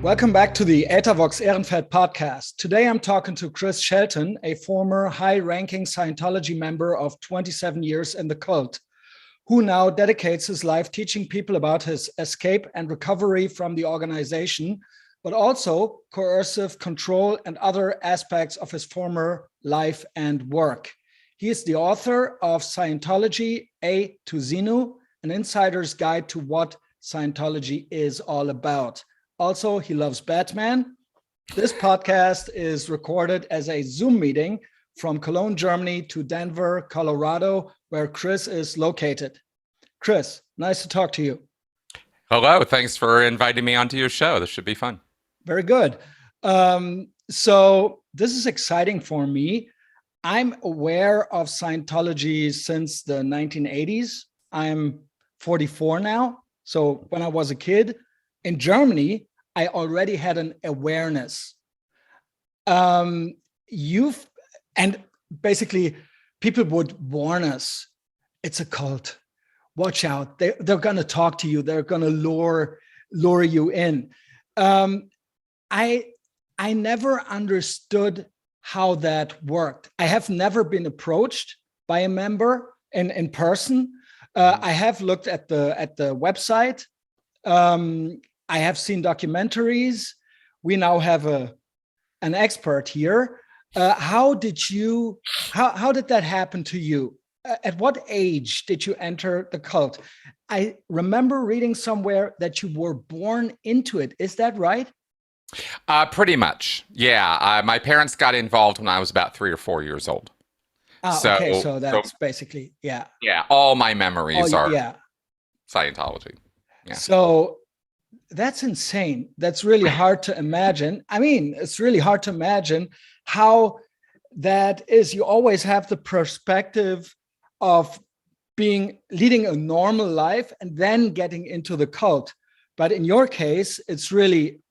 Welcome back to the Aethervox Ehrenfeld podcast. Today I'm talking to Chris Shelton, a former high-ranking Scientology member of 27 years in the cult, who now dedicates his life teaching people about his escape and recovery from the organization, but also coercive control and other aspects of his former life and work. He is the author of Scientology A to Xenu, an insider's guide to what Scientology is all about. Also, he loves Batman. This podcast is recorded as a Zoom meeting from Cologne, Germany to Denver, Colorado, where Chris is located. Chris, nice to talk to you. Hello, thanks for inviting me onto your show. This should be fun. Very good. So this is exciting for me. I'm aware of Scientology since the 1980s. I'm 44 now. So when I was a kid in Germany, I already had an awareness. And basically people would warn us, it's a cult. Watch out. They're going to talk to you. They're going to lure you in. I never understood how that worked. I have never been approached by a member in person. I have looked at the website. I have seen documentaries. We now have an expert here. How did that happen to you? At what age did you enter the cult? I remember reading somewhere that you were born into it. Is that right? Pretty much. Yeah. My parents got involved when I was about 3 or 4 years old. Okay. So that's basically, yeah. Yeah. All my memories are Scientology. Yeah. So that's insane. That's really hard to imagine. I mean, it's really hard to imagine how that is. You always have the perspective of leading a normal life and then getting into the cult. But in your case, it's really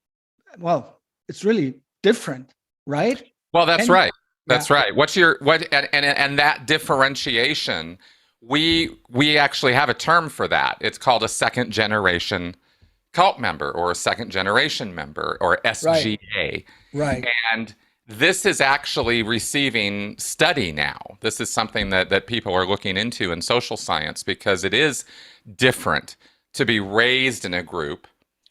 different, right? Well, that's right. That's right. And that differentiation, we actually have a term for that. It's called a second generation cult member or a second generation member or SGA. Right. And this is actually receiving study now. This is something that people are looking into in social science because it is different to be raised in a group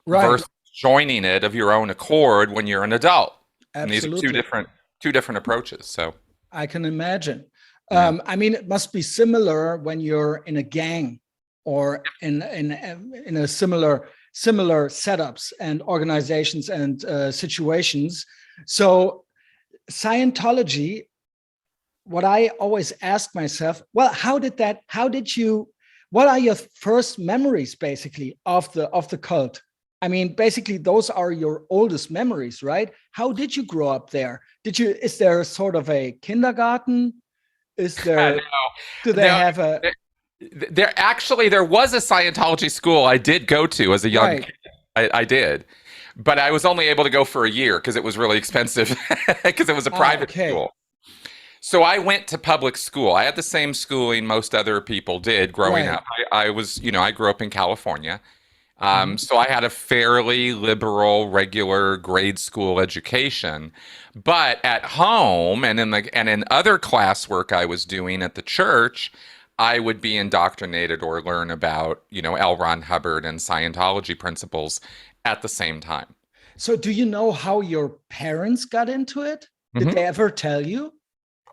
versus joining it of your own accord when you're an adult. Absolutely. And these are two different approaches. So I can imagine. I mean, it must be similar when you're in a gang or in a similar setups and organizations and situations. So Scientology, what I always ask myself, well, what are your first memories basically of the cult? I mean, basically those are your oldest memories, right? How did you grow up there? Is there sort of a kindergarten? Is there, There was a Scientology school I did go to as a young kid. I did. But I was only able to go for a year because it was really expensive because it was a private school. So I went to public school. I had the same schooling most other people did growing up. I grew up in California. So I had a fairly liberal, regular grade school education. But at home and in other classwork I was doing at the church, I would be indoctrinated or learn about, L. Ron Hubbard and Scientology principles at the same time. So do you know how your parents got into it? Did they ever tell you?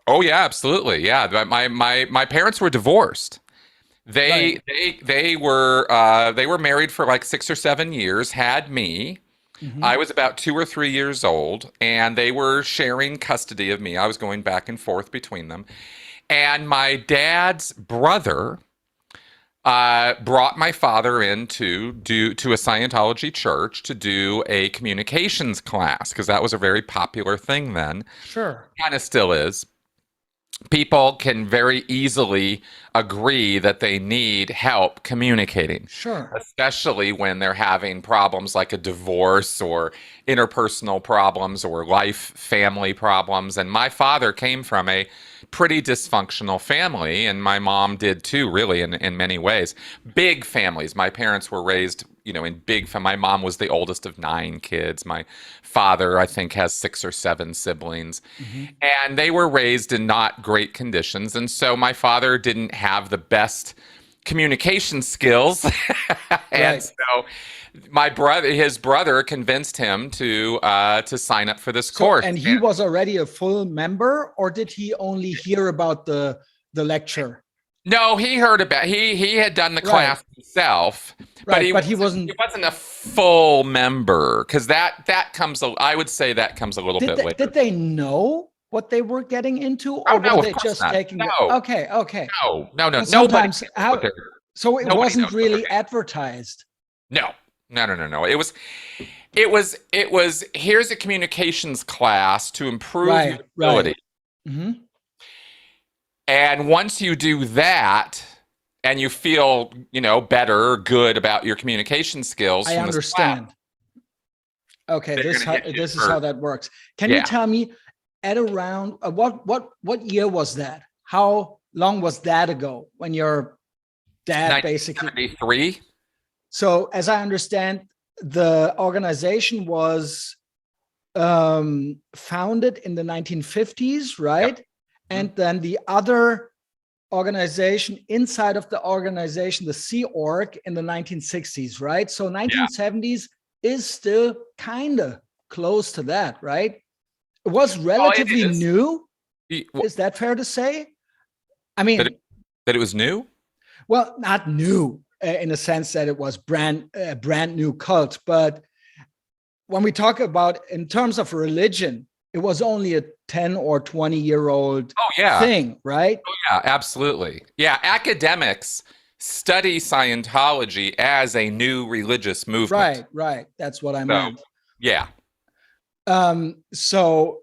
Oh, yeah, absolutely. Yeah. My parents were divorced. They were married for like 6 or 7 years, had me. I was about 2 or 3 years old, and they were sharing custody of me. I was going back and forth between them. And my dad's brother brought my father in to a Scientology church to do a communications class, because that was a very popular thing then. Sure. Kind of still is. People can very easily agree that they need help communicating. Sure. Especially when they're having problems like a divorce or interpersonal problems or family problems. And my father came from a pretty dysfunctional family, and my mom did too, really, in many ways. Big families. My parents were raised, in my mom was the oldest of 9 kids. My father, I think, has 6 or 7 siblings. Mm-hmm. And they were raised in not great conditions. And so my father didn't have the best communication skills. And so his brother convinced him to sign up for this course. And he was already a full member, or did he only hear about the lecture? No, he heard about he had done the class himself, but he wasn't a full member, because that comes, I would say that comes a little bit later. Did they know what they were getting into, or were they just taking it? Okay. No. Sometimes so it wasn't really advertised. No. It was here's a communications class to improve your ability. Right. Mm-hmm. And once you do that and you feel, better, good about your communication skills, I understand. Okay, this is how that works. Can you tell me at around what year was that? How long was that ago when your dad basically 1973? So as I understand, the organization was founded in the 1950s, right? Yep. And then the other organization inside of the organization, the Sea Org, in the 1960s, right? So 1970s is still kind of close to that, right? It was relatively new. Is that fair to say? I mean, that it was new? Well, not new in the sense that it was brand new cult, but when we talk about in terms of religion, it was only a 10 or 20-year-old thing, right? Oh, yeah, absolutely. Yeah, academics study Scientology as a new religious movement. Right. That's what I meant. Yeah. So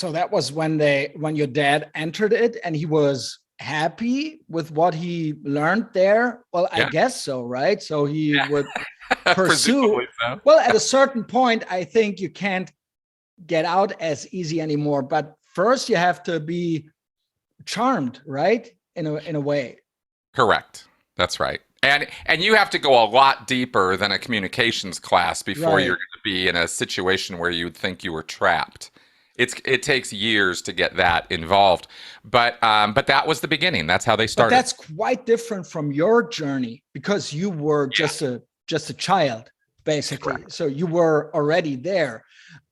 that was when your dad entered it, and he was happy with what he learned there. Well, I guess so, right? So he would pursue. So. Well, at a certain point, I think you can't get out as easy anymore, but first you have to be charmed, right? In a way. Correct. That's right. And you have to go a lot deeper than a communications class before you're going to be in a situation where you would think you were trapped. It takes years to get that involved, but that was the beginning. That's how they started. But that's quite different from your journey, because you were just a child, basically. Correct. So you were already there.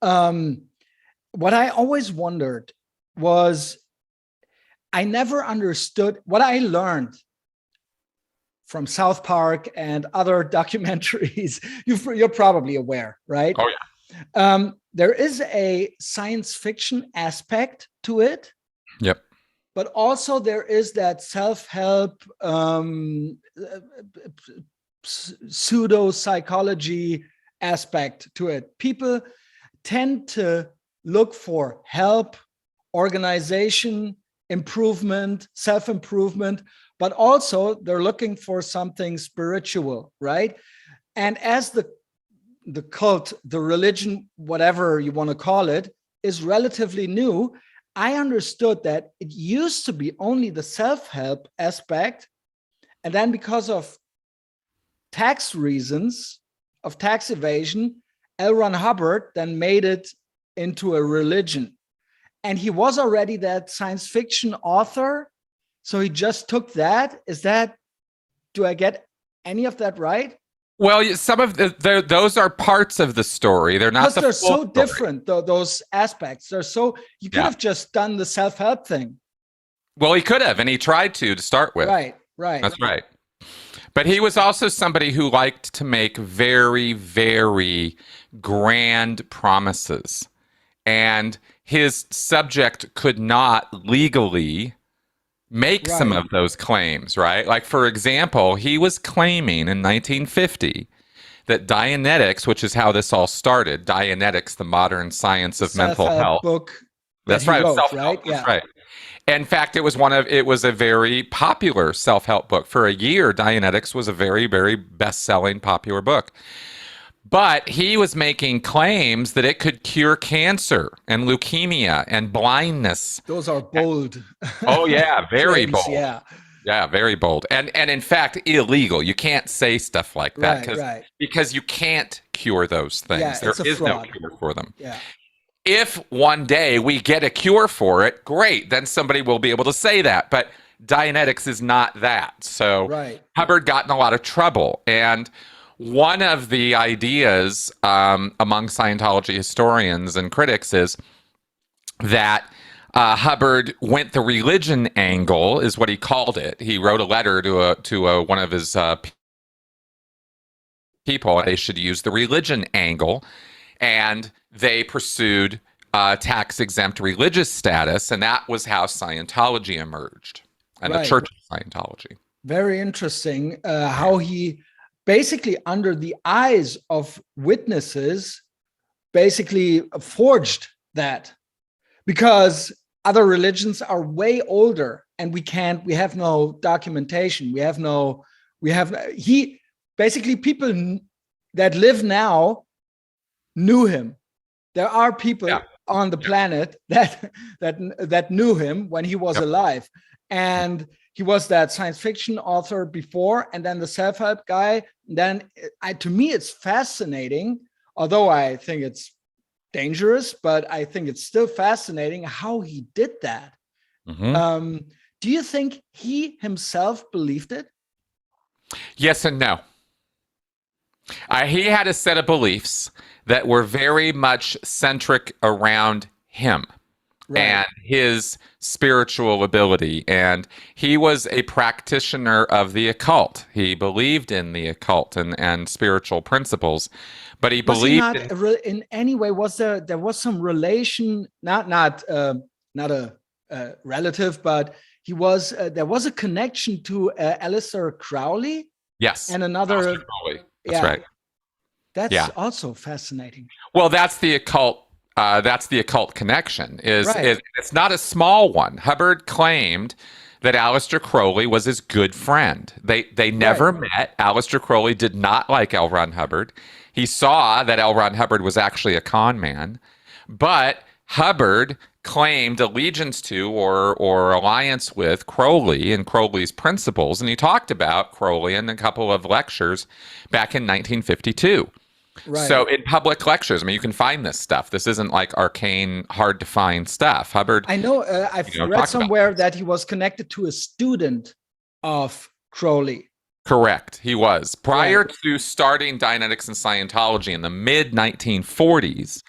What I always wondered was, I never understood what I learned from South Park and other documentaries. You're probably aware, right? Oh, yeah. There is a science fiction aspect to it. Yep. But also there is that self-help, pseudo-psychology aspect to it. People tend to look for help, organization, improvement, self-improvement, but also they're looking for something spiritual, right? And as the cult, the religion, whatever you want to call it, is relatively new, I understood that it used to be only the self-help aspect. And then because of tax reasons, of tax evasion, L. Ron Hubbard then made it into a religion. And he was already that science fiction author. So he just took that. Do I get any of that right? Well, some of those are parts of the story. They're not. Because they're so different, those aspects. They're so, you could have just done the self-help thing. Well, he could have, and he tried to start with. Right. That's right. But he was also somebody who liked to make very, very grand promises. And his subject could not legally make some of those claims, right? Like, for example, he was claiming in 1950 that Dianetics, which is how this all started, Dianetics, the modern science of mental health book. That's right. Wrote, right? That's right. In fact, it was a very popular self-help book. For a year, Dianetics was a very, very best-selling popular book. But he was making claims that it could cure cancer and leukemia and blindness. Those are bold. Oh yeah, very claims, bold. Yeah. Yeah, very bold. And in fact, illegal. You can't say stuff like that because you can't cure those things. Yeah, there is fraud. no cure for them. Yeah. If one day we get a cure for it, great. Then somebody will be able to say that. But Dianetics is not that. So Hubbard got in a lot of trouble. And one of the ideas among Scientology historians and critics is that Hubbard went the religion angle, is what he called it. He wrote a letter to one of his people. They should use the religion angle, and they pursued tax-exempt religious status, and that was how Scientology emerged, and the Church of Scientology. Very interesting how he basically, under the eyes of witnesses, basically forged that, because other religions are way older and we have no documentation. Basically people that live now knew him. There are people on the planet that knew him when he was alive. And he was that science fiction author before, and then the self-help guy. Then to me, it's fascinating, although I think it's dangerous, but I think it's still fascinating how he did that. Do you think he himself believed it? Yes and no. He had a set of beliefs that were very much centric around him and his spiritual ability. And he was a practitioner of the occult. He believed in the occult and spiritual principles. But he believed in any way. There was some relation, not a relative, but there was a connection to Aleister Crowley. Yes, and another. That's right. That's also fascinating. Well, that's the occult. That's the occult connection. It's not a small one. Hubbard claimed that Aleister Crowley was his good friend. They never met. Aleister Crowley did not like L. Ron Hubbard. He saw that L. Ron Hubbard was actually a con man, but Hubbard claimed allegiance to or alliance with Crowley and Crowley's principles, and he talked about Crowley in a couple of lectures back in 1952. So in public lectures, I mean, you can find this stuff. This isn't like arcane, hard to find stuff. Hubbard, I know, I've read somewhere that he was connected to a student of Crowley. Correct. He was. Prior to starting Dianetics and Scientology in the mid-1940s,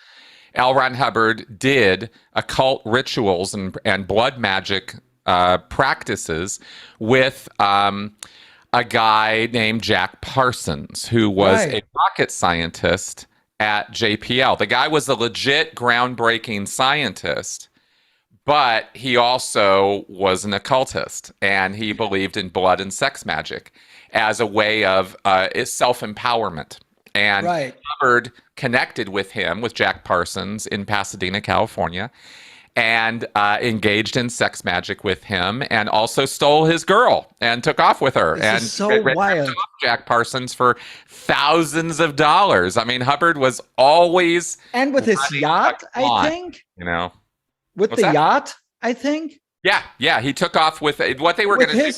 L. Ron Hubbard did occult rituals and blood magic practices with a guy named Jack Parsons, who was a rocket scientist at JPL. The guy was a legit groundbreaking scientist, but he also was an occultist, and he believed in blood and sex magic as a way of self-empowerment. And Hubbard connected with Jack Parsons in Pasadena, California, and engaged in sex magic with him, and also stole his girl and took off with her. This is so wild. Jack Parsons for thousands of dollars. I mean, Hubbard was always... And with his yacht, I think? With the yacht, I think? Yeah. He took off with what they were going to do.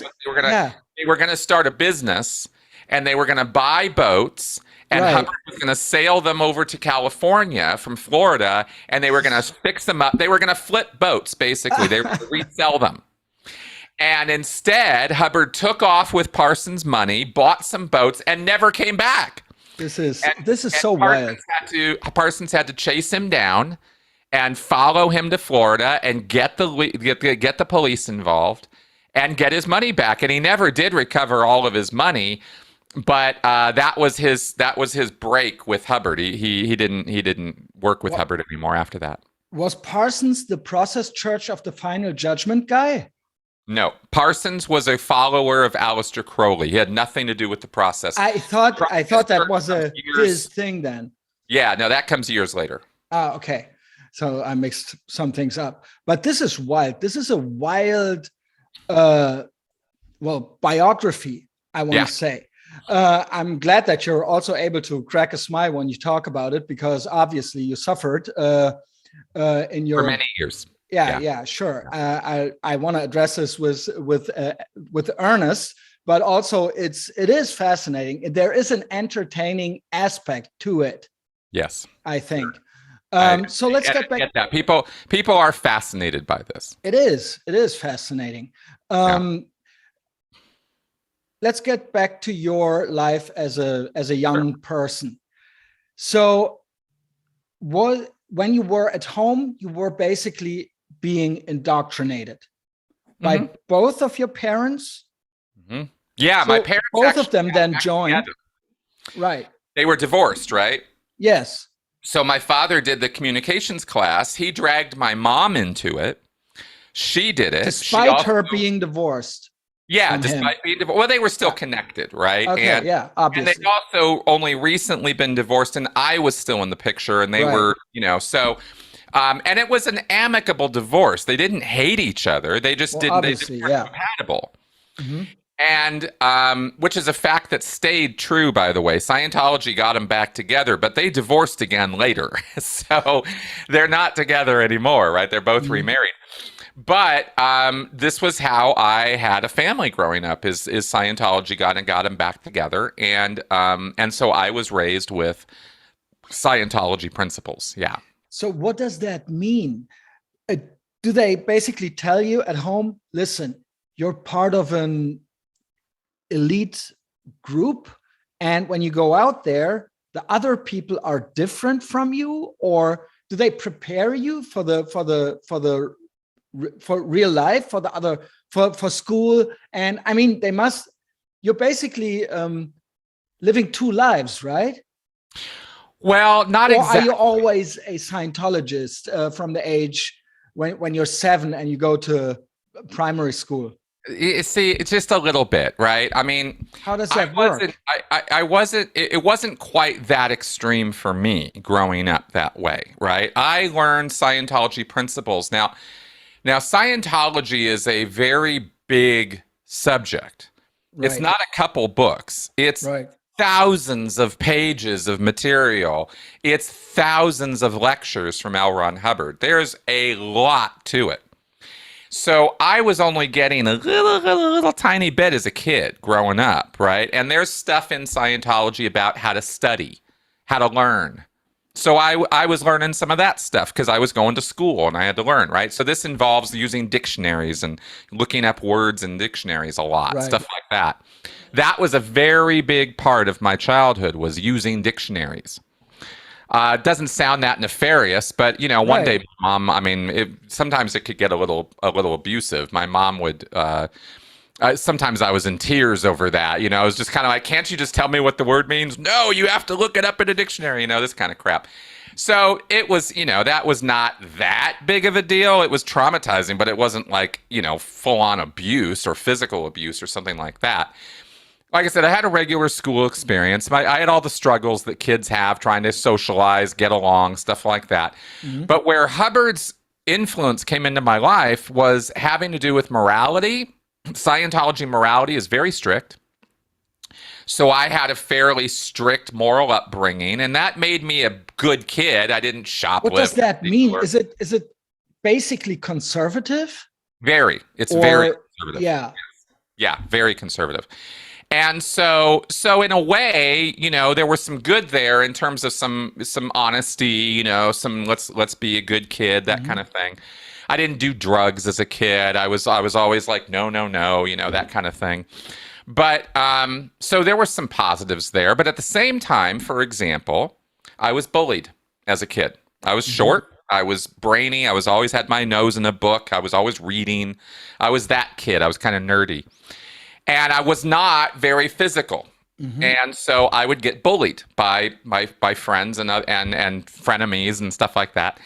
They were going to start a business, and they were going to buy boats, and Hubbard was going to sail them over to California from Florida, and they were going to fix them up. They were going to flip boats, basically. They were going to resell them. And instead, Hubbard took off with Parsons' money, bought some boats, and never came back. This is so wild. Parsons had to chase him down and follow him to Florida and get the police involved and get his money back. And he never did recover all of his money. But that was his break with Hubbard. He didn't work with Hubbard anymore after that. Was Parsons the Process Church of the Final Judgment guy? No, Parsons was a follower of Aleister Crowley. He had nothing to do with the process. I thought that was his thing then. Yeah, no, that comes years later. Okay. So I mixed some things up. But this is wild. This is a wild biography, I want to say. I'm glad that you're also able to crack a smile when you talk about it, because obviously you suffered in your for many years. Yeah, sure. I want to address this with Ernest, but also it is fascinating. There is an entertaining aspect to it. Yes, I think. So let's get back. Get that people are fascinated by this. It is fascinating. Let's get back to your life as a young person. So, when you were at home, you were basically being indoctrinated by both of your parents. Yeah, so my parents. Both of them then joined. Right. They were divorced, right? Yes. So my father did the communications class. He dragged my mom into it. She did it. Despite her being divorced. Yeah, despite being divorced. Well, they were still connected, right? Okay, obviously. And they'd also only recently been divorced, and I was still in the picture, and they were, so... and it was an amicable divorce. They didn't hate each other. They just didn't. They just weren't compatible. And which is a fact that stayed true, by the way. Scientology got them back together, but they divorced again later. So they're not together anymore, right? They're both remarried. But this was how I had a family growing up. Is Scientology got them back together, and so I was raised with Scientology principles. Yeah. So what does that mean? Do they basically tell you at home, listen, you're part of an elite group, and when you go out there, the other people are different from you? Or do they prepare you for real life, for school? And I mean, you're basically living two lives, right? Well, not exactly. Or are you always a Scientologist from the age when you're 7 and you go to primary school? You see, it's just a little bit, right? I mean, how does that work? It wasn't quite that extreme for me growing up that way, right? I learned Scientology principles. Now Scientology is a very big subject. Right. It's not a couple books. It's thousands of pages of material. It's thousands of lectures from L. Ron Hubbard. There's a lot to it. So I was only getting a little tiny bit as a kid growing up, right? And there's stuff in Scientology about how to study, how to learn. So I was learning some of that stuff because I was going to school and I had to learn, right? So this involves using dictionaries and looking up words in dictionaries a lot, stuff like that. That was a very big part of my childhood, was using dictionaries. It doesn't sound that nefarious, but one day, Mom, I mean, sometimes it could get a little abusive. My mom would. Sometimes I was in tears over that. I was just kind of like, can't you just tell me what the word means? No, you have to look it up in a dictionary. This kind of crap. So it was, that was not that big of a deal. It was traumatizing, but it wasn't like, full on abuse or physical abuse or something like that. Like I said, I had a regular school experience. I had all the struggles that kids have trying to socialize, get along, stuff like that. But where Hubbard's influence came into my life was having to do with morality. Scientology morality is very strict. So I had a fairly strict moral upbringing, and that made me a good kid. I didn't shoplift. What does that mean? Is it basically conservative? Very. It's very conservative. Yeah. Yeah, very conservative. And so in a way, there was some good there in terms of some honesty, some let's be a good kid, that kind of thing. I didn't do drugs as a kid. I was always like, no, that kind of thing. But so there were some positives there. But at the same time, for example, I was bullied as a kid. I was short. I was brainy. I was always had my nose in a book. I was always reading. I was that kid. I was kind of nerdy. And I was not very physical. And so I would get bullied by friends and frenemies and stuff like that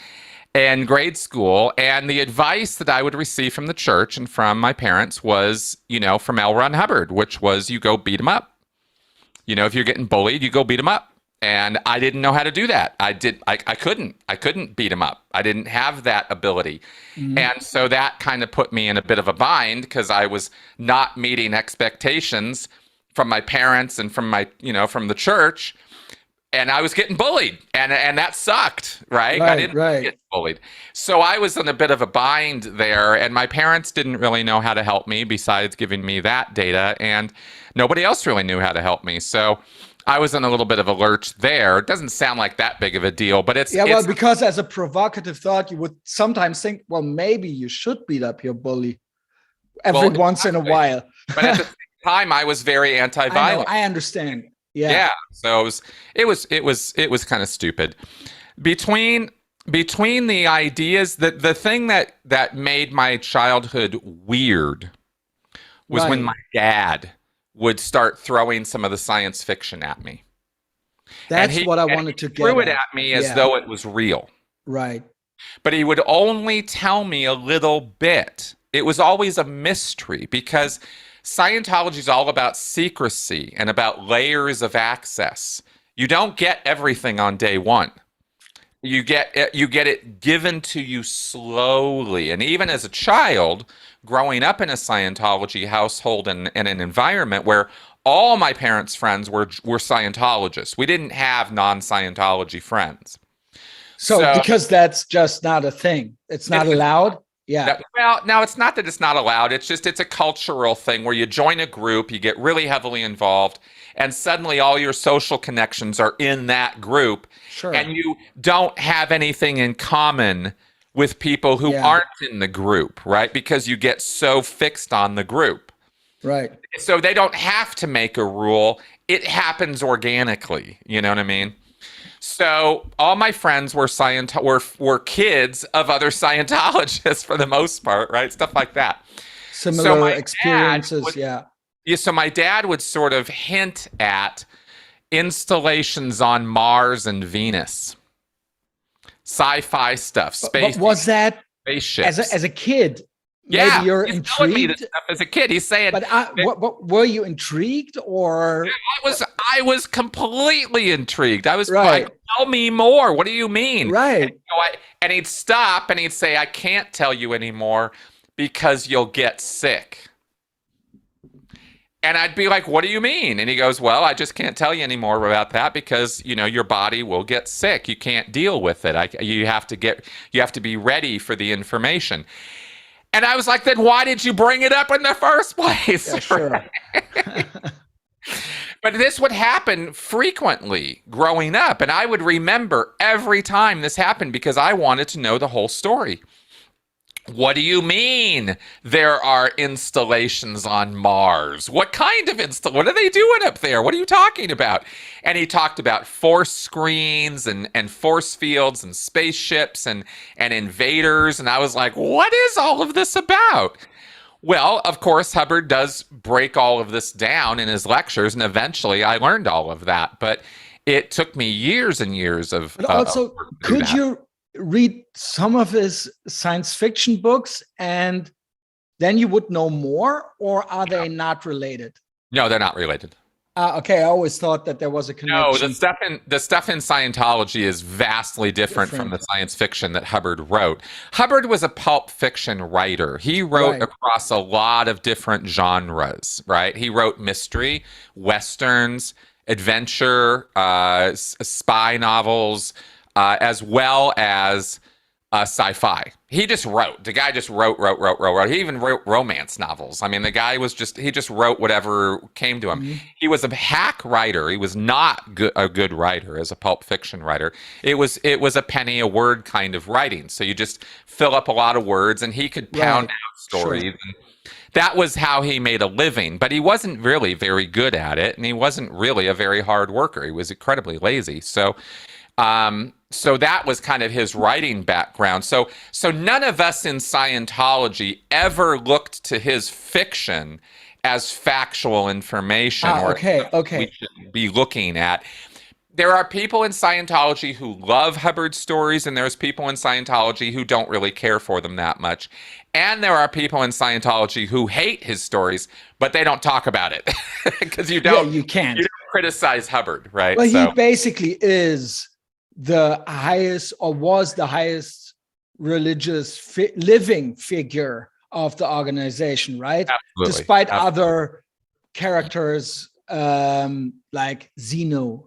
in grade school. And the advice that I would receive from the church and from my parents was, from L. Ron Hubbard, which was, you go beat them up. If you're getting bullied, you go beat them up. And I didn't know how to do that. I couldn't beat him up. I didn't have that ability. And so that kind of put me in a bit of a bind because I was not meeting expectations from my parents and from my, from the church. And I was getting bullied, and that sucked, right? I didn't get bullied. So I was in a bit of a bind there, and my parents didn't really know how to help me besides giving me that data, and nobody else really knew how to help me. So I was in a little bit of a lurch there. It doesn't sound like that big of a deal, but it's... well, because as a provocative thought, you would sometimes think, well, maybe you should beat up your bully every once in a while. But at the same time, I was very anti-violent. I understand. Yeah. So it was kind of stupid. Between the ideas, that the thing that made my childhood weird was when my dad would start throwing some of the science fiction at me. That's what I wanted to get. He threw it at me as though it was real. Right. But he would only tell me a little bit. It was always a mystery, because Scientology is all about secrecy and about layers of access. You don't get everything on day one. You get it given to you slowly. And even as a child, growing up in a Scientology household and an environment where all my parents' friends were Scientologists. We didn't have non-Scientology friends. So because that's just not a thing. It's not allowed. Yeah. Well, no, it's not that it's not allowed. It's just, it's a cultural thing where you join a group, you get really heavily involved, and suddenly all your social connections are in that group. Sure. And you don't have anything in common with people who aren't in the group, right? Because you get so fixed on the group. Right. So they don't have to make a rule. It happens organically. You know what I mean? So all my friends were were kids of other Scientologists for the most part, right? Stuff like that. Similar experiences, yeah. So my dad would sort of hint at installations on Mars and Venus, sci-fi stuff, space. But was that spaceships as a kid? Yeah, maybe you're he's intrigued. telling me this stuff as a kid. He's saying, but were you intrigued, or? I was completely intrigued. I was like, tell me more. What do you mean? Right. And he'd stop and he'd say, I can't tell you anymore because you'll get sick. And I'd be like, what do you mean? And he goes, well, I just can't tell you anymore about that because, your body will get sick. You can't deal with it. You have to be ready for the information. And I was like, then why did you bring it up in the first place? Yeah, sure. But this would happen frequently growing up. And I would remember every time this happened because I wanted to know the whole story. What do you mean there are installations on Mars? What kind of what are they doing up there? What are you talking about? And he talked about force screens and force fields and spaceships and invaders. And I was like, what is all of this about? Well, of course, Hubbard does break all of this down in his lectures. And eventually I learned all of that. But it took me years and years of... But also, could you read some of his science fiction books and then you would know more, or are they not related? No, they're not related. Okay, I always thought that there was a connection. No, the stuff in Scientology is vastly different from the science fiction that Hubbard wrote. Hubbard was a pulp fiction writer. He wrote across a lot of different genres, right? He wrote mystery, westerns, adventure, spy novels, as well as sci-fi. He just wrote. The guy just wrote. He even wrote romance novels. I mean, the guy he just wrote whatever came to him. Mm-hmm. He was a hack writer. He was not a good writer as a pulp fiction writer. It was a penny a word kind of writing. So you just fill up a lot of words and he could pound out stories. Sure. And that was how he made a living, but he wasn't really very good at it. And he wasn't really a very hard worker. He was incredibly lazy. So that was kind of his writing background. So none of us in Scientology ever looked to his fiction as factual information or we should be looking at. There are people in Scientology who love Hubbard's stories, and there's people in Scientology who don't really care for them that much. And there are people in Scientology who hate his stories, but they don't talk about it because you can't. You don't criticize Hubbard, right? Well, he basically is the highest, or was the highest religious living figure of the organization, right? Absolutely. Despite other characters like Zeno.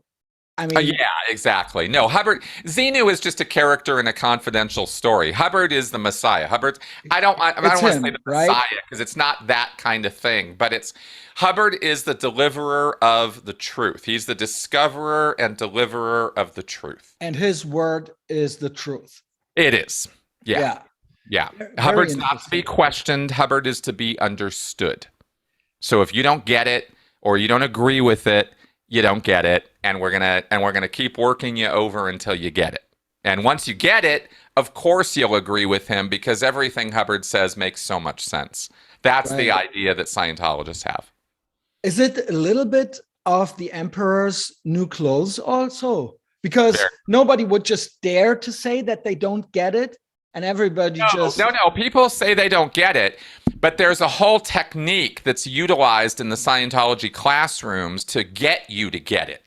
I mean, yeah, exactly. No, Hubbard, Xenu is just a character in a confidential story. Hubbard is the Messiah. I don't want to say the Messiah because it's not that kind of thing, but Hubbard is the deliverer of the truth. He's the discoverer and deliverer of the truth. And his word is the truth. It is. Yeah. Hubbard's not to be questioned. Hubbard is to be understood. So if you don't get it or you don't agree with it, you don't get it, and we're gonna keep working you over until you get it. And once you get it, of course you'll agree with him because everything Hubbard says makes so much sense. That's the idea that Scientologists have. Is it a little bit of the emperor's new clothes also? Because nobody would just dare to say that they don't get it, and everybody No, people say they don't get it, but there's a whole technique that's utilized in the Scientology classrooms to get you to get it.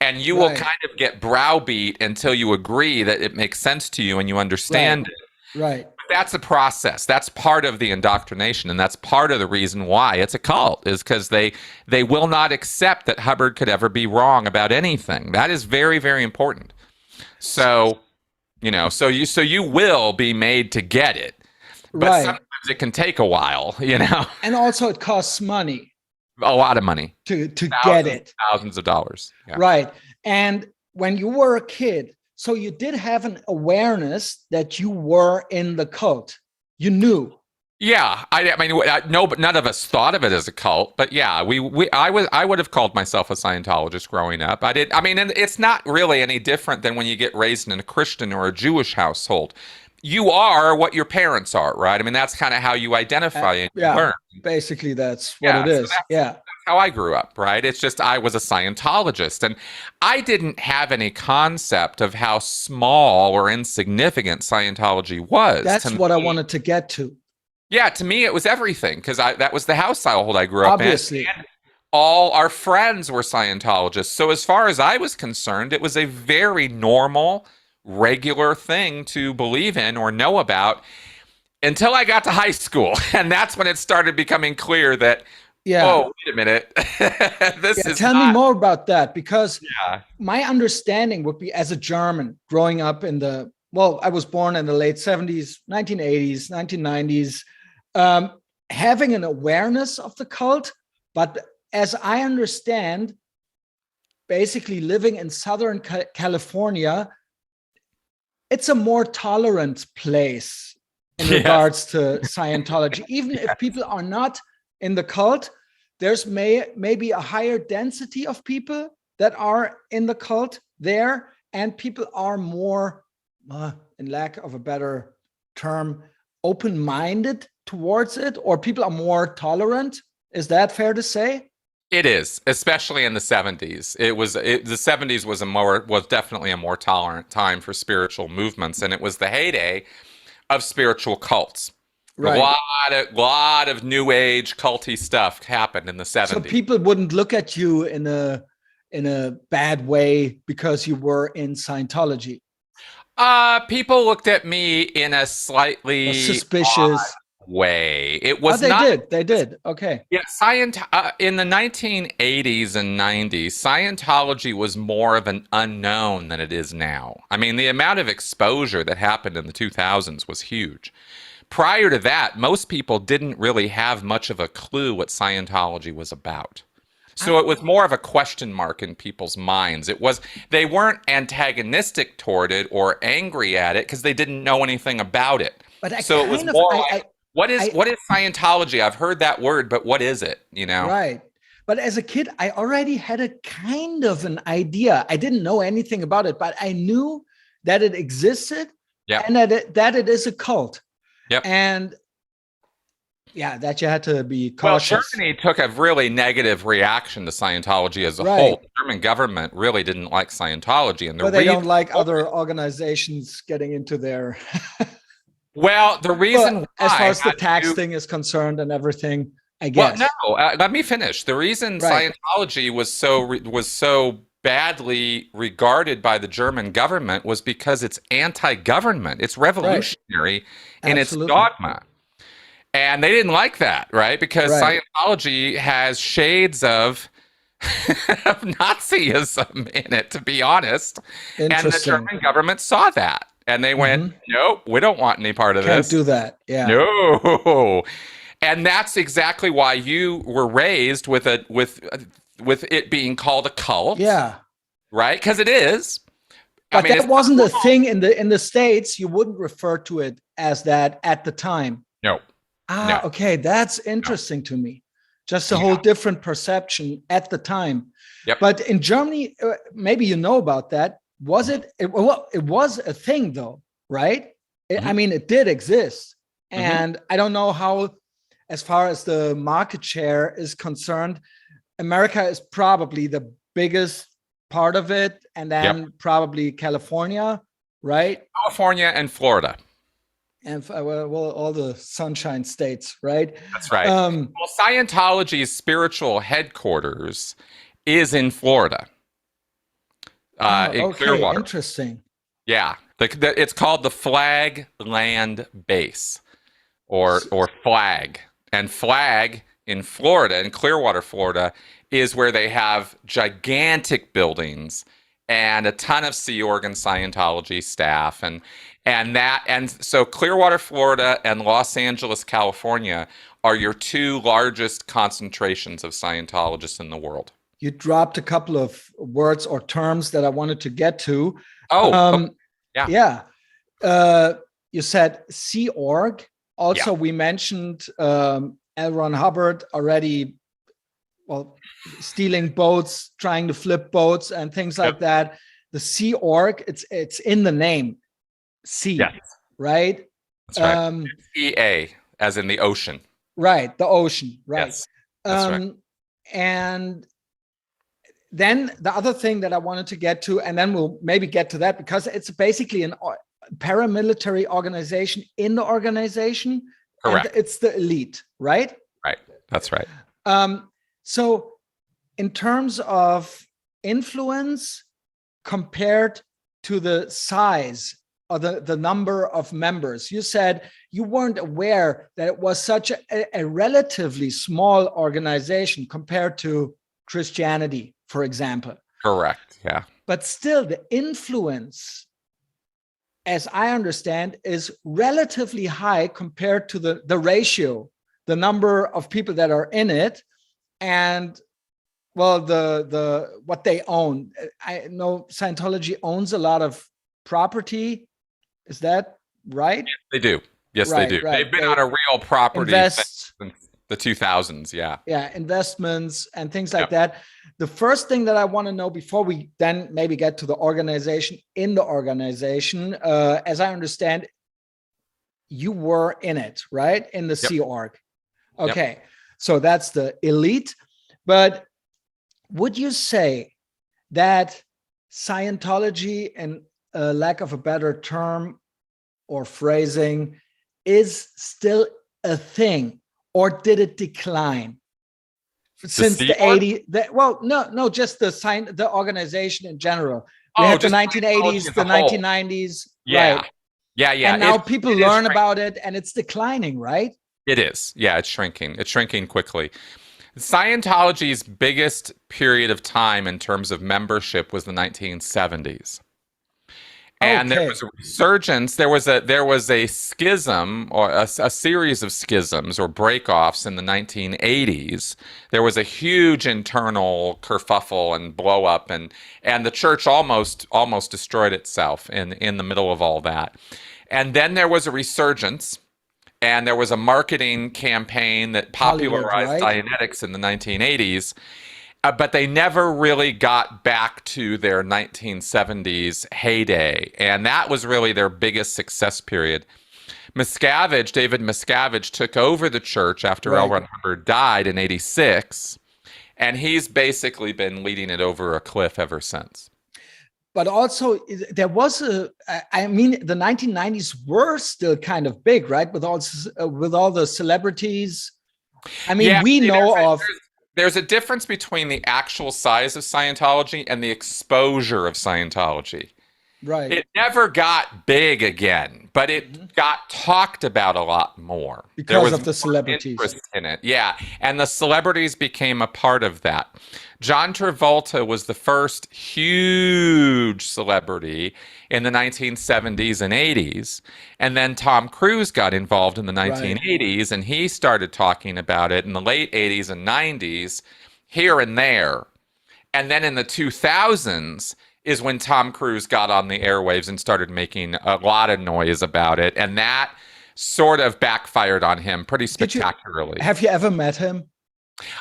And you will kind of get browbeat until you agree that it makes sense to you and you understand it. Right. But that's a process. That's part of the indoctrination, and that's part of the reason why it's a cult, is because they will not accept that Hubbard could ever be wrong about anything. That is very, very important. So, so you will be made to get it. But sometimes it can take a while, And also it costs money. A lot of money. To get it. Thousands of dollars. Yeah. Right. And when you were a kid, so you did have an awareness that you were in the cult. You knew. Yeah. I mean, no, but none of us thought of it as a cult. But yeah, I would have called myself a Scientologist growing up. And it's not really any different than when you get raised in a Christian or a Jewish household. You are what your parents are, right? I mean, that's kind of how you identify and learn. Basically, that's what it is. That's how I grew up, right? It's just I was a Scientologist, and I didn't have any concept of how small or insignificant Scientology was. That's what I wanted to get to. Yeah, to me, it was everything, because that was the household I grew up in. Obviously. And all our friends were Scientologists. So as far as I was concerned, it was a very normal, regular thing to believe in or know about until I got to high school. And that's when it started becoming clear that, oh, wait a minute. Tell me more about that, because my understanding would be, as a German growing up I was born in the late 70s, 1980s, 1990s, having an awareness of the cult. But as I understand, basically living in Southern California, it's a more tolerant place in regards to Scientology. Even if people are not in the cult, there's maybe a higher density of people that are in the cult there, and people are more, in lack of a better term, open-minded towards it, or people are more tolerant. Is that fair to say? It is, especially in the 70s. The 70s was definitely a more tolerant time for spiritual movements, and it was the heyday of spiritual cults. Right. A lot of new age culty stuff happened in the 70s. So people wouldn't look at you in a bad way because you were in Scientology. People looked at me in a slightly suspicious way. It was They did. Okay. Yeah, in the 1980s and 90s, Scientology was more of an unknown than it is now. I mean, the amount of exposure that happened in the 2000s was huge. Prior to that, most people didn't really have much of a clue what Scientology was about. So it was more of a question mark in people's minds. They weren't antagonistic toward it or angry at it because they didn't know anything about it. But so it was more like, what is Scientology? I've heard that word, but what is it? Right. But as a kid, I already had a kind of an idea. I didn't know anything about it, but I knew that it existed and that it is a cult. Yep. And that you had to be cautious. Well, Germany took a really negative reaction to Scientology as a whole. The German government really didn't like Scientology, and they don't like other organizations getting into their. Well, the reason why, as far as the tax thing is concerned and everything, I guess. Well, no. Let me finish. The reason Scientology was so badly regarded by the German government was because it's anti-government. It's revolutionary in its dogma. And they didn't like that, right? Because Scientology has shades of of Nazism in it, to be honest. And the German government saw that. And they went, nope, we don't want any part of this. Can't do that. Yeah. No. And that's exactly why you were raised with it being called a cult. Yeah. Right? Because it is. But that wasn't a thing in the States. You wouldn't refer to it as that at the time. No. No. Okay. That's interesting to me. Just a whole different perception at the time. Yep. But in Germany, maybe you know about that. Was it was a thing though, right? I mean, it did exist. And I don't know how, as far as the market share is concerned, America is probably the biggest part of it. And then probably California, right? California and Florida. And well, all the sunshine states, right? That's right. Well, Scientology's spiritual headquarters is in Florida, in Clearwater. Interesting. Yeah, it's called the Flag Land Base, or Flag. And Flag in Florida, in Clearwater, Florida, is where they have gigantic buildings and a ton of Sea Org Scientology staff, and so Clearwater, Florida, and Los Angeles, California are your two largest concentrations of Scientologists in the world. You dropped a couple of words or terms that I wanted to get to. Yeah. You said Sea Org. Also, we mentioned L. Ron Hubbard already. Well, stealing boats, trying to flip boats, and things like that. The Sea Org. It's in the name. Sea, right? That's right. EA, as in the ocean. Right, the ocean, right. Yes, that's right. And then the other thing that I wanted to get to, and then we'll maybe get to that, because it's basically a paramilitary organization in the organization. Correct. And it's the elite, right? Right, that's right. So in terms of influence compared to the size or the number of members, you said you weren't aware that it was such a relatively small organization compared to Christianity, for example. Correct, yeah. But still, the influence, as I understand, is relatively high compared to the ratio, the number of people that are in it, and well, the what they own. I know Scientology owns a lot of property. Is that right? Yes, they do. Yes, right, they do. Right. They've been on a real property since the 2000s. Yeah. Yeah, investments and things like that. The first thing that I want to know before we then maybe get to the organization, in the organization, as I understand, you were in it, right? In the Sea Org. Okay. So that's the elite. But would you say that Scientology, and lack of a better term or phrasing, is still a thing, or did it decline since the 80s? Well, no, just the organization in general. We had the 1980s, the 1990s. Yeah. Right. Yeah. And now people learn about it, and it's declining, right? It is. Yeah, it's shrinking. It's shrinking quickly. Scientology's biggest period of time in terms of membership was the 1970s. And there was a resurgence. There was a schism, or a series of schisms or breakoffs in the 1980s. There was a huge internal kerfuffle and blow up, and the church almost destroyed itself in the middle of all that. And then there was a resurgence, and there was a marketing campaign that popularized Dianetics in the 1980s. But they never really got back to their 1970s heyday. And that was really their biggest success period. David Miscavige, took over the church after L. Ron Hubbard died in 86. And he's basically been leading it over a cliff ever since. But also, there was the 1990s were still kind of big, right? With all the celebrities. I mean, we know of... There's a difference between the actual size of Scientology and the exposure of Scientology. Right. It never got big again but it got talked about a lot more because of the celebrities. Interest in it, yeah, and the celebrities became a part of that. John Travolta was the first huge celebrity in the 1970s and 80s, and then Tom Cruise got involved in the 1980s, and he started talking about it in the late 80s and 90s, here and there, and then in the 2000s is when Tom Cruise got on the airwaves and started making a lot of noise about it. And that sort of backfired on him pretty spectacularly. Have you ever met him?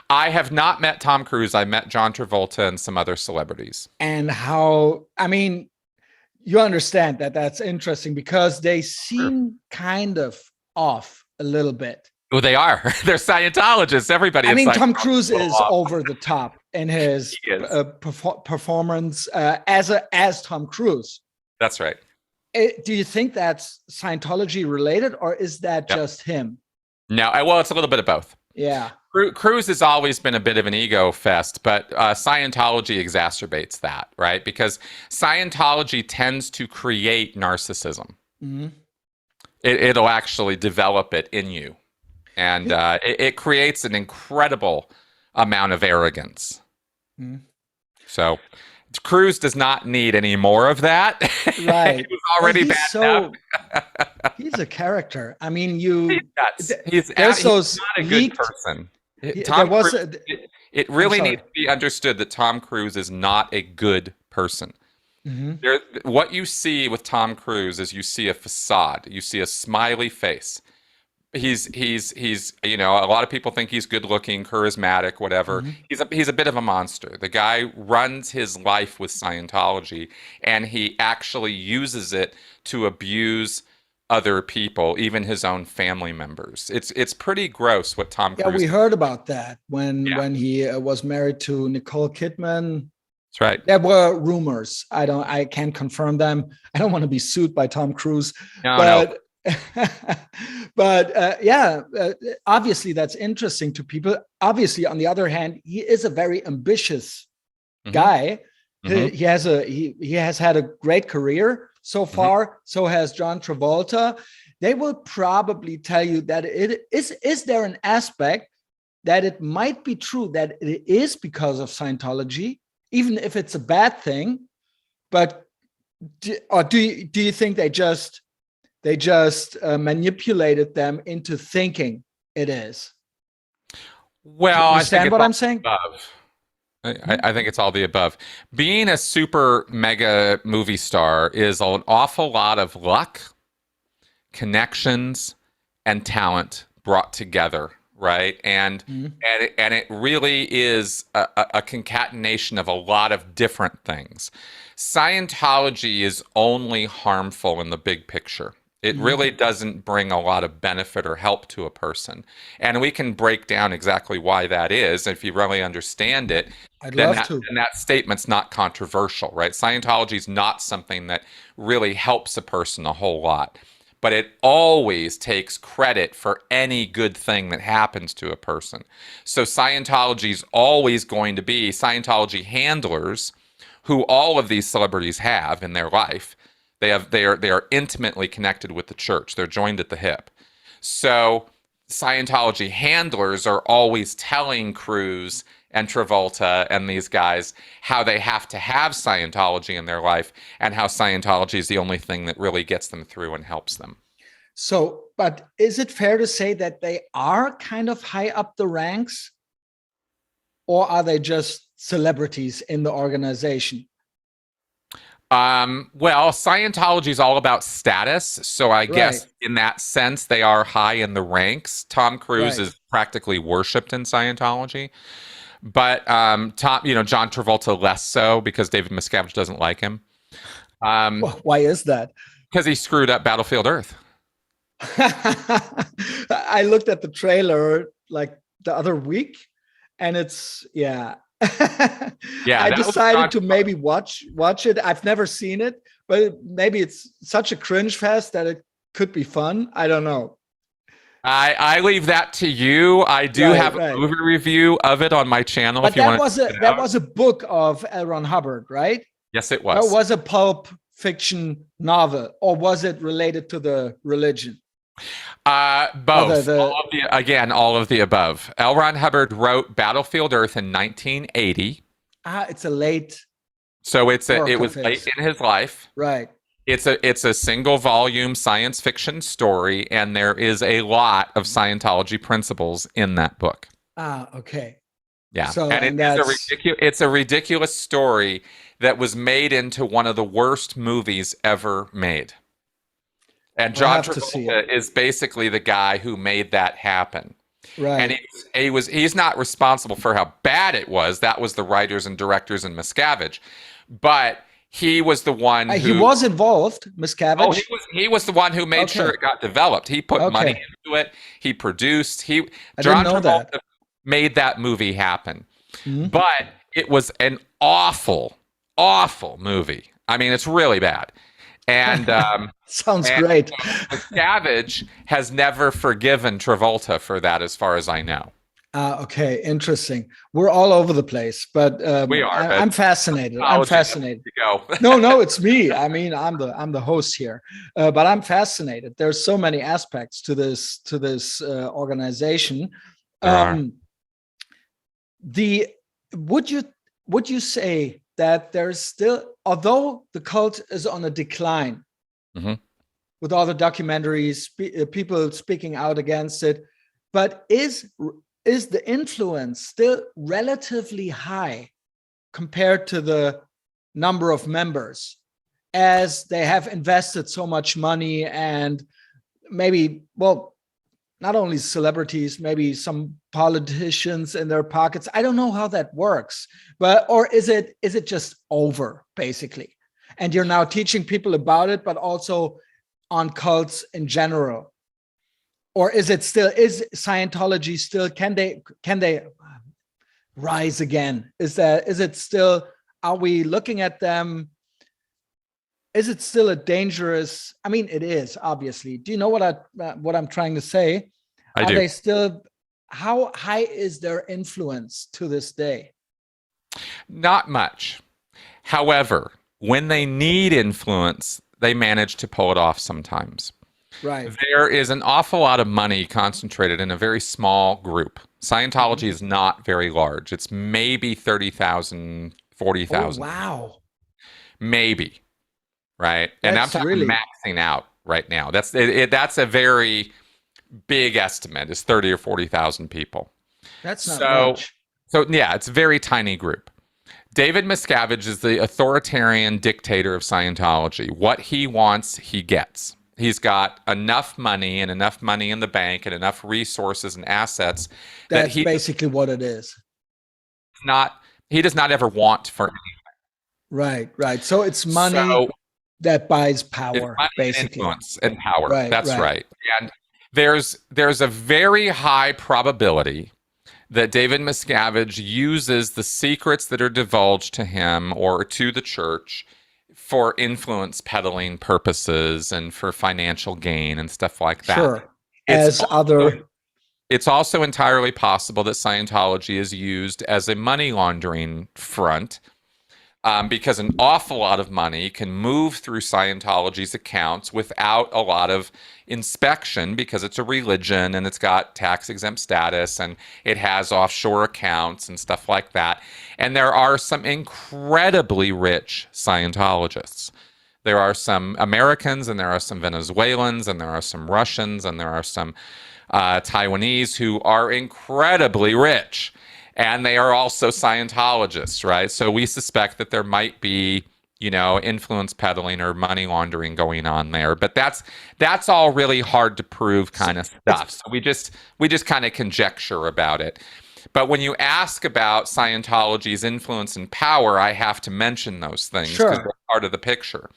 I have not met Tom Cruise. I met John Travolta and some other celebrities. And how, I mean, you understand that that's interesting because they seem kind of off a little bit. Well, they are. They're Scientologists. Everybody. I mean, Tom Cruise is over the top in his performance as Tom Cruise. That's right. Do you think that's Scientology related, or is that just him? No, well, it's a little bit of both. Yeah. Cruise has always been a bit of an ego fest, but Scientology exacerbates that, right? Because Scientology tends to create narcissism. Mm-hmm. It'll actually develop it in you. And it creates an incredible amount of arrogance. Mm. So Cruise does not need any more of that. Right. He was already bad enough. He's a character. I mean, he's not a good person. It really needs to be understood that Tom Cruise is not a good person. Mm-hmm. What you see with Tom Cruise is you see a facade. You see a smiley face. He's you know, a lot of people think he's good looking, charismatic, whatever. Mm-hmm. He's a bit of a monster. The guy runs his life with Scientology, and he actually uses it to abuse other people, even his own family members. It's pretty gross what Tom Cruise. Yeah, we heard about that when he was married to Nicole Kidman. That's right. There were rumors. I can't confirm them. I don't want to be sued by Tom Cruise. No. But obviously that's interesting to people. Obviously, on the other hand, he is a very ambitious guy. Mm-hmm. He has had a great career so far. Mm-hmm. So has John Travolta. They will probably tell you that it is there an aspect that it might be true that it is because of Scientology, even if it's a bad thing. But do you think they just manipulated them into thinking it is? Well, understand what I'm saying? I think it's all the above. Being a super mega movie star is an awful lot of luck, connections, and talent brought together, right? And it really is a concatenation of a lot of different things. Scientology is only harmful in the big picture. It really doesn't bring a lot of benefit or help to a person. And we can break down exactly why that is. If you really understand it, then that statement's not controversial, right? Scientology is not something that really helps a person a whole lot. But it always takes credit for any good thing that happens to a person. So Scientology is always going to be Scientology handlers, who all of these celebrities have in their life. They are intimately connected with the church. They're joined at the hip. So Scientology handlers are always telling Cruise and Travolta and these guys how they have to have Scientology in their life and how Scientology is the only thing that really gets them through and helps them. So, but is it fair to say that they are kind of high up the ranks, or are they just celebrities in the organization? Well, Scientology is all about status. So I guess in that sense, they are high in the ranks. Tom Cruise is practically worshipped in Scientology. But John Travolta less so, because David Miscavige doesn't like him. Why is that? Because he screwed up Battlefield Earth. I looked at the trailer like the other week, and it's I decided to maybe watch it. I've never seen it, but maybe it's such a cringe fest that it could be fun. I don't know. I leave that to you. I do have a movie review of it on my channel. But that was a book of L. Ron Hubbard, right? Yes, it was. It was a pulp fiction novel, or was it related to the religion? Both. All of the above. L. Ron Hubbard wrote Battlefield Earth in 1980. It's a late. So it was late in his life. Right. It's a single volume science fiction story, and there is a lot of Scientology principles in that book. Okay. Yeah, so, and it's a ridiculous story that was made into one of the worst movies ever made. And John Travolta is basically the guy who made that happen. Right. And he's not responsible for how bad it was. That was the writers and directors and Miscavige. But he was the one who... He was involved, Miscavige? Oh, he was the one who made sure it got developed. He put money into it. He produced. John Travolta made that movie happen. Mm-hmm. But it was an awful, awful movie. I mean, it's really bad. And sounds great. Miscavige has never forgiven Travolta for that, as far as I know. Okay, interesting. We're all over the place, but we are. I'm fascinated. I'm fascinated. No, it's me. I mean, I'm the host here, but I'm fascinated. There's so many aspects to this organization. Would you say that there's still, although the cult is on a decline, mm-hmm. with all the documentaries, people speaking out against it, but is the influence still relatively high compared to the number of members, as they have invested so much money, and maybe, well, not only celebrities, maybe some politicians in their pockets. I don't know how that works, or is it just over, basically? And you're now teaching people about it, but also on cults in general. Or is Scientology still, can they rise again? Is it still, are we looking at them? Is it still a dangerous, I mean, it is, obviously. Do you know what I'm trying to say? I do. Are they still, how high is their influence to this day? Not much. However, when they need influence, they manage to pull it off sometimes. Right. There is an awful lot of money concentrated in a very small group. Scientology is not very large. It's maybe 30,000, 40,000. Oh, wow. Maybe. Right. And I'm talking maxing out right now. That's a very big estimate, is 30 or 40,000 people. That's not much. So yeah, it's a very tiny group. David Miscavige is the authoritarian dictator of Scientology. What he wants, he gets. He's got enough money in the bank and enough resources and assets. That's basically what it is. He does not ever want for anything. Right. So it's money that buys power, basically. Influence and power. That's right. And there's a very high probability that David Miscavige uses the secrets that are divulged to him or to the church for influence peddling purposes and for financial gain and stuff like that. Sure. It's also entirely possible that Scientology is used as a money laundering front, because an awful lot of money can move through Scientology's accounts without a lot of inspection, because it's a religion and it's got tax-exempt status and it has offshore accounts and stuff like that. And there are some incredibly rich Scientologists. There are some Americans, and there are some Venezuelans, and there are some Russians, and there are some Taiwanese who are incredibly rich. And they are also Scientologists, right? So we suspect that there might be, influence peddling or money laundering going on there. But that's all really hard to prove kind of stuff. So we just kind of conjecture about it. But when you ask about Scientology's influence and power, I have to mention those things because they're part of the picture.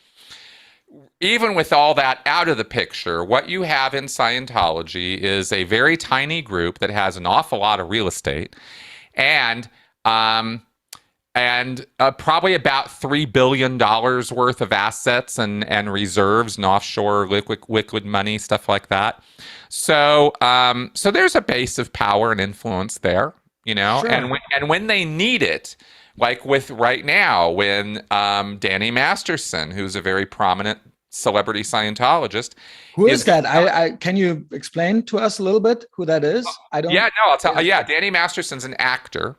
Even with all that out of the picture, what you have in Scientology is a very tiny group that has an awful lot of real estate, and probably about $3 billion worth of assets and reserves and offshore liquid money, stuff like that. So there's a base of power and influence there, Sure. And when they need it, Like with right now, when Danny Masterson, who's a very prominent celebrity Scientologist, who is that? I can you explain to us a little bit who that is? I don't. Yeah, no, I'll tell. Yeah, Danny Masterson's an actor.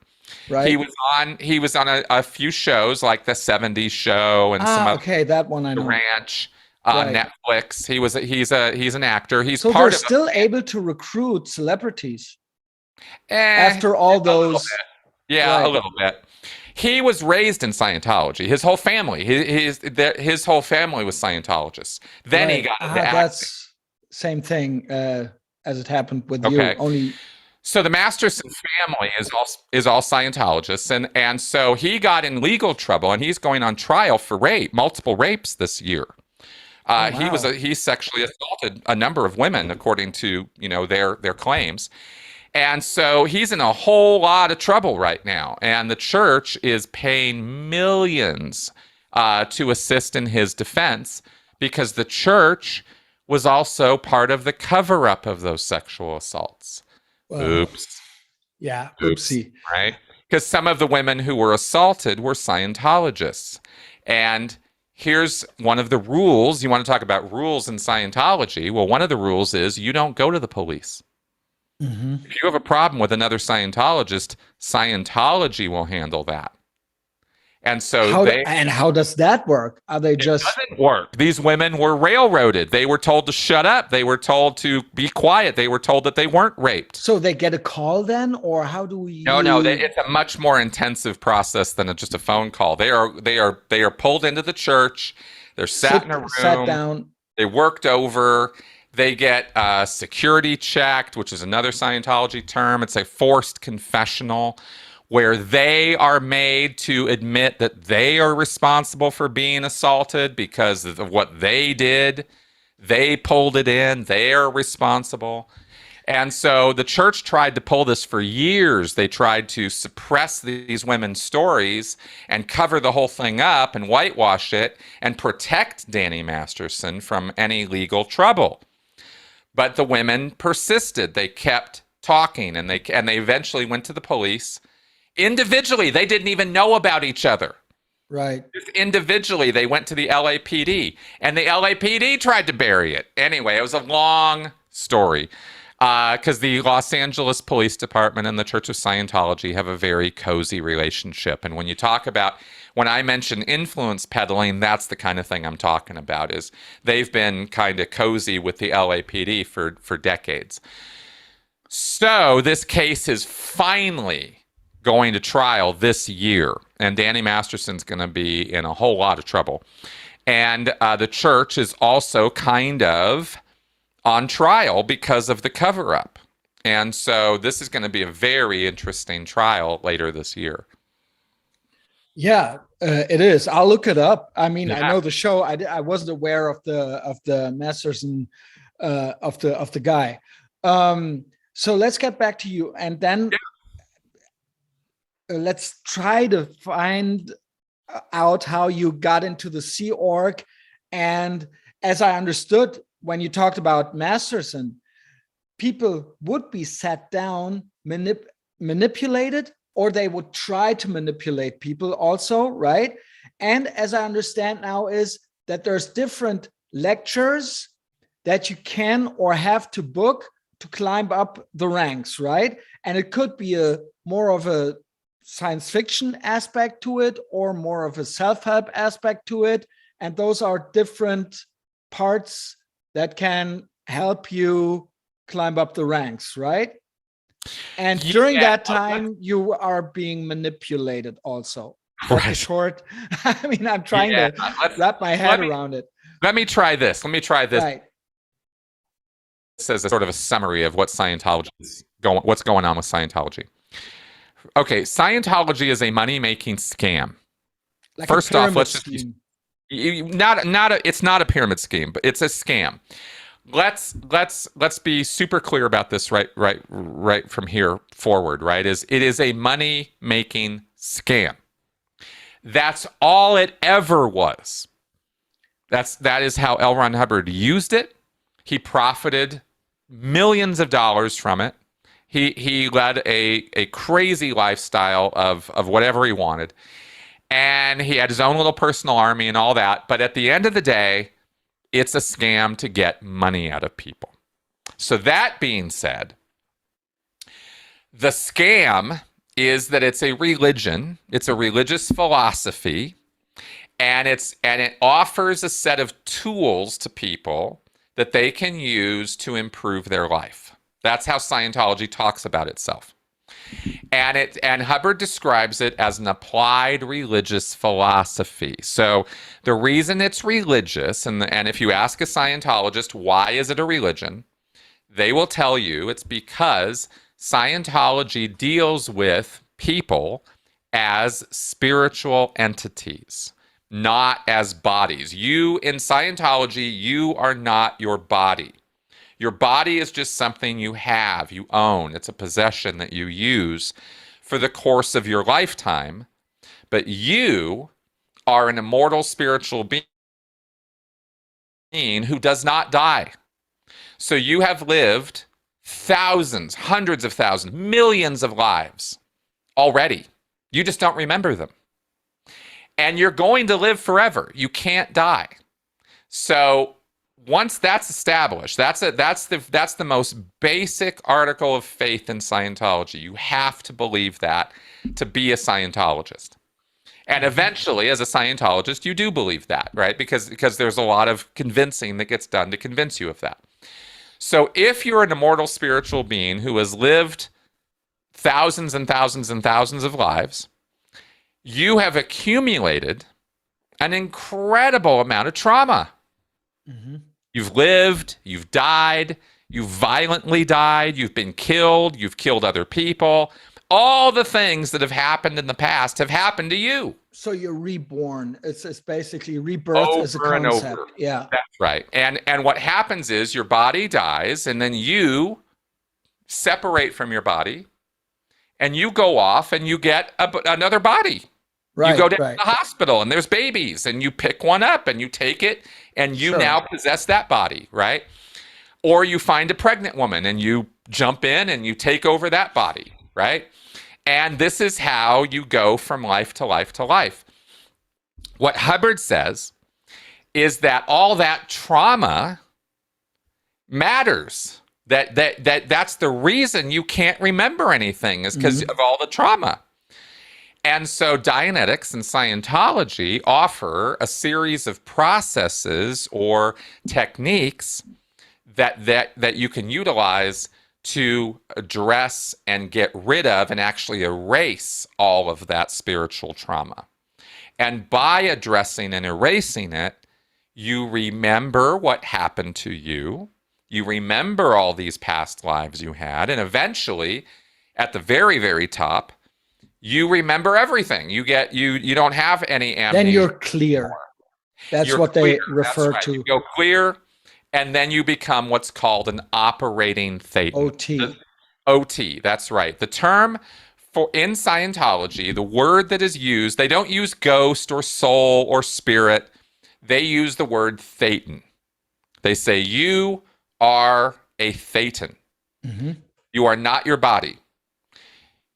Right. He was on a few shows like the '70s Show and some okay, that one I know. The Ranch on Netflix. He's an actor. He's so part they're of still able to recruit celebrities after all those. A little bit. He was raised in Scientology. His whole family, his whole family was Scientologists. Then he got into acting. That's same thing as it happened with you. Only. So the Masterson family is all Scientologists, and so he got in legal trouble, and he's going on trial for multiple rapes this year. Wow. He sexually assaulted a number of women, according to their claims. And so he's in a whole lot of trouble right now. And the church is paying millions to assist in his defense, because the church was also part of the cover-up of those sexual assaults. Oops. Yeah, oopsie. Right? Because some of the women who were assaulted were Scientologists. And here's one of the rules. You want to talk about rules in Scientology? Well, one of the rules is you don't go to the police. Mm-hmm. If you have a problem with another Scientologist, Scientology will handle that. And so how does that work? Are they just... It doesn't work. These women were railroaded. They were told to shut up. They were told to be quiet. They were told that they weren't raped. So they get a call then, or how do we... No, it's a much more intensive process than just a phone call. They are pulled into the church. They're sat in a room. Sat down. They worked over. They get security checked, which is another Scientology term. It's a forced confessional, where they are made to admit that they are responsible for being assaulted because of what they did. They pulled it in. They are responsible. And so the church tried to pull this for years. They tried to suppress these women's stories and cover the whole thing up and whitewash it and protect Danny Masterson from any legal trouble. But the women persisted. They kept talking, and they eventually went to the police. Individually, they didn't even know about each other. Right. Just individually, they went to the LAPD, and the LAPD tried to bury it. Anyway, it was a long story, because the Los Angeles Police Department and the Church of Scientology have a very cozy relationship. And when I mention influence peddling, that's the kind of thing I'm talking about. Is they've been kind of cozy with the LAPD for decades. So this case is finally going to trial this year, and Danny Masterson's going to be in a whole lot of trouble. And the church is also kind of on trial because of the cover-up. And so this is going to be a very interesting trial later this year. Yeah, it is. I'll look it up. I mean, I know the show. I wasn't aware of the Masterson of the guy. So let's get back to you, and then let's try to find out how you got into the Sea Org. And as I understood, when you talked about Masterson, people would be sat down, manipulated, or they would try to manipulate people also, right? And as I understand now is that there's different lectures that you can or have to book to climb up the ranks, right? And it could be more of a science fiction aspect to it, or more of a self-help aspect to it. And those are different parts that can help you climb up the ranks, right? And during that time, you are being manipulated also. Right. Short. I mean, I'm trying to wrap my head around it. Let me try this. Right. This is a sort of a summary of what Scientology is what's going on with Scientology. Okay, Scientology is a money-making scam. Like First off, let's just it's not a pyramid scheme, but it's a scam. Let's be super clear about this right from here forward, right? It is a money-making scam. That's all it ever was. That is how L. Ron Hubbard used it. He profited millions of dollars from it, He led a crazy lifestyle of whatever he wanted. And he had his own little personal army and all that. But at the end of the day, it's a scam to get money out of people. So that being said, the scam is that it's a religion, it's a religious philosophy, and it offers a set of tools to people that they can use to improve their life. That's how Scientology talks about itself. And Hubbard describes it as an applied religious philosophy. So the reason it's religious, and if you ask a Scientologist, why is it a religion? They will tell you it's because Scientology deals with people as spiritual entities, not as bodies. You, in Scientology, you are not your body. Your body is just something you have, you own. It's a possession that you use for the course of your lifetime. But you are an immortal spiritual being who does not die. So you have lived thousands, hundreds of thousands, millions of lives already. You just don't remember them. And you're going to live forever. You can't die. So once that's established, that's the most basic article of faith in Scientology. You have to believe that to be a Scientologist. And eventually, as a Scientologist, you do believe that, right? Because there's a lot of convincing that gets done to convince you of that. So if you're an immortal spiritual being who has lived thousands and thousands and thousands of lives, you have accumulated an incredible amount of trauma. Mm-hmm. You've lived, you've died, you've violently died, you've been killed, you've killed other people. All the things that have happened in the past have happened to you. So you're reborn. It's basically rebirth as a concept. And over. Yeah. That's right. And what happens is your body dies, and then you separate from your body, and you go off and you get another body. Right, you go to the hospital and there's babies, and you pick one up and you take it, and you now possess that body, right? Or you find a pregnant woman and you jump in and you take over that body, right? And this is how you go from life to life to life. What Hubbard says is that all that trauma matters. That's the reason you can't remember anything, is because of all the trauma. And so Dianetics and Scientology offer a series of processes or techniques that you can utilize to address and get rid of and actually erase all of that spiritual trauma. And by addressing and erasing it, you remember what happened to you. You remember all these past lives you had. And eventually, at the very, very top, you remember everything. You don't have any amnesia. Then you're clear. That's what they refer to. You go clear, and then you become what's called an operating thetan. OT. OT, that's right. The term in Scientology, the word that is used, they don't use ghost or soul or spirit. They use the word thetan. They say you are a thetan. Mm-hmm. You are not your body.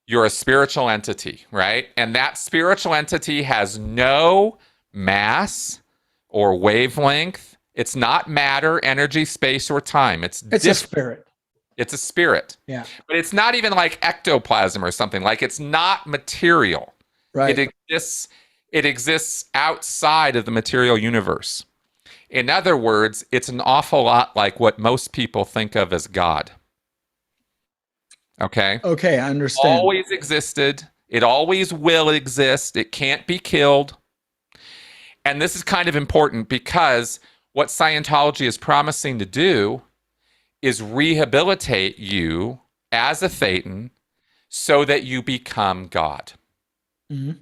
You're a spiritual entity, right? And that spiritual entity has no mass or wavelength. It's not matter, energy, space, or time. It's a spirit. It's a spirit. Yeah. But it's not even like ectoplasm or something. Like, it's not material. Right. It exists outside of the material universe. In other words, it's an awful lot like what most people think of as God. Okay, I understand. It always existed. It always will exist. It can't be killed. And this is kind of important because what Scientology is promising to do is rehabilitate you as a thetan so that you become God. Mm-hmm.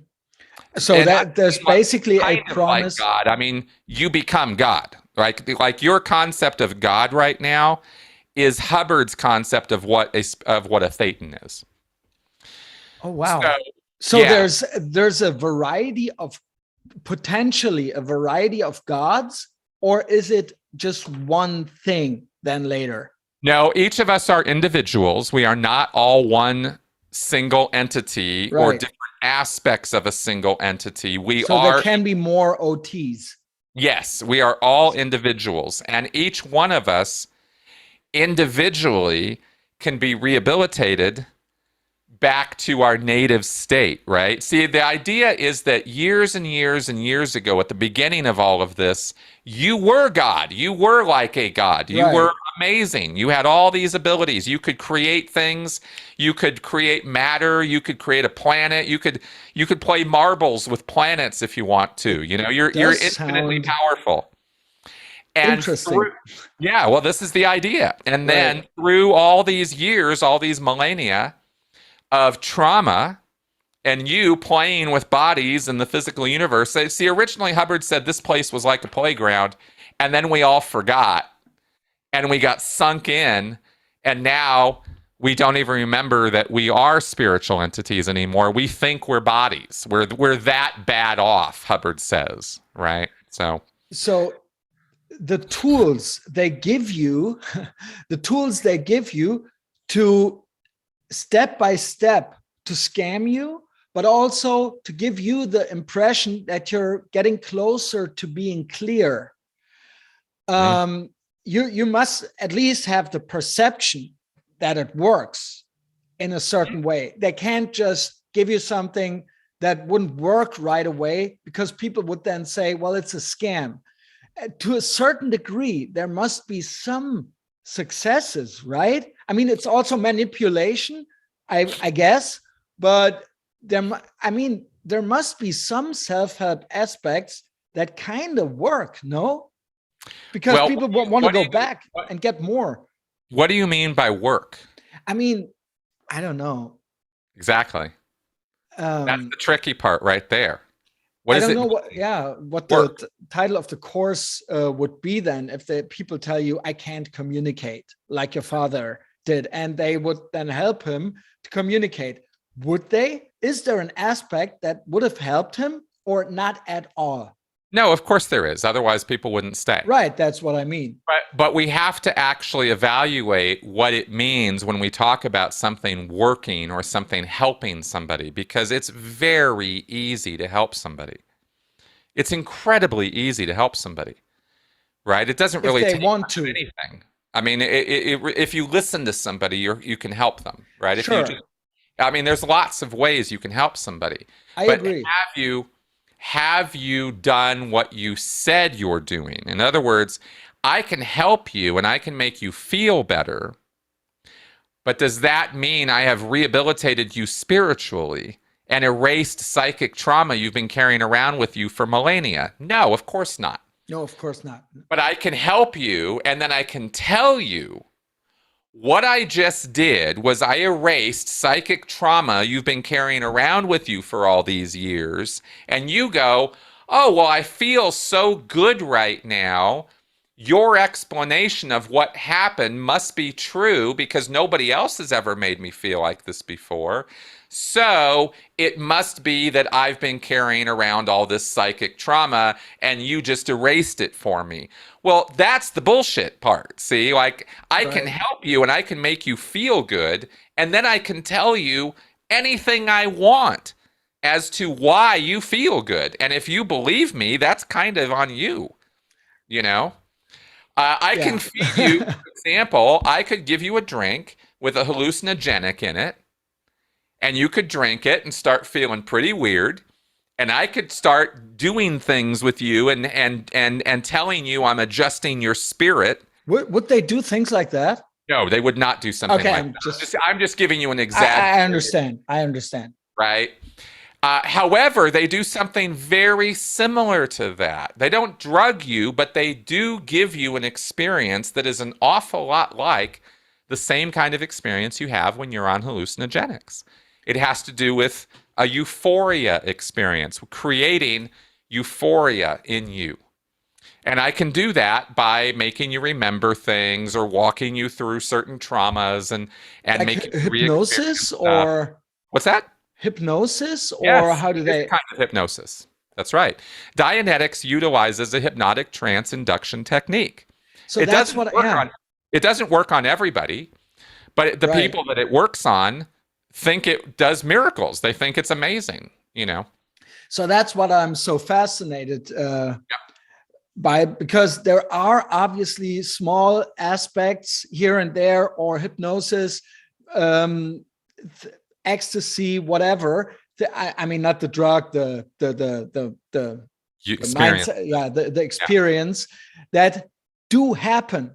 So that there's basically a promise. Like God. I mean, you become God. Like your concept of God right now is Hubbard's concept of what a thetan is. Oh wow! So yeah. there's a variety of potentially a variety of gods, or is it just one thing? Then later, No, each of us are individuals. We are not all one single entity or Right. different aspects of a single entity. We So there are, can be more OTs. yes, we are all individuals. And each one of us individually can be rehabilitated back to our native state, right? See, the idea is that years and years and years ago, at the beginning of all of this, you were God. You were like a God. You Right. were amazing. You had all these abilities. You could create things. You could create matter. You could create a planet. You could play marbles with planets if you want to. You know, you're infinitely powerful. And interesting. yeah, well, this is the idea. And then through all these years, all these millennia of trauma and you playing with bodies in the physical universe. See, originally Hubbard said this place was like a playground, and then we all forgot and we got sunk in, and now we don't even remember that we are spiritual entities anymore. We think we're bodies. We're that bad off, Hubbard says, right? So the tools they give you, to step by step to scam you, but also to give you the impression that you're getting closer to being clear. You must at least have the perception that it works in a certain way. They can't just give you something that wouldn't work right away, because people would then say, well, it's a scam. To a certain degree, there must be some successes, right? I mean, it's also manipulation, I guess, but there must be some self-help aspects that kind of work, no? Because people want to go back and get more. What do you mean by work? I mean, I don't know. Exactly. That's the tricky part right there. I don't know what the title of the course would be then, if the people tell you, I can't communicate like your father did, and they would then help him to communicate. Would they? Is there an aspect that would have helped him, or not at all? No, of course there is. Otherwise, people wouldn't stay. Right. That's what I mean. But we have to actually evaluate what it means when we talk about something working or something helping somebody, because it's very easy to help somebody. It's incredibly easy to help somebody, right? It doesn't really take anything. I mean, if you listen to somebody, you can help them, right? Sure. There's lots of ways you can help somebody. I agree. Have you done what you said you're doing? In other words, I can help you and I can make you feel better, but does that mean I have rehabilitated you spiritually and erased psychic trauma you've been carrying around with you for millennia? No, of course not. No, of course not. But I can help you, and then I can tell you what I just did was I erased psychic trauma you've been carrying around with you for all these years. And you go, oh, well, I feel so good right now. Your explanation of what happened must be true because nobody else has ever made me feel like this before. So it must be that I've been carrying around all this psychic trauma and you just erased it for me. Well, that's the bullshit part. See, like I can help you and I can make you feel good. And then I can tell you anything I want as to why you feel good. And if you believe me, that's kind of on you, you know? I can feed you, for example, I could give you a drink with a hallucinogenic in it, and you could drink it and start feeling pretty weird, and I could start doing things with you and telling you I'm adjusting your spirit. Would they do things like that? No, they would not do something like that. I'm just giving you an example. I understand. Right? However, they do something very similar to that. They don't drug you, but they do give you an experience that is an awful lot like the same kind of experience you have when you're on hallucinogenics. It has to do with a euphoria experience, creating euphoria in you. And I can do that by making you remember things or walking you through certain traumas and like making hypnosis or what's that? Hypnosis, or how do they? Kind of hypnosis. That's right. Dianetics utilizes a hypnotic trance induction technique. So that's what. It doesn't work on everybody, but the people that it works on think it does miracles. They think it's amazing, you know? So that's what I'm so fascinated by, because there are obviously small aspects here and there, or hypnosis, ecstasy, whatever. I mean, not the drug, the experience. The experience that do happen.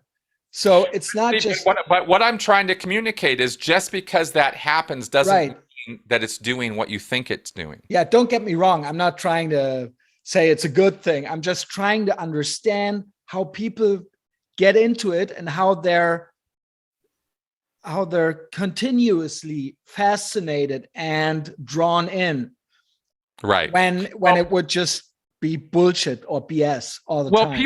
So it's not just. But what I'm trying to communicate is, just because that happens doesn't mean that it's doing what you think it's doing. Yeah, don't get me wrong. I'm not trying to say it's a good thing. I'm just trying to understand how people get into it and how they're continuously fascinated and drawn in. Right. When it would just be bullshit or BS all the time. Well,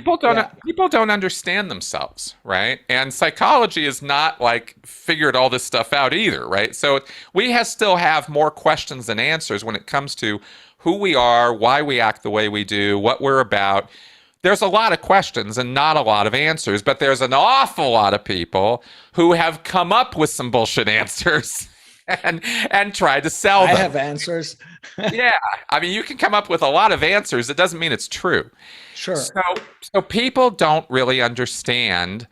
people don't understand themselves, right? And psychology is not like figured all this stuff out either, right? So we still have more questions than answers when it comes to who we are, why we act the way we do, what we're about. There's a lot of questions and not a lot of answers, but there's an awful lot of people who have come up with some bullshit answers and tried to sell them. I have answers. Yeah. I mean, you can come up with a lot of answers. It doesn't mean it's true. Sure. So people don't really understand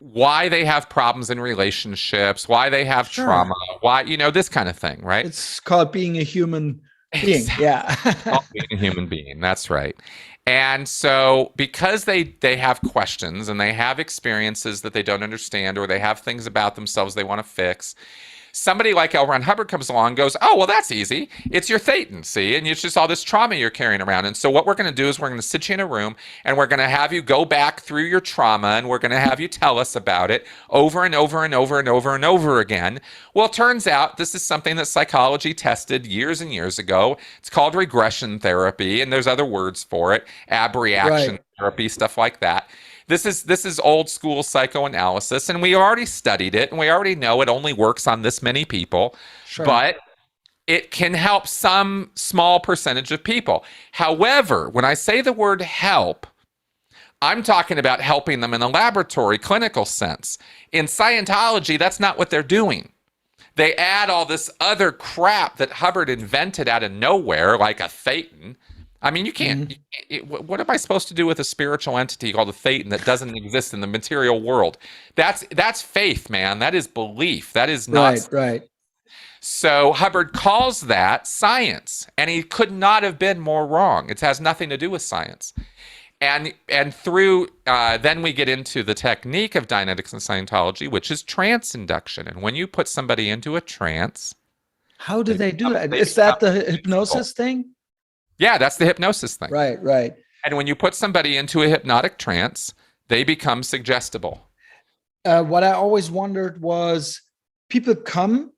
why they have problems in relationships, why they have trauma, why, this kind of thing, right? It's called being a human being. Exactly. Yeah. Being a human being. That's right. And so because they have questions and they have experiences that they don't understand, or they have things about themselves they want to fix, somebody like L. Ron Hubbard comes along and goes, oh, well, that's easy. It's your thetan, see? And it's just all this trauma you're carrying around. And so what we're going to do is we're going to sit you in a room and we're going to have you go back through your trauma, and we're going to have you tell us about it over and over and over and over and over again. Well, it turns out this is something that psychology tested years and years ago. It's called regression therapy, and there's other words for it, abreaction therapy, stuff like that. This is old school psychoanalysis, and we already studied it, and we already know it only works on this many people, but it can help some small percentage of people. However, when I say the word help, I'm talking about helping them in a laboratory, clinical sense. In Scientology, that's not what they're doing. They add all this other crap that Hubbard invented out of nowhere, like a thetan. I mean, you can't. What am I supposed to do with a spiritual entity called a thetan that doesn't exist in the material world? That's faith, man. That is belief. That is not right. So Hubbard calls that science, and he could not have been more wrong. It has nothing to do with science. And through then we get into the technique of Dianetics and Scientology, which is trance induction. And when you put somebody into a trance, how do they do that? Is that the hypnosis thing? Yeah, that's the hypnosis thing. Right. And when you put somebody into a hypnotic trance, they become suggestible. What I always wondered was, people come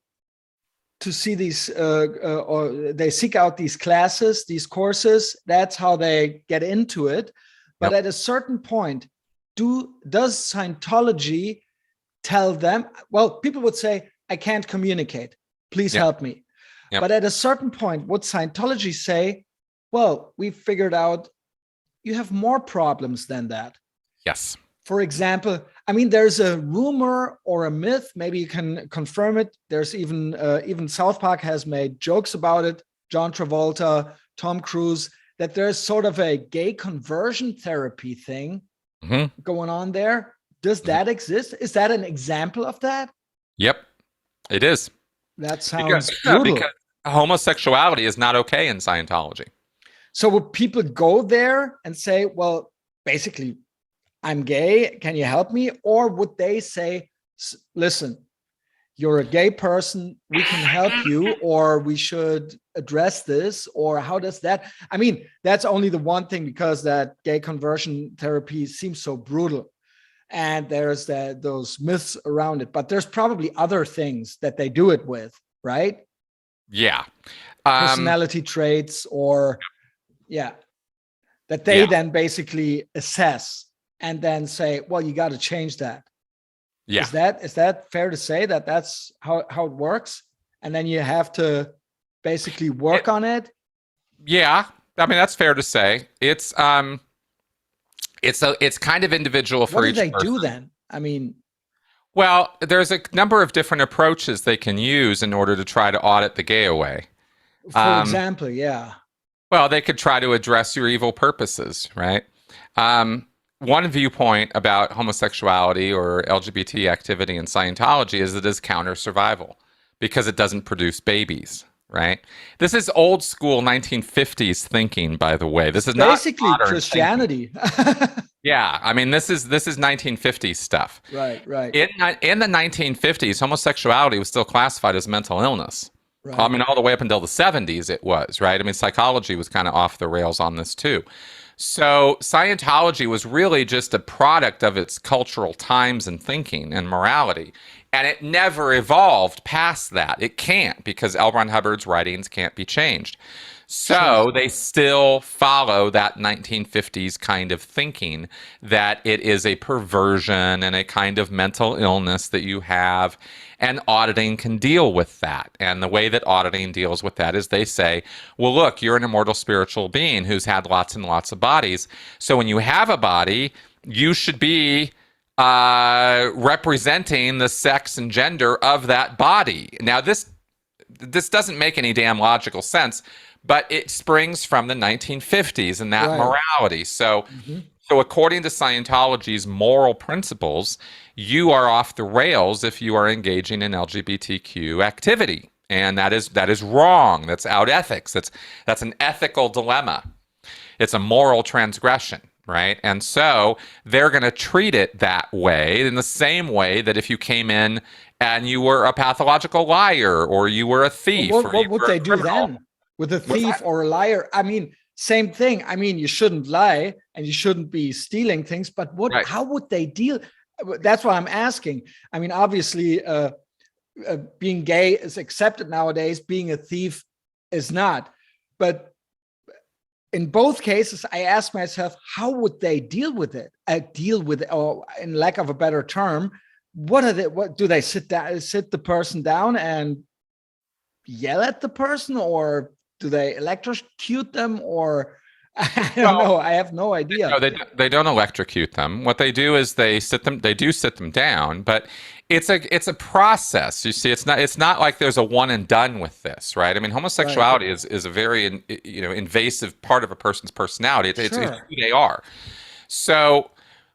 to see these, or they seek out these classes, these courses. That's how they get into it. But at a certain point, does Scientology tell them, well, people would say, I can't communicate. Please help me. But at a certain point, would Scientology say, well, we figured out you have more problems than that? Yes. For example, I mean, there's a rumor or a myth, maybe you can confirm it. There's even South Park has made jokes about it. John Travolta, Tom Cruise, that there's sort of a gay conversion therapy thing going on there. Does that exist? Is that an example of that? Yep, it is. That sounds brutal. Because homosexuality is not okay in Scientology. So would people go there and say, well, basically, I'm gay, can you help me? Or would they say, listen, you're a gay person, we can help you, or we should address this? Or how does that? I mean, that's only the one thing, because that gay conversion therapy seems so brutal. And there's those myths around it. But there's probably other things that they do it with, right? Yeah. Personality traits, or... Yeah, that they then basically assess and then say, well, you got to change that. Yeah. Is that fair to say that that's how it works? And then you have to basically work on it? Yeah. I mean, that's fair to say. It's kind of individual for each person. What do they do then? I mean, Well, there's a number of different approaches they can use in order to try to audit the gay away. For example, yeah. Well, they could try to address your evil purposes, right? One viewpoint about homosexuality or LGBT activity in Scientology is it is counter survival because it doesn't produce babies, right? This is old school 1950s thinking, by the way. This is basically not Christianity. Yeah, I mean this is 1950s stuff. Right. In the 1950s, homosexuality was still classified as mental illness. Right. I mean, all the way up until the 70s, it was, right? I mean, psychology was kind of off the rails on this too. So Scientology was really just a product of its cultural times and thinking and morality. And it never evolved past that. It can't, because L. Ron Hubbard's writings can't be changed. So they still follow that 1950s kind of thinking that it is a perversion and a kind of mental illness that you have, and auditing can deal with that. And the way that auditing deals with that is they say, well, look, you're an immortal spiritual being who's had lots and lots of bodies. So when you have a body, you should be representing the sex and gender of that body. Now, this doesn't make any damn logical sense, but it springs from the 1950s and that morality. So, so according to Scientology's moral principles, you are off the rails if you are engaging in LGBTQ activity, and that is wrong. That's out ethics. That's an ethical dilemma. It's a moral transgression, right? And so they're going to treat it that way, in the same way that if you came in and you were a pathological liar or you were a thief. What would they do then? With a thief or a liar? I mean, same thing. I mean, you shouldn't lie and you shouldn't be stealing things, but how would they deal? That's what I'm asking. I mean, obviously, being gay is accepted nowadays. Being a thief is not. But in both cases, I ask myself, how would they deal with it? Or in lack of a better term, what do they sit the person down and yell at the person, or do they electrocute them, or I don't know. I have no idea. No, they don't electrocute them. What they do is they do sit them down, but it's a process. You see, it's not like there's a one and done with this, right? I mean, homosexuality is a very invasive part of a person's personality. It's who they are. So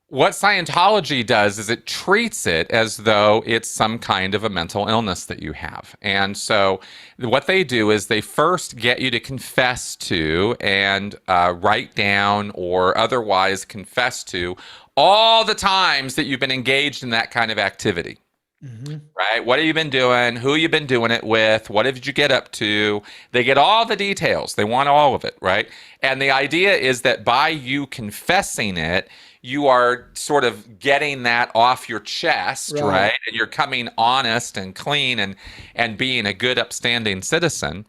what Scientology does is it treats it as though it's some kind of a mental illness that you have. And so what they do is they first get you to confess to and write down or otherwise confess to all the times that you've been engaged in that kind of activity. Right? What have you been doing? Who you've been doing it with? What did you get up to? They get all the details. They want all of it, right? And the idea is that by you confessing it, you are sort of getting that off your chest, right? And you're coming honest and clean and being a good, upstanding citizen.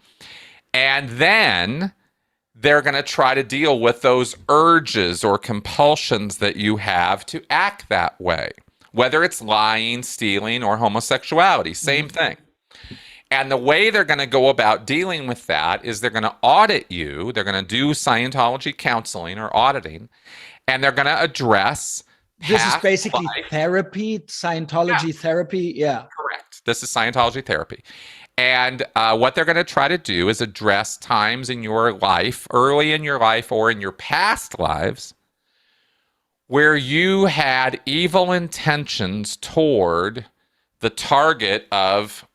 And then they're going to try to deal with those urges or compulsions that you have to act that way, whether it's lying, stealing, or homosexuality, same thing. And the way they're going to go about dealing with that is they're going to audit you. They're going to do Scientology counseling or auditing, and they're going to address this is basically therapy, Scientology therapy. Yeah. Correct. This is Scientology therapy. And what they're going to try to do is address times in your life, early in your life or in your past lives, where you had evil intentions toward the target of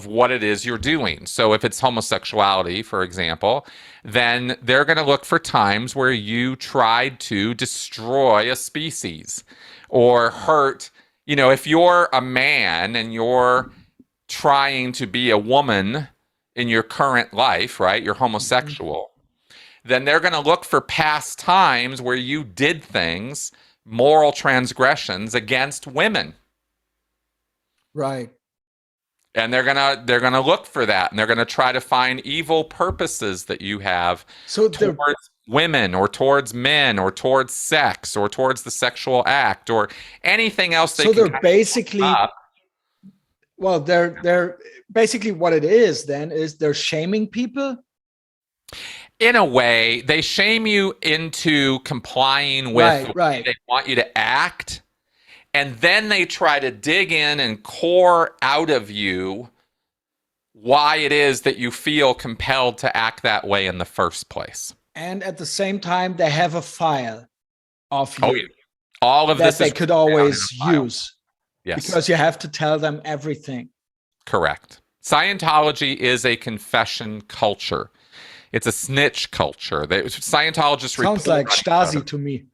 what it is you're doing. So if it's homosexuality, for example, then they're going to look for times where you tried to destroy a species or hurt. If you're a man and you're trying to be a woman in your current life, right? You're homosexual. Then they're going to look for past times where you did things, moral transgressions against women. Right. And they're gonna look for that, and they're gonna try to find evil purposes that you have towards women or towards men or towards sex or towards the sexual act or anything else. They're basically, they're basically what it is then is they're shaming people. In a way, they shame you into complying with the way they want you to act. And then they try to dig in and core out of you why it is that you feel compelled to act that way in the first place. And at the same time, they have a file of you. Oh, yeah. All of this that they could always use. Yes. Because you have to tell them everything. Correct. Scientology is a confession culture. It's a snitch culture. Scientologists sounds like Stasi to me.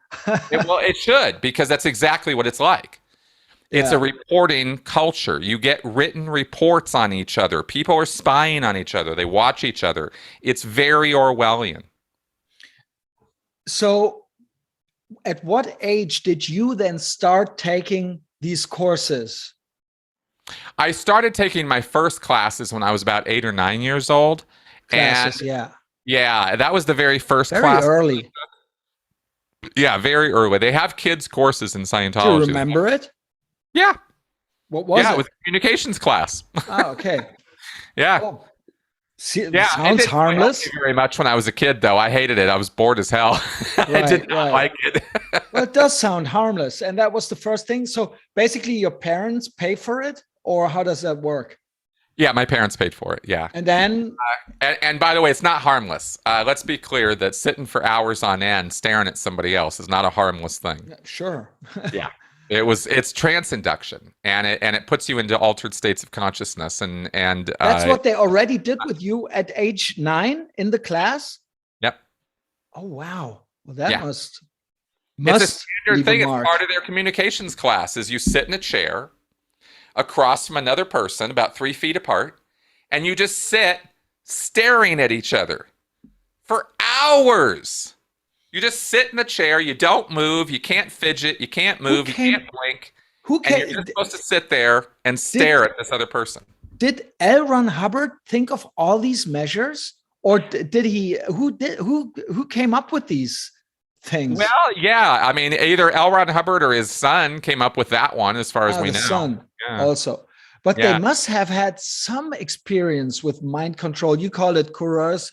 Well, it should, because that's exactly what it's like. It's a reporting culture. You get written reports on each other. People are spying on each other. They watch each other. It's very Orwellian. So at what age did you then start taking these courses? I started taking my first classes when I was about 8 or 9 years old. Classes, Yeah, that was the very first very class. Very early. Yeah, very early. They have kids courses in Scientology. Do you remember it? Yeah. What was it? Yeah, it was a communications class. Oh, okay. Yeah. Oh. See, it sounds harmless. Very much when I was a kid, though. I hated it. I was bored as hell. I did not like it. Well, it does sound harmless. And that was the first thing. So basically your parents pay for it, or how does that work? Yeah, my parents paid for it. Yeah. And then? And by the way, it's not harmless. Let's be clear that sitting for hours on end staring at somebody else is not a harmless thing. Sure. Yeah. It's trance induction, and it puts you into altered states of consciousness, and that's what they already did with you at age 9 in the class. Yep. Oh wow! Well, that must it's a standard thing. It's part of their communications class. Is you sit in a chair across from another person, about 3 feet apart, and you just sit staring at each other for hours. You just sit in the chair. You don't move. You can't fidget. You can't move. You can't blink. And you're just supposed to sit there and stare at this other person. Did L. Ron Hubbard think of all these measures, or did he? Who came up with these things? Well, yeah. I mean, either L. Ron Hubbard or his son came up with that one, as far as we know. Son also, but they must have had some experience with mind control. You call it coercive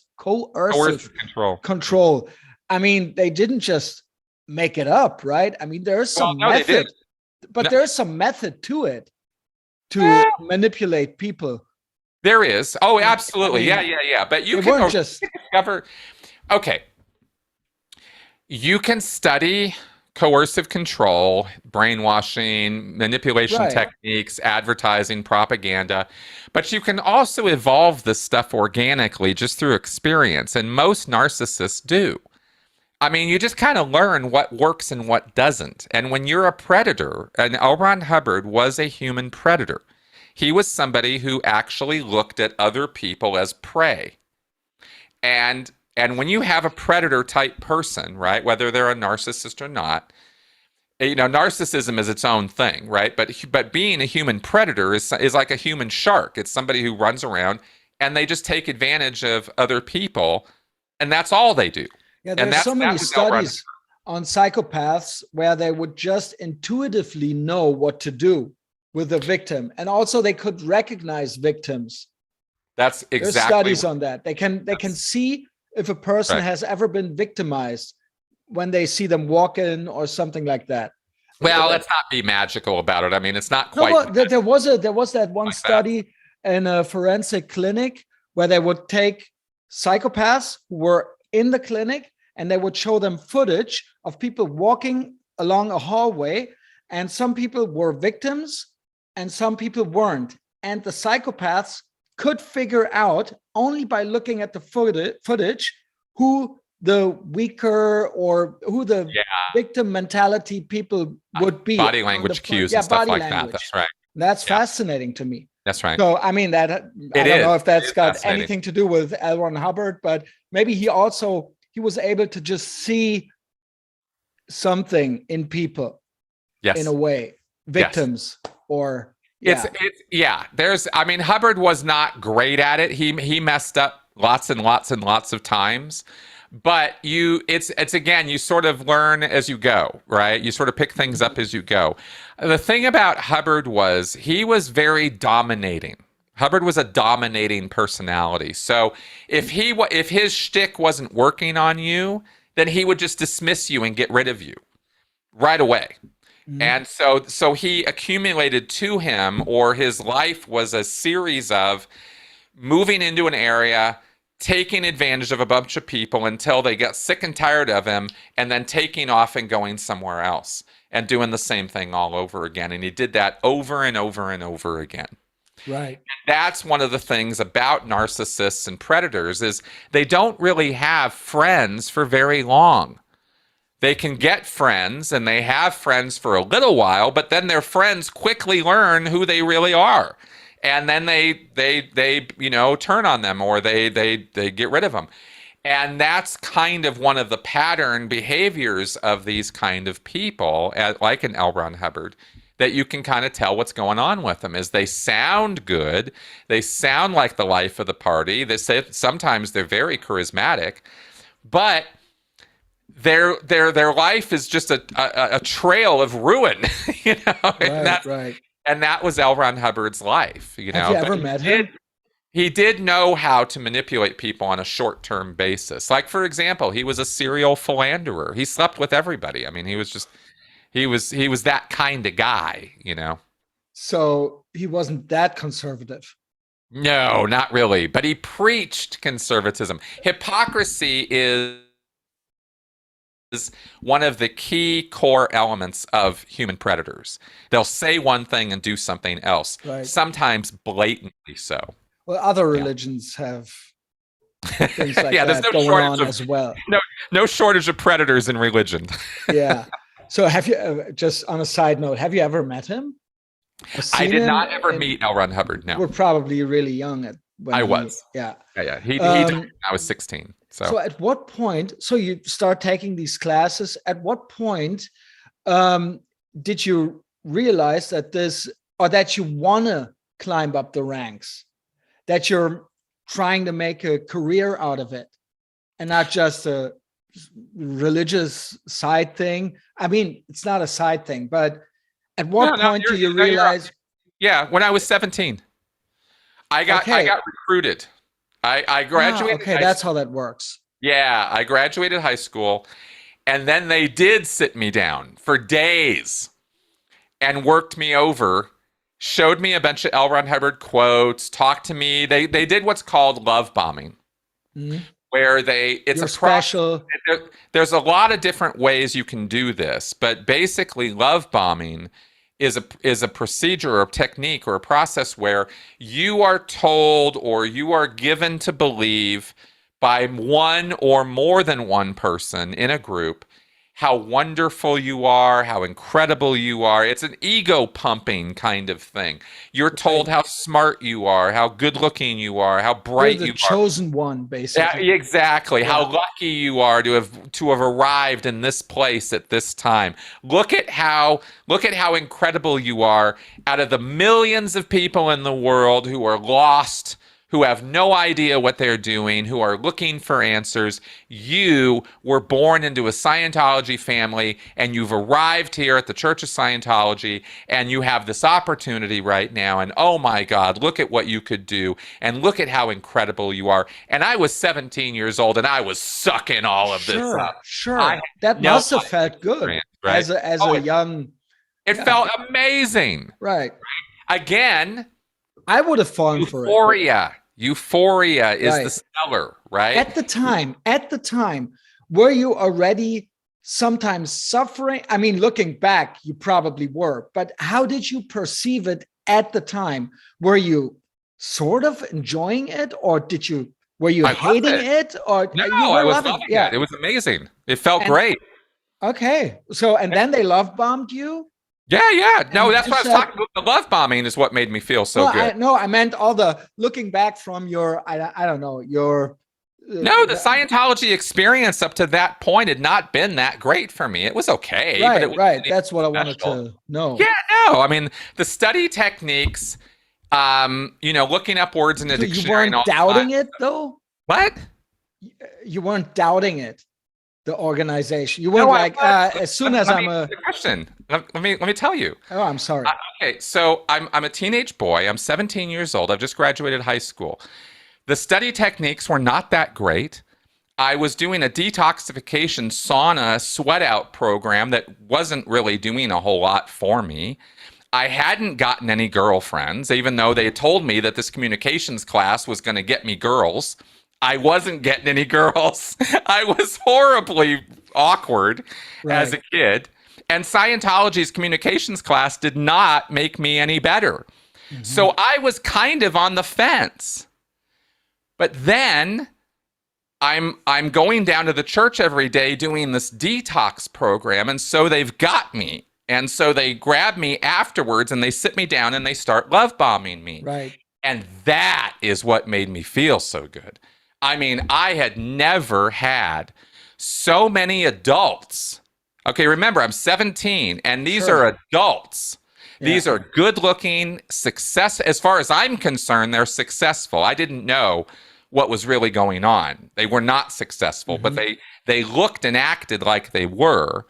control. I mean, they didn't just make it up, right? I mean, there's some method, but there's some method to it to manipulate people. There is. Oh, absolutely. I mean, yeah. But you can just discover. Okay. You can study coercive control, brainwashing, manipulation techniques, advertising, propaganda, but you can also evolve this stuff organically just through experience, and most narcissists do. I mean, you just kind of learn what works and what doesn't. And when you're a predator, and L. Ron Hubbard was a human predator. He was somebody who actually looked at other people as prey. And when you have a predator type person, right, whether they're a narcissist or not, you know, narcissism is its own thing, right? But being a human predator is like a human shark. It's somebody who runs around and they just take advantage of other people, and that's all they do. Yeah, there's so many studies on psychopaths where they would just intuitively know what to do with a victim, and also they could recognize victims. That's exactly. There's studies on that. They can see if a person has ever been victimized when they see them walk in or something like that. Well, let's not be magical about it. I mean, it's not quite. No, there was that one study in a forensic clinic where they would take psychopaths who were in the clinic, and they would show them footage of people walking along a hallway, and some people were victims and some people weren't. And the psychopaths could figure out only by looking at the footage who the weaker or who the victim mentality people would be. Body language cues and stuff like that. That's right. That's fascinating to me. That's right. So, I mean, I don't know if that's got anything to do with L. Ron Hubbard, but maybe he was able to just see something in people in a way, victims or. I mean, Hubbard was not great at it. He messed up lots and lots and lots of times, but it's again, you sort of learn as you go, right? You sort of pick things up as you go. The thing about Hubbard was he was very dominating. Hubbard was a dominating personality. So if his shtick wasn't working on you, then he would just dismiss you and get rid of you right away. And so he accumulated to him, or his life was a series of moving into an area, taking advantage of a bunch of people until they got sick and tired of him, and then taking off and going somewhere else and doing the same thing all over again. And he did that over and over and over again. Right. And that's one of the things about narcissists and predators is they don't really have friends for very long. They can get friends and they have friends for a little while, but then their friends quickly learn who they really are. And then they turn on them, or they get rid of them. And that's kind of one of the pattern behaviors of these kind of people, like an L. Ron Hubbard, that you can kind of tell what's going on with them. Is they sound good, they sound like the life of the party. They say sometimes they're very charismatic, but their life is just a trail of ruin, Right. And that was L. Ron Hubbard's life, Have you ever met him? He did know how to manipulate people on a short-term basis. Like, for example, he was a serial philanderer. He slept with everybody. I mean, he was that kind of guy, So he wasn't that conservative. No, not really. But he preached conservatism. Hypocrisy is one of the key core elements of human predators. They'll say one thing and do something else, right. Sometimes blatantly so. Well, other religions have things like that no going on as well. No shortage of predators in religion. Yeah. So have you, just on a side note, have you ever met him? I did not ever meet L. Ron Hubbard, no. We're probably really young when I was. Yeah. Yeah. He died when I was 16. So at what point, so you start taking these classes, at what point did you realize that that you want to climb up the ranks, that you're trying to make a career out of it and not just a religious side thing? I mean, it's not a side thing, but at what point do you realize? Yeah, when I was 17, I got recruited. I graduated. Okay, that's how that works. Yeah, I graduated high school, and then they did sit me down for days and worked me over, showed me a bunch of L. Ron Hubbard quotes, talked to me. They did what's called love bombing, where it's a special. There's a lot of different ways you can do this, but basically, love bombing is a procedure or a technique or a process where you are told or you are given to believe by one or more than one person in a group how wonderful you are, how incredible you are. It's an ego pumping kind of thing. You're told how smart you are, how good looking you are, how bright you are. You're the chosen one, basically. Yeah, exactly. Yeah. How lucky you are to have arrived in this place at this time. Look at how incredible you are out of the millions of people in the world who are lost, who have no idea what they're doing, who are looking for answers. You were born into a Scientology family, and you've arrived here at the Church of Scientology, and you have this opportunity right now, and oh my God, look at what you could do, and look at how incredible you are. And I was 17 years old, and I was sucking all of this up. Sure, that must have felt good, right? as a young... It felt amazing. Right. Again... I would have fallen for it. Euphoria is the seller, right? At the time, were you already sometimes suffering? I mean, looking back, you probably were, but how did you perceive it at the time? Were you sort of enjoying it, or were you hating it? Or no, I was loving it. It was amazing. It felt great. Okay. So, and then they love bombed you? Yeah. No, that's what I was talking about. The love bombing is what made me feel so good. I meant all the looking back from your, I don't know, your... No, the Scientology experience up to that point had not been that great for me. It was okay. Right, but right. That's what I wanted to know. Yeah, no. I mean, the study techniques, looking up words in a dictionary. You weren't doubting it, though? What? You weren't doubting it? The organization. You weren't as soon as I'm a question. Let me tell you. Oh, I'm sorry. Okay, so I'm a teenage boy. I'm 17 years old. I've just graduated high school. The study techniques were not that great. I was doing a detoxification sauna sweat out program that wasn't really doing a whole lot for me. I hadn't gotten any girlfriends, even though they had told me that this communications class was going to get me girls. I wasn't getting any girls. I was horribly awkward as a kid. And Scientology's communications class did not make me any better. Mm-hmm. So I was kind of on the fence. But then I'm going down to the church every day doing this detox program, and so they've got me. And so they grab me afterwards and they sit me down and they start love bombing me. Right. And that is what made me feel so good. I mean, I had never had so many adults. Okay, remember, I'm 17 and these are adults. Yeah. These are good looking, success. As far as I'm concerned, they're successful. I didn't know what was really going on. They were not successful, but they looked and acted like they were.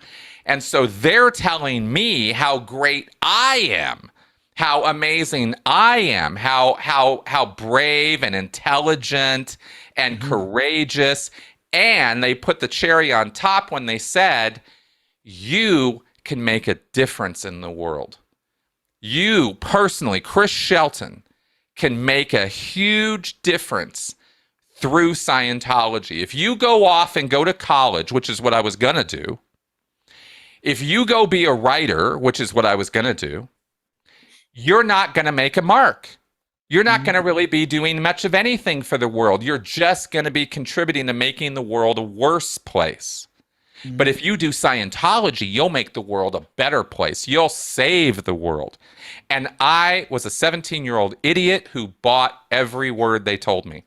And so they're telling me how great I am, how amazing I am, how brave and intelligent and courageous. And they put the cherry on top when they said, you can make a difference in the world. You personally, Chris Shelton, can make a huge difference through Scientology. If you go off and go to college, which is what I was going to do, if you go be a writer, which is what I was going to do, you're not going to make a mark. You're not going to really be doing much of anything for the world. You're just going to be contributing to making the world a worse place. But if you do Scientology, you'll make the world a better place. You'll save the world. And I was a 17-year-old idiot who bought every word they told me.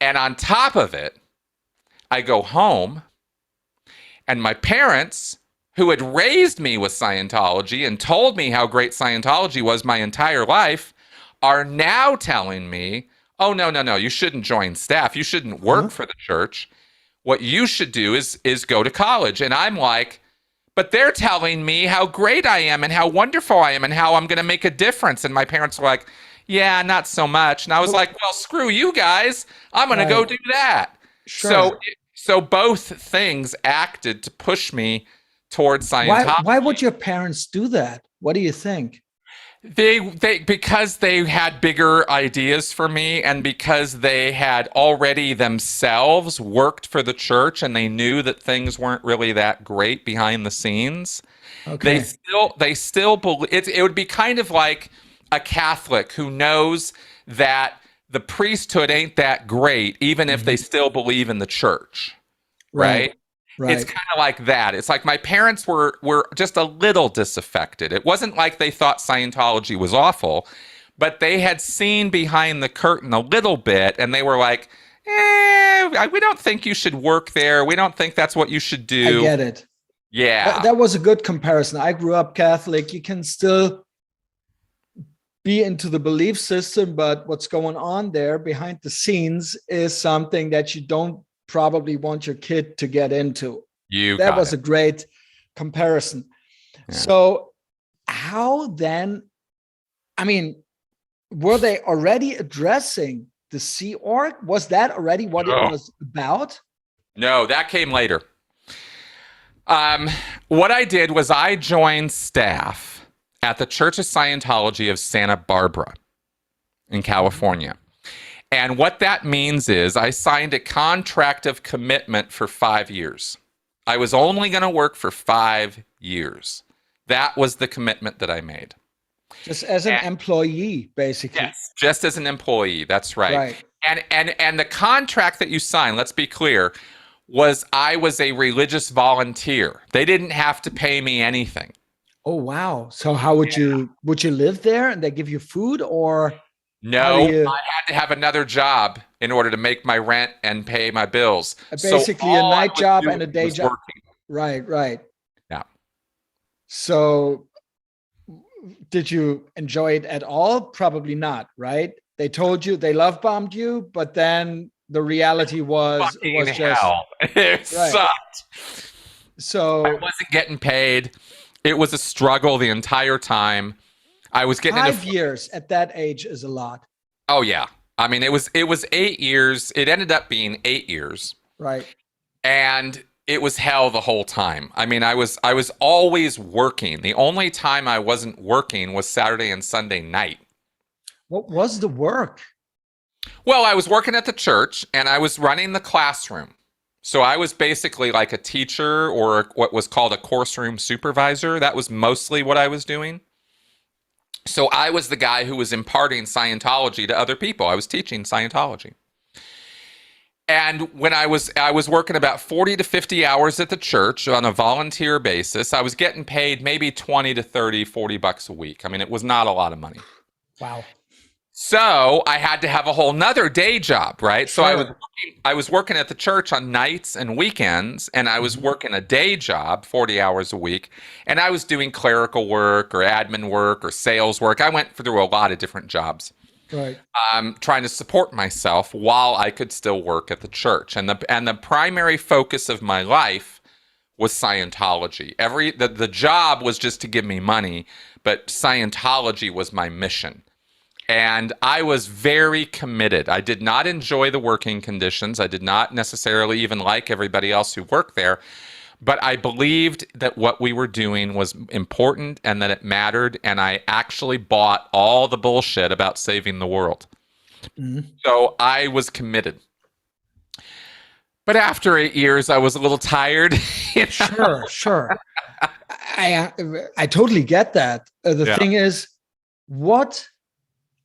And on top of it, I go home and my parents, who had raised me with Scientology and told me how great Scientology was my entire life, are now telling me, oh, no, you shouldn't join staff. You shouldn't work for the church. What you should do is go to college. And I'm like, but they're telling me how great I am and how wonderful I am and how I'm going to make a difference. And my parents were like, yeah, not so much. And I was like, well, screw you guys. I'm going to go do that. Sure. So both things acted to push me towards Scientology. Why would your parents do that? What do you think? They because they had bigger ideas for me, and because they had already themselves worked for the church and they knew that things weren't really that great behind the scenes. Okay. They still believe it would be kind of like a Catholic who knows that the priesthood ain't that great, even if they still believe in the church. Right? Right. It's kind of like that. It's like my parents were just a little disaffected. It wasn't like they thought Scientology was awful, but they had seen behind the curtain a little bit, and they were like, we don't think you should work there. We don't think that's what you should do. I get it. Yeah. That was a good comparison. I grew up Catholic. You can still be into the belief system, but what's going on there behind the scenes is something that you don't probably want your kid to get into. That was a great comparison. Yeah. So how then, I mean, were they already addressing the Sea Org? Was that already what it was about? No, that came later. What I did was I joined staff at the Church of Scientology of Santa Barbara in California. And what that means is I signed a contract of commitment for 5 years. I was only going to work for 5 years. That was the commitment that I made. Just as an employee, basically. Yes, just as an employee. That's right. And the contract that you signed, let's be clear, was I was a religious volunteer. They didn't have to pay me anything. Oh, wow. So how would you live there and they give you food, or? No, I had to have another job in order to make my rent and pay my bills. Basically a night job and a day job. Right. Yeah. So did you enjoy it at all? Probably not, right? They told you they love bombed you, but then the reality was it was just hell. It sucked. So I wasn't getting paid. It was a struggle the entire time. I was getting 5 years at that age is a lot. Oh yeah. I mean, it was 8 years. It ended up being 8 years. Right. And it was hell the whole time. I mean, I was always working. The only time I wasn't working was Saturday and Sunday night. What was the work? Well, I was working at the church and I was running the classroom. So I was basically like a teacher or what was called a course room supervisor. That was mostly what I was doing. So I was the guy who was imparting Scientology to other people. I was teaching Scientology. And when I was working about 40 to 50 hours at the church on a volunteer basis, I was getting paid maybe 20 to 30, 40 bucks a week. I mean, it was not a lot of money. Wow. So I had to have a whole nother day job, right? Sure. So I was working at the church on nights and weekends, and I was working a day job, 40 hours a week, and I was doing clerical work or admin work or sales work. I went through a lot of different jobs. Right. Trying to support myself while I could still work at the church. And the primary focus of my life was Scientology. The job was just to give me money, but Scientology was my mission. And I was very committed. I did not enjoy the working conditions. I did not necessarily even like everybody else who worked there. But I believed that what we were doing was important and that it mattered. And I actually bought all the bullshit about saving the world. Mm-hmm. So I was committed. But after 8 years, I was a little tired. You know? Sure. I totally get that. The thing is,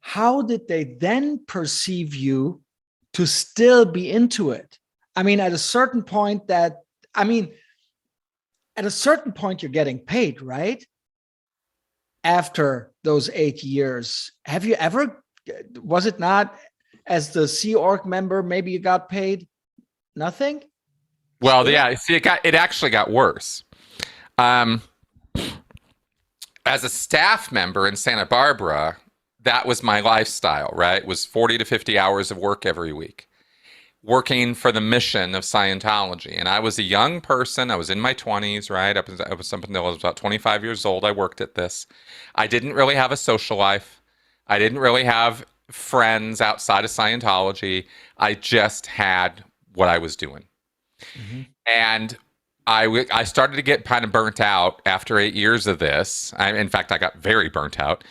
how did they then perceive you to still be into it? I mean, at a certain point you're getting paid, right? After those 8 years, was it not as the Sea Org member, maybe you got paid nothing? Well, yeah, see, it actually got worse. As a staff member in Santa Barbara, that was my lifestyle, right? It was 40 to 50 hours of work every week, working for the mission of Scientology. And I was a young person. I was in my 20s, right? I was about 25 years old. I worked at this. I didn't really have a social life. I didn't really have friends outside of Scientology. I just had what I was doing. Mm-hmm. And I started to get kind of burnt out after 8 years of this. In fact, I got very burnt out.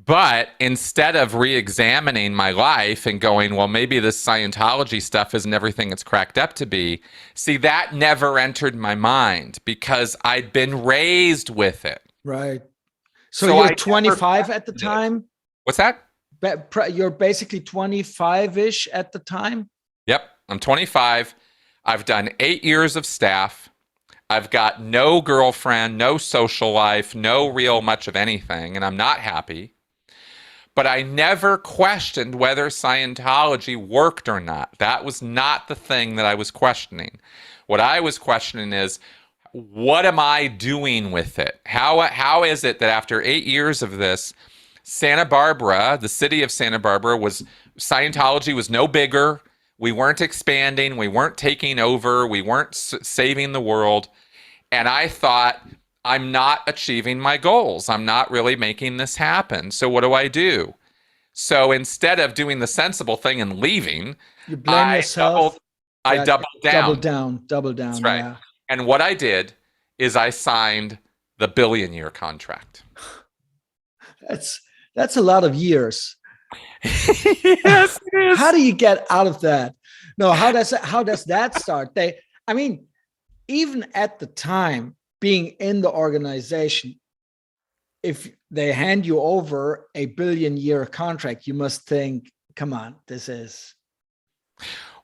But instead of re-examining my life and going, well, maybe this Scientology stuff isn't everything it's cracked up to be, see, that never entered my mind because I'd been raised with it. Right. So you're 25 at the time? What's that? You're basically 25-ish at the time? Yep. I'm 25. I've done 8 years of staff. I've got no girlfriend, no social life, no real much of anything, and I'm not happy. But I never questioned whether Scientology worked or not. That was not the thing that I was questioning. What I was questioning is, what am I doing with it? How is it that after 8 years of this, Santa Barbara, the city of Santa Barbara, Scientology was no bigger. We weren't expanding. We weren't taking over. We weren't saving the world. And I thought, I'm not achieving my goals. I'm not really making this happen. So what do? So instead of doing the sensible thing and leaving, you blame yourself. I doubled down. Double down. That's right. Yeah. And what I did is I signed the billion-year contract. That's a lot of years. Yes, it is. How do you get out of that? No, how does that start? Even at the time, being in the organization, if they hand you over a billion-year contract, you must think, come on, this is...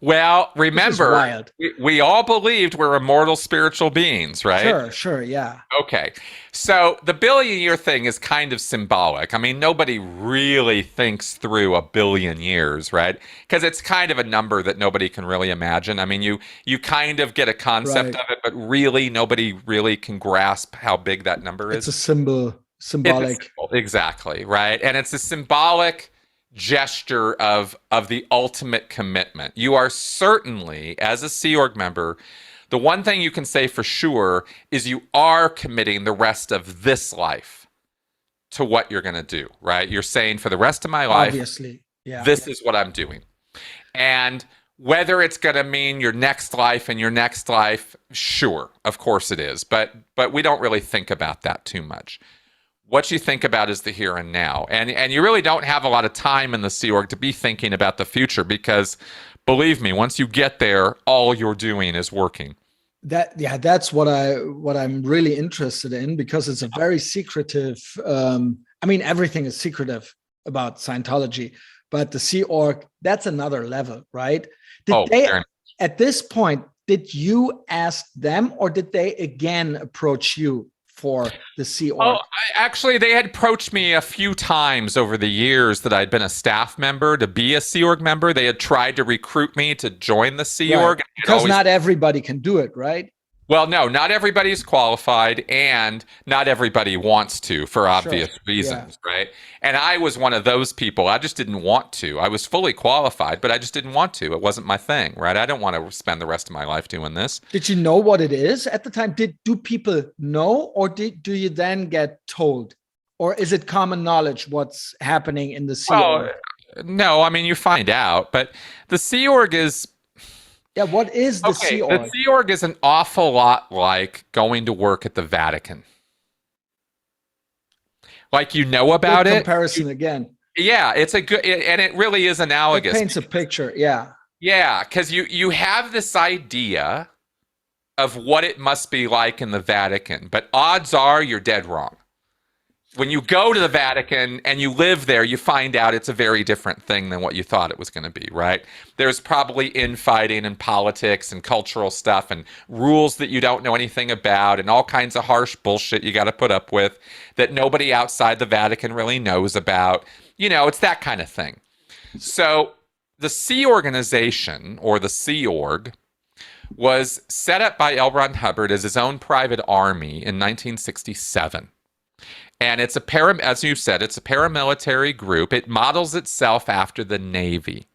Well, remember, we all believed we're immortal spiritual beings, right? Sure, yeah. Okay. So the billion-year thing is kind of symbolic. I mean, nobody really thinks through a billion years, right? Because it's kind of a number that nobody can really imagine. I mean, you kind of get a concept of it, but really nobody really can grasp how big that number is. It's a symbolic. It's a symbol, exactly, right? And it's a symbolic gesture of the ultimate commitment. You are certainly, as a Sea Org member, the one thing you can say for sure is you are committing the rest of this life to what you're going to do, right? You're saying for the rest of my life, obviously, yeah, this is what I'm doing. And Whether it's going to mean your next life and your next life, sure, of course it is. But we don't really think about that too much. What you think about is the here and now. And you really don't have a lot of time in the Sea Org to be thinking about the future because, believe me, once you get there, all you're doing is working. That's what I'm really interested in, because it's a very secretive, everything is secretive about Scientology, but the Sea Org, that's another level, right? At this point, did you ask them, or did they again approach you for the Sea Org? Actually, they had approached me a few times over the years that I'd been a staff member to be a Sea Org member. They had tried to recruit me to join the Sea Org. Because not everybody can do it, right? Well, no, not everybody's qualified, and not everybody wants to for obvious reasons, right? And I was one of those people. I just didn't want to. I was fully qualified, but I just didn't want to. It wasn't my thing, right? I don't want to spend the rest of my life doing this. Did you know what it is at the time? Do people know, or do you then get told? Or is it common knowledge what's happening in the Sea Org? No, you find out, but the Sea Org is... Yeah, what is the Sea Org? The Sea Org is an awful lot like going to work at the Vatican. Like, about it. Comparison again. Yeah, it's a good, and it really is analogous. It paints a picture, yeah. Yeah, because you have this idea of what it must be like in the Vatican, but odds are you're dead wrong. When you go to the Vatican and you live there, you find out it's a very different thing than what you thought it was going to be, right? There's probably infighting and politics and cultural stuff and rules that you don't know anything about and all kinds of harsh bullshit you got to put up with that nobody outside the Vatican really knows about. It's that kind of thing. So the Sea Organization, or the Sea Org, was set up by L. Ron Hubbard as his own private army in 1967. And it's as you said, it's a paramilitary group. It models itself after the Navy.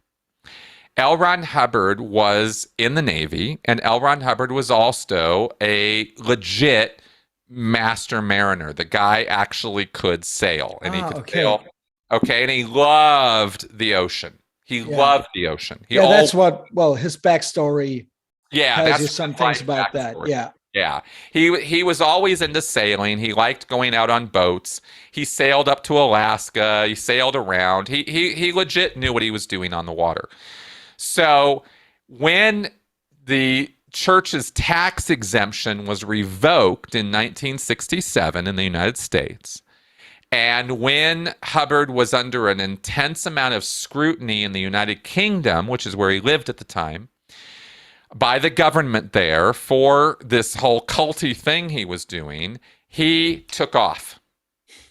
L. Ron Hubbard was in the Navy, and L. Ron Hubbard was also a legit master mariner. The guy actually could sail, and he could sail. Okay, and he loved the ocean. He loved the ocean. That's his backstory tells you some things about that. Yeah. Yeah, he was always into sailing. He liked going out on boats. He sailed up to Alaska. He sailed around. He legit knew what he was doing on the water. So when the church's tax exemption was revoked in 1967 in the United States, and when Hubbard was under an intense amount of scrutiny in the United Kingdom, which is where he lived at the time, by the government there for this whole culty thing he was doing, he took off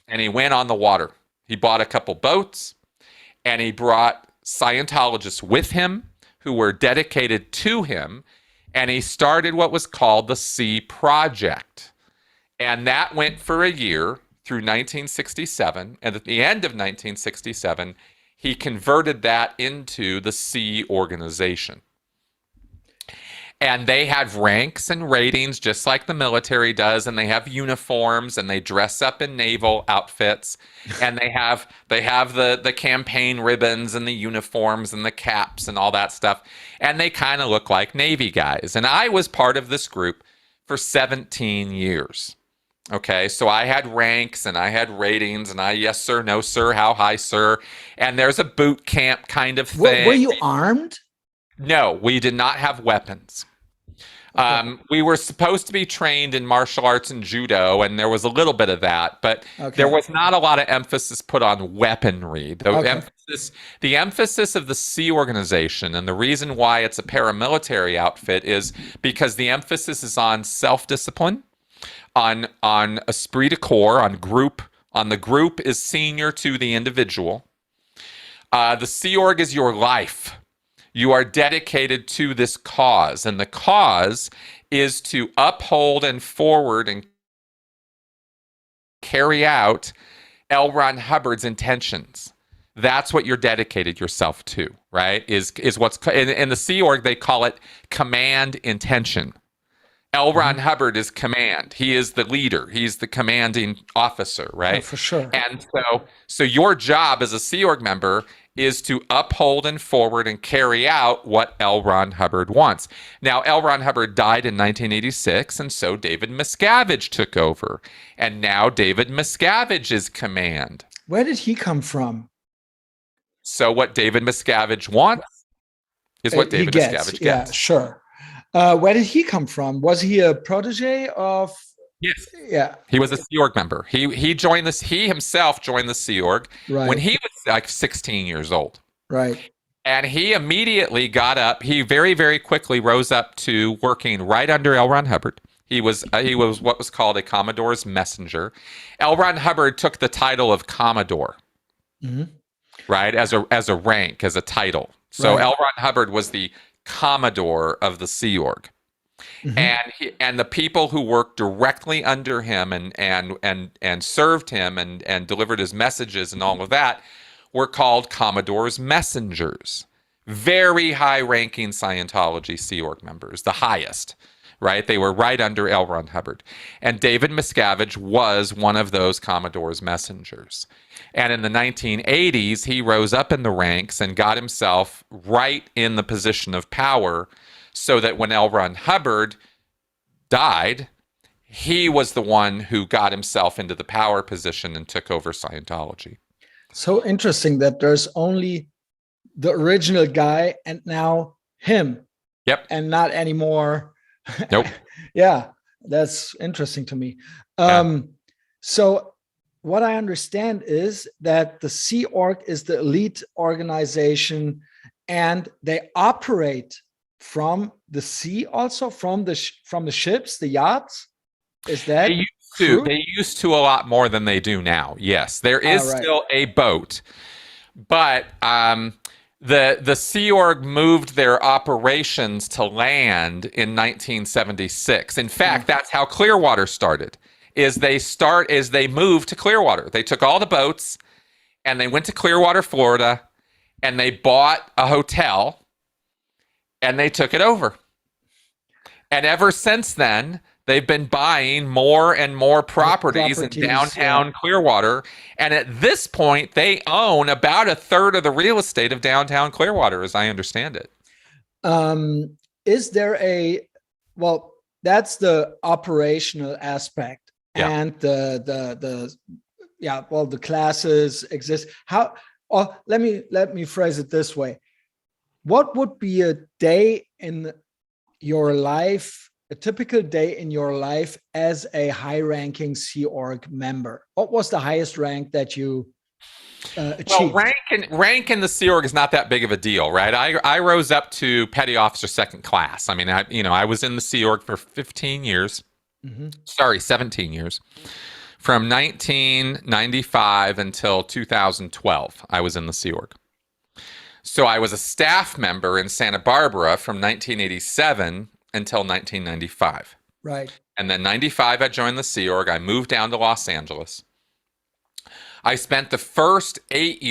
and he went on the water. He bought a couple boats and he brought Scientologists with him who were dedicated to him, and he started what was called the Sea Project. And that went for a year through 1967, and at the end of 1967, he converted that into the Sea Organization. And they have ranks and ratings just like the military does, and they have uniforms, and they dress up in naval outfits, and they have the campaign ribbons and the uniforms and the caps and all that stuff, and they kind of look like Navy guys. And I was part of this group for 17 years. Okay, so I had ranks and I had ratings, and yes sir, no sir, how high sir, and there's a boot camp kind of thing. Were you armed? No, we did not have weapons. Okay. We were supposed to be trained in martial arts and judo, and there was a little bit of that, but there was not a lot of emphasis put on weaponry. The emphasis of the Sea Organization, and the reason why it's a paramilitary outfit, is because the emphasis is on self-discipline, on esprit de corps, on the group is senior to the individual. The Sea Org is your life. You are dedicated to this cause, and the cause is to uphold and forward and carry out L. Ron Hubbard's intentions. That's what you're dedicated yourself to, right? Is what's in the Sea Org, they call it command intention. L. Ron Hubbard is command. He is the leader. He's the commanding officer, right? Oh, for sure. And so your job as a Sea Org member is to uphold and forward and carry out what L. Ron Hubbard wants. Now, L. Ron Hubbard died in 1986, and so David Miscavige took over. And now David Miscavige is command. Where did he come from? So what David Miscavige wants is what David Miscavige gets. Yeah, sure. Where did he come from? Was he a protege of? Yes. Yeah. He was a Sea Org member. He joined this. He himself joined the Sea Org when he was like 16 years old. Right. And he immediately got up. He very, very quickly rose up to working right under L. Ron Hubbard. He was what was called a Commodore's messenger. L. Ron Hubbard took the title of Commodore, right, as a rank, as a title. So L. Ron Hubbard was the Commodore of the Sea Org. And the people who worked directly under him and served him and delivered his messages and all of that were called Commodore's messengers. Very high-ranking Scientology Sea Org members, the highest, right? They were right under L. Ron Hubbard. And David Miscavige was one of those Commodore's messengers. And in the 1980s, he rose up in the ranks and got himself right in the position of power, so that when L. Ron Hubbard died, he was the one who got himself into the power position and took over Scientology. So interesting that there's only the original guy and now him. Yep. And not anymore. Nope. Yeah, that's interesting to me. So what I understand is that the Sea Org is the elite organization, and they operate from the sea, also from the ships, the yachts. Is that true? They used to a lot more than they do now. Yes, there is still a boat, but the Sea Org moved their operations to land in 1976. In fact, that's how Clearwater started. They moved to Clearwater. They took all the boats and they went to Clearwater, Florida, and they bought a hotel. And they took it over. And ever since then, they've been buying more and more properties in downtown Clearwater. And at this point, they own about a third of the real estate of downtown Clearwater, as I understand it. Is there that's the operational aspect. Yeah. And the classes exist. Let me phrase it this way. What would be a day in your life, a typical day in your life as a high-ranking Sea Org member? What was the highest rank that you achieved? Well, rank in the Sea Org is not that big of a deal, right? I rose up to Petty Officer Second Class. I mean, I was in the Sea Org for 15 years. 17 years. From 1995 until 2012, I was in the Sea Org. So I was a staff member in Santa Barbara from 1987 until 1995. Right. And then 95, I joined the Sea Org. I moved down to Los Angeles. I spent the first 8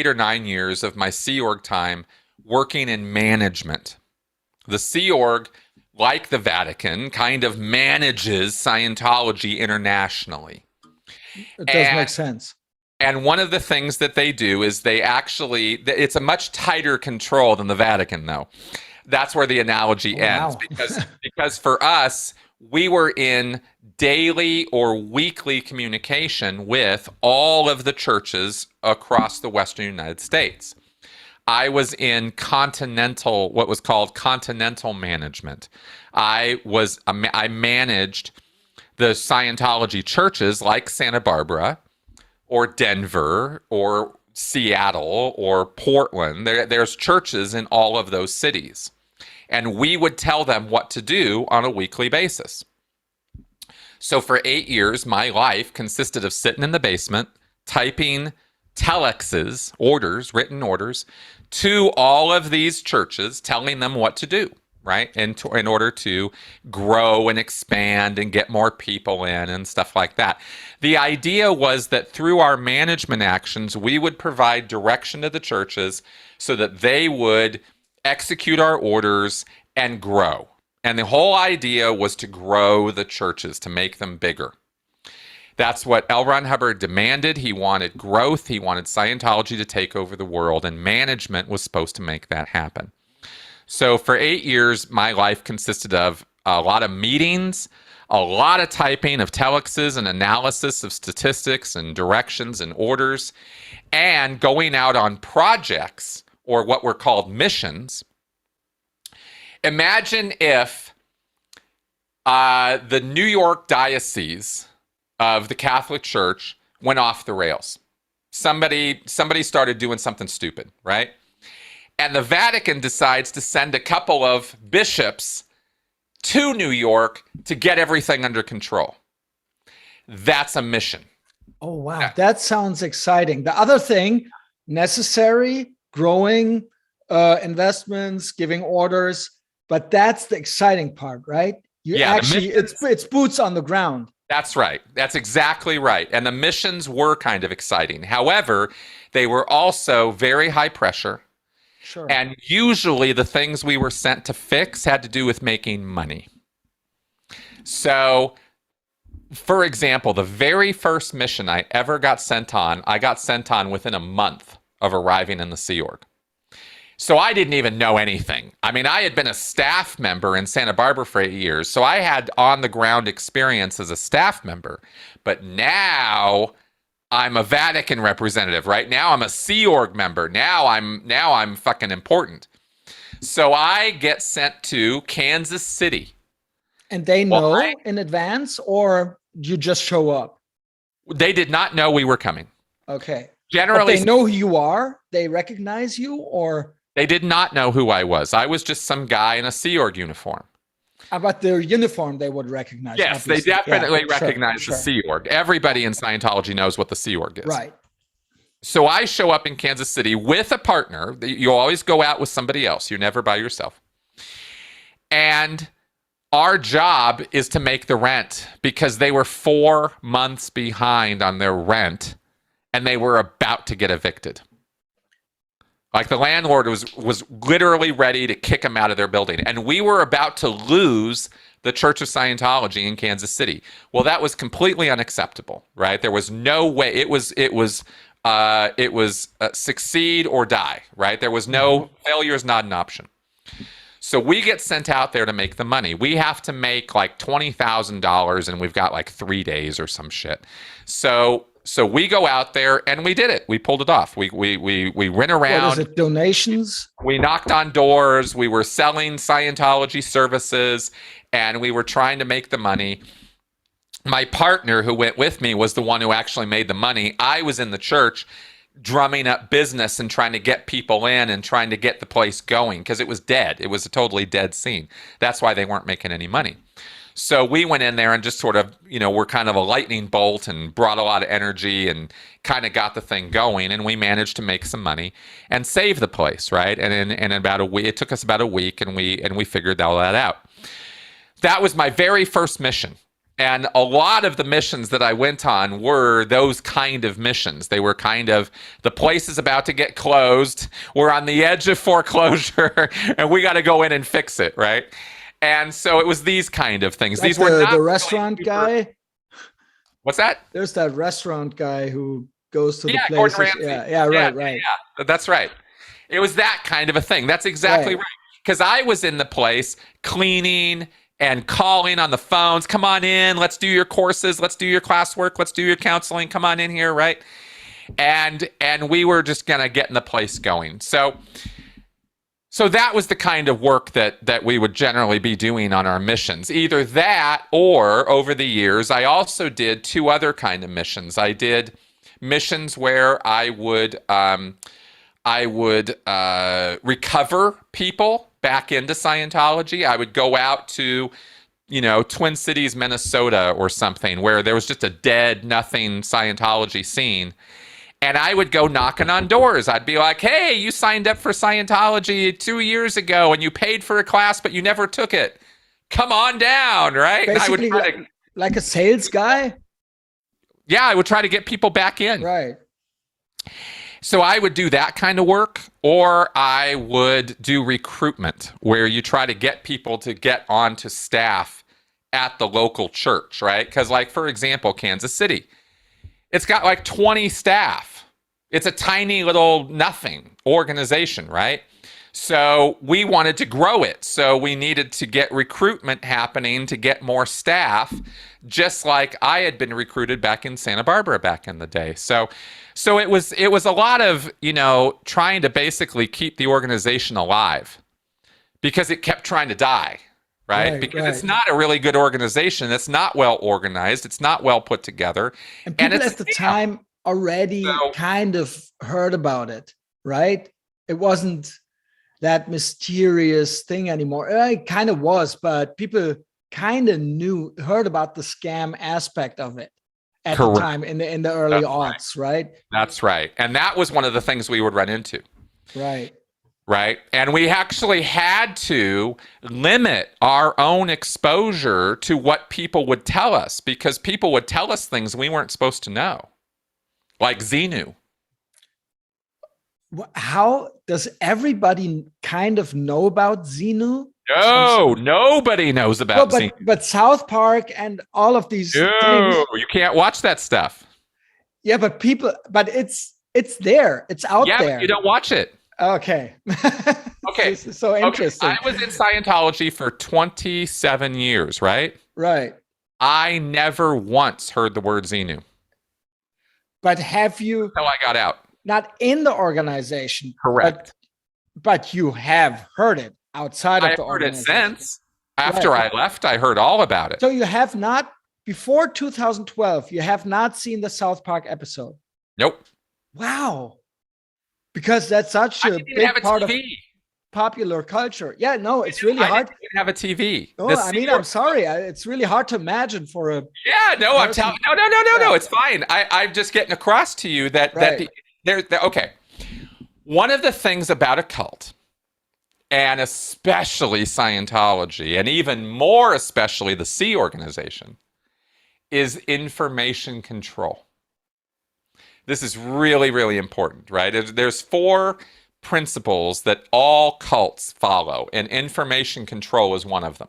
or 9 years of my Sea Org time working in management. The Sea Org, like the Vatican, kind of manages Scientology internationally. It does make sense. And one of the things that they do is it's a much tighter control than the Vatican, though. That's where the analogy ends. Because for us, we were in daily or weekly communication with all of the churches across the Western United States. I was in what was called continental management. I managed the Scientology churches like Santa Barbara, or Denver, or Seattle, or Portland. There's churches in all of those cities. And we would tell them what to do on a weekly basis. So for 8 years, my life consisted of sitting in the basement, typing telexes, written orders, to all of these churches, telling them what to do, right? In order to grow and expand and get more people in and stuff like that. The idea was that through our management actions, we would provide direction to the churches so that they would execute our orders and grow. And the whole idea was to grow the churches, to make them bigger. That's what L. Ron Hubbard demanded. He wanted growth. He wanted Scientology to take over the world, and management was supposed to make that happen. So for 8 years, my life consisted of a lot of meetings, a lot of typing of telexes and analysis of statistics and directions and orders, and going out on projects, or what were called missions. Imagine if the New York Diocese of the Catholic Church went off the rails. Somebody started doing something stupid, right? And the Vatican decides to send a couple of bishops to New York to get everything under control. That's a mission. Oh, wow. Yeah. That sounds exciting. The other thing, necessary, growing investments, giving orders, but that's the exciting part, right? It's boots on the ground. That's right. That's exactly right. And the missions were kind of exciting. However, they were also very high pressure. Sure. And usually the things we were sent to fix had to do with making money. So, for example, the very first mission I ever got sent on, I got sent on within a month of arriving in the Sea Org. So I didn't even know anything. I mean, I had been a staff member in Santa Barbara for 8 years, so I had on-the-ground experience as a staff member. But now I'm a Vatican representative, right? Now I'm a Sea Org member. Now I'm fucking important. So I get sent to Kansas City. And they know in advance, or you just show up? They did not know we were coming. Okay. Generally, but they know who you are? They recognize you, or? They did not know who I was. I was just some guy in a Sea Org uniform. About their uniform, they would recognize. Yes, obviously. They definitely recognize the Sea Org. Everybody in Scientology knows what the Sea Org is. Right. So I show up in Kansas City with a partner. You always go out with somebody else. You're never by yourself. And our job is to make the rent, because they were 4 months behind on their rent and they were about to get evicted. Like, the landlord was literally ready to kick them out of their building. And we were about to lose the Church of Scientology in Kansas City. Well, that was completely unacceptable, right? There was no way. It was succeed or die, right? There was no, failure is not an option. So we get sent out there to make the money. We have to make like $20,000, and we've got like 3 days or some shit. So we go out there and we did it. We pulled it off. We went around. What is it, donations? We knocked on doors. We were selling Scientology services, and we were trying to make the money. My partner who went with me was the one who actually made the money. I was in the church drumming up business and trying to get people in and trying to get the place going, because it was dead. It was a totally dead scene. That's why they weren't making any money. So we went in there and just sort of, we're kind of a lightning bolt and brought a lot of energy and kind of got the thing going. And we managed to make some money and save the place, right? And in about a week, it took us about a week, and we figured all that out. That was my very first mission. And a lot of the missions that I went on were those kind of missions. They were kind of, the place is about to get closed. We're on the edge of foreclosure, and we got to go in and fix it, right? And so it was these kind of things. Like these were not the restaurant guy. What's that? There's that restaurant guy who goes to the places. Gordon Ramsay. Right. Yeah, that's right. It was that kind of a thing. That's exactly right. Because I was in the place cleaning and calling on the phones. Come on in. Let's do your courses. Let's do your classwork. Let's do your counseling. Come on in here, right? And we were just gonna get in the place going. So that was the kind of work that we would generally be doing on our missions. Either that, or over the years, I also did 2 other kind of missions. I did missions where I would recover people back into Scientology. I would go out to, Twin Cities, Minnesota or something, where there was just a dead, nothing Scientology scene. And I would go knocking on doors. I'd be like, hey, you signed up for Scientology 2 years ago and you paid for a class, but you never took it. Come on down, right? Basically, I would like a sales guy? Yeah, I would try to get people back in. Right. So I would do that kind of work, or I would do recruitment where you try to get people to get onto staff at the local church, right? Because, like, for example, Kansas City, it's got like 20 staff. It's a tiny little nothing organization, right? So we wanted to grow it. So we needed to get recruitment happening to get more staff, just like I had been recruited back in Santa Barbara back in the day. So it was a lot of, trying to basically keep the organization alive because it kept trying to die, right? Because it's not a really good organization. It's not well organized. It's not well put together. And people at the time already kind of heard about it, right? It wasn't that mysterious thing anymore. It kind of was, but people kind of heard about the scam aspect of it at the time in the early aughts, right? That's right. And that was one of the things we would run into. Right. And we actually had to limit our own exposure to what people would tell us, because people would tell us things we weren't supposed to know, like Xenu. How does everybody kind of know about Xenu? No, nobody knows about Xenu. But South Park and all of these things. You can't watch that stuff. Yeah, but it's there. It's out there. Yeah, but you don't watch it. Okay. Okay. This is so interesting. I was in Scientology for 27 years, right? Right. I never once heard the word Xenu. But have you? Until I got out. Not in the organization. Correct. But you have heard it outside of the organization. I've heard it since. After I left, I heard all about it. So you have not, before 2012, you have not seen the South Park episode? Nope. Wow. Because that's such a big part of popular culture. Yeah, no, it's really hard. I didn't have a TV. No, I'm sorry. It's really hard to imagine for a. Yeah, no, I'm telling. No. It's fine. I'm just getting across to you that okay. One of the things about a cult, and especially Scientology, and even more especially the Sea Organization, is information control. This is really, really important, right? There's 4 principles that all cults follow, and information control is one of them.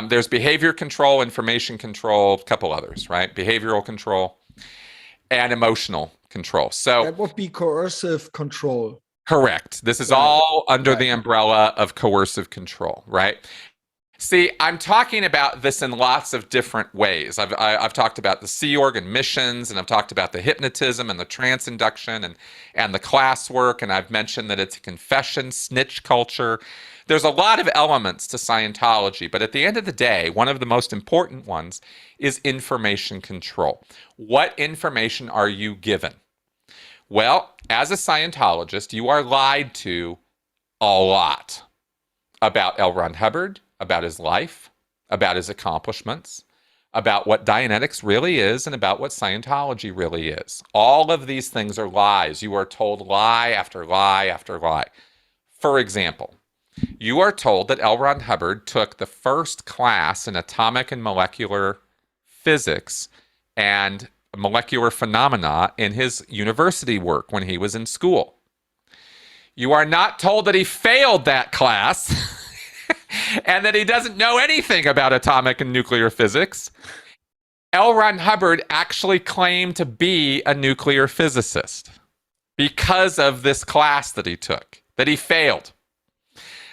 There's behavior control, information control, a couple others, right? Behavioral control and emotional control. So that would be coercive control. Correct. This is all under the umbrella of coercive control, right? See, I'm talking about this in lots of different ways. I've talked about the Sea Org and missions, and I've talked about the hypnotism and the trance induction and the classwork, and I've mentioned that it's a confession, snitch culture. There's a lot of elements to Scientology, but at the end of the day, one of the most important ones is information control. What information are you given? Well, as a Scientologist, you are lied to a lot about L. Ron Hubbard, about his life, about his accomplishments, about what Dianetics really is, and about what Scientology really is. All of these things are lies. You are told lie after lie after lie. For example, you are told that L. Ron Hubbard took the first class in atomic and molecular physics and molecular phenomena in his university work when he was in school. You are not told that he failed that class and that he doesn't know anything about atomic and nuclear physics. L. Ron Hubbard actually claimed to be a nuclear physicist because of this class that he took, that he failed.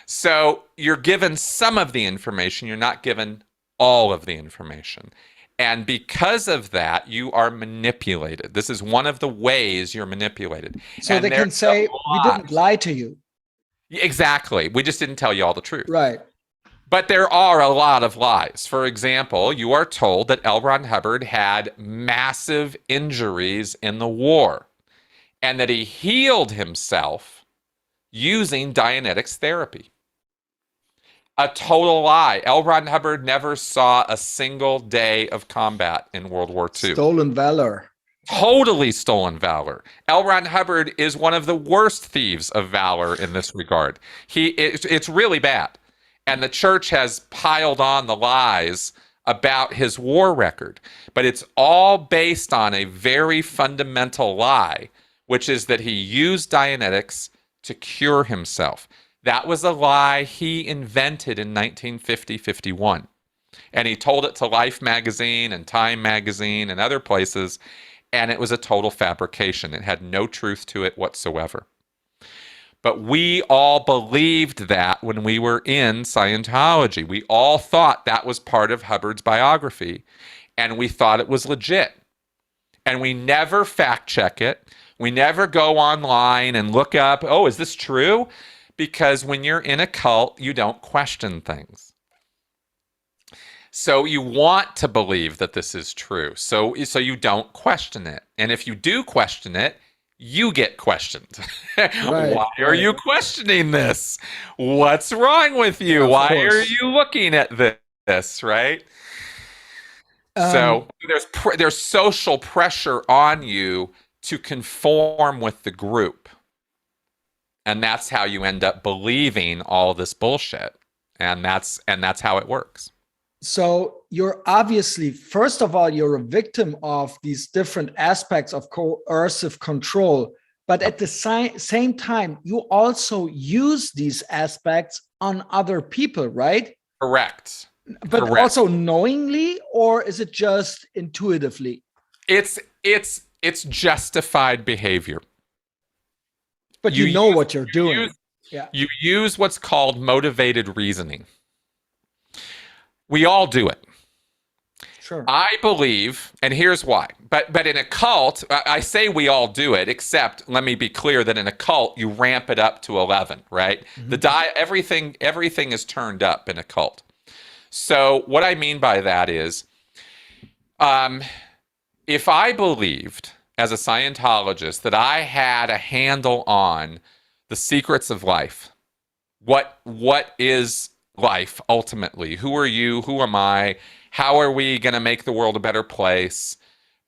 So you're given some of the information, you're not given all of the information. And because of that, you are manipulated. This is one of the ways you're manipulated. So they can say, we didn't lie to you. Exactly. We just didn't tell you all the truth. Right. But there are a lot of lies. For example, you are told that L. Ron Hubbard had massive injuries in the war and that he healed himself using Dianetics therapy. A total lie. L. Ron Hubbard never saw a single day of combat in World War II. Stolen valor. Totally stolen valor. L. Ron Hubbard is one of the worst thieves of valor in this regard. It's really bad. And the church has piled on the lies about his war record. But it's all based on a very fundamental lie, which is that he used Dianetics to cure himself. That was a lie he invented in 1950-51. And he told it to Life magazine and Time magazine and other places, and it was a total fabrication. It had no truth to it whatsoever. But we all believed that when we were in Scientology. We all thought that was part of Hubbard's biography, and we thought it was legit. And we never fact check it. We never go online and look up, oh, is this true? Because when you're in a cult, you don't question things. So you want to believe that this is true. So you don't question it. And if you do question it, you get questioned. Right, Why are you questioning this? What's wrong with you? Why are you looking at this, right? So there's social pressure on you to conform with the group. And that's how you end up believing all this bullshit. And that's how it works. So you're obviously, first of all, you're a victim of these different aspects of coercive control. But at the same time, you also use these aspects on other people, right? Correct. But also knowingly, or is it just intuitively? It's justified behavior. But you know what you're doing. You use what's called motivated reasoning. We all do it. Sure. I believe, and here's why. But in a cult, I say we all do it, except let me be clear that in a cult, you ramp it up to 11, right? Mm-hmm. Everything is turned up in a cult. So what I mean by that is, if I believed as a Scientologist that I had a handle on the secrets of life, what is life ultimately? Who are you? Who am I? How are we going to make the world a better place?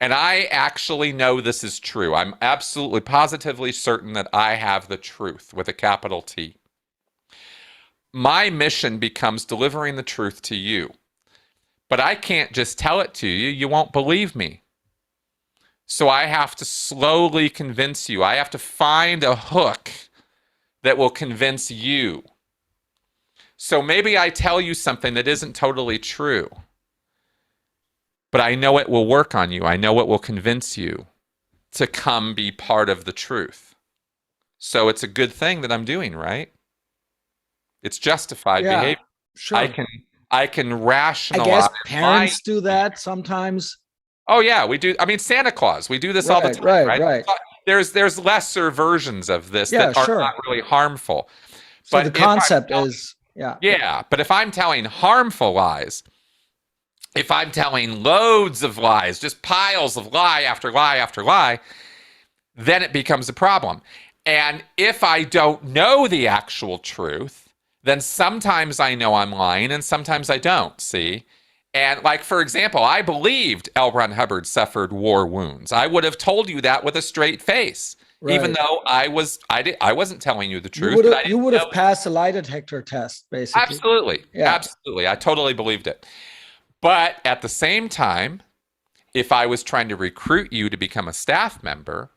And I actually know this is true. I'm absolutely positively certain that I have the truth with a capital T. My mission becomes delivering the truth to you. But I can't just tell it to you. You won't believe me. So I have to slowly convince you. I have to find a hook that will convince you. So maybe I tell you something that isn't totally true, but I know it will work on you. I know it will convince you to come be part of the truth. So it's a good thing that I'm doing, right? It's justified behavior. Sure. I can rationalize. I guess parents do that sometimes. Oh yeah, we do. I mean, Santa Claus, we do this all the time, right? There's lesser versions of this that are not really harmful. So but the concept is, yeah. But if I'm telling harmful lies, if I'm telling loads of lies, just piles of lie after lie after lie, then it becomes a problem. And if I don't know the actual truth, then sometimes I know I'm lying and sometimes I don't, see? And like, for example, I believed L. Ron Hubbard suffered war wounds. I would have told you that with a straight face, even though I wasn't telling you the truth. You would have passed a lie detector test, basically. Absolutely. Yeah. Absolutely. I totally believed it. But at the same time, if I was trying to recruit you to become a staff member,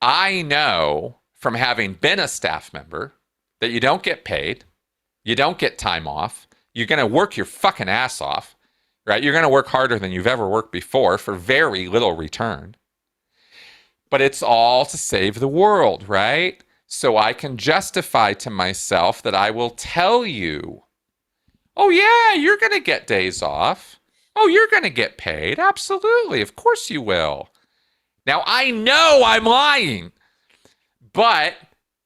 I know from having been a staff member that you don't get paid, you don't get time off, you're going to work your fucking ass off, right? You're going to work harder than you've ever worked before for very little return. But it's all to save the world, right? So I can justify to myself that I will tell you, oh yeah, you're going to get days off. Oh, you're going to get paid. Absolutely. Of course you will. Now, I know I'm lying, but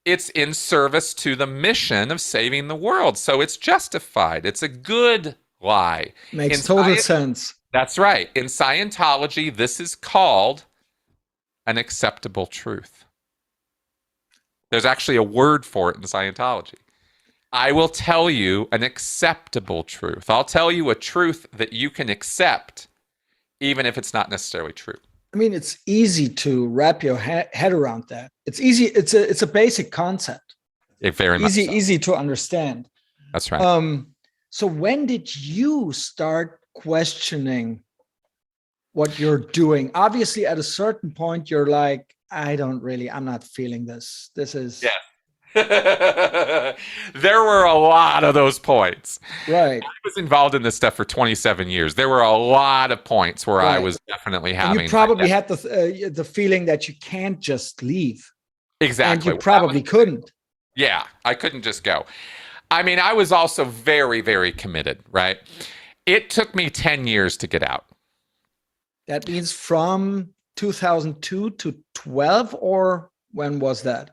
it's in service to the mission of saving the world. So it's justified. It's a good lie. Makes total sense. That's right. In Scientology, this is called an acceptable truth. There's actually a word for it in Scientology. I will tell you an acceptable truth. I'll tell you a truth that you can accept, even if it's not necessarily true. I mean, it's easy to wrap your head around that. It's easy. It's a basic concept. Very much so. Easy to understand. That's right. So when did you start questioning what you're doing? Obviously, at a certain point, you're like, I'm not feeling this. This is. Yeah. There were a lot of those points. Right. I was involved in this stuff for 27 years. There were a lot of points where I was definitely having. And you probably had the feeling that you can't just leave. Exactly. And you probably couldn't. Yeah, I couldn't just go. I mean, I was also very, very committed, right? It took me 10 years to get out. That means from 2002 to 12, or when was that?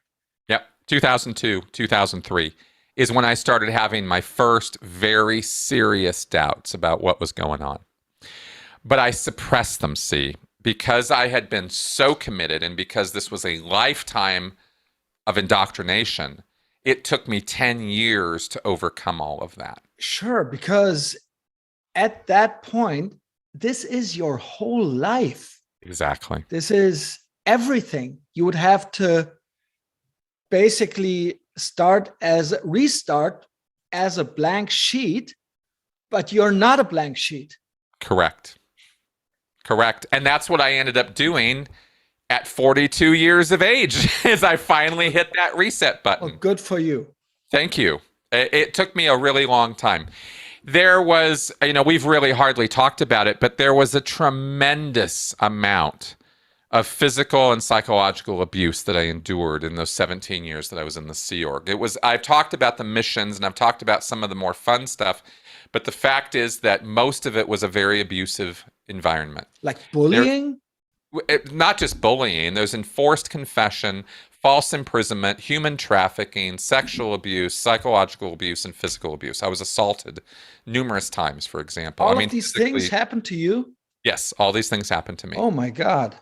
Yep, 2002, 2003 is when I started having my first very serious doubts about what was going on. But I suppressed them, see, because I had been so committed and because this was a lifetime of indoctrination. It took me 10 years to overcome all of that. Sure, because at that point, this is your whole life. Exactly. This is everything. You would have to basically restart as a blank sheet, but you're not a blank sheet. Correct. And that's what I ended up doing at 42 years of age, as I finally hit that reset button. Well, good for you. Thank you. It took me a really long time. There was, we've really hardly talked about it, but there was a tremendous amount of physical and psychological abuse that I endured in those 17 years that I was in the Sea Org. I've talked about the missions and I've talked about some of the more fun stuff, but the fact is that most of it was a very abusive environment. Like bullying? Not just bullying. There's enforced confession, false imprisonment, human trafficking, sexual abuse, psychological abuse, and physical abuse. I was assaulted numerous times, for example. All of these things happened to you? Yes, all these things happened to me. Oh my God.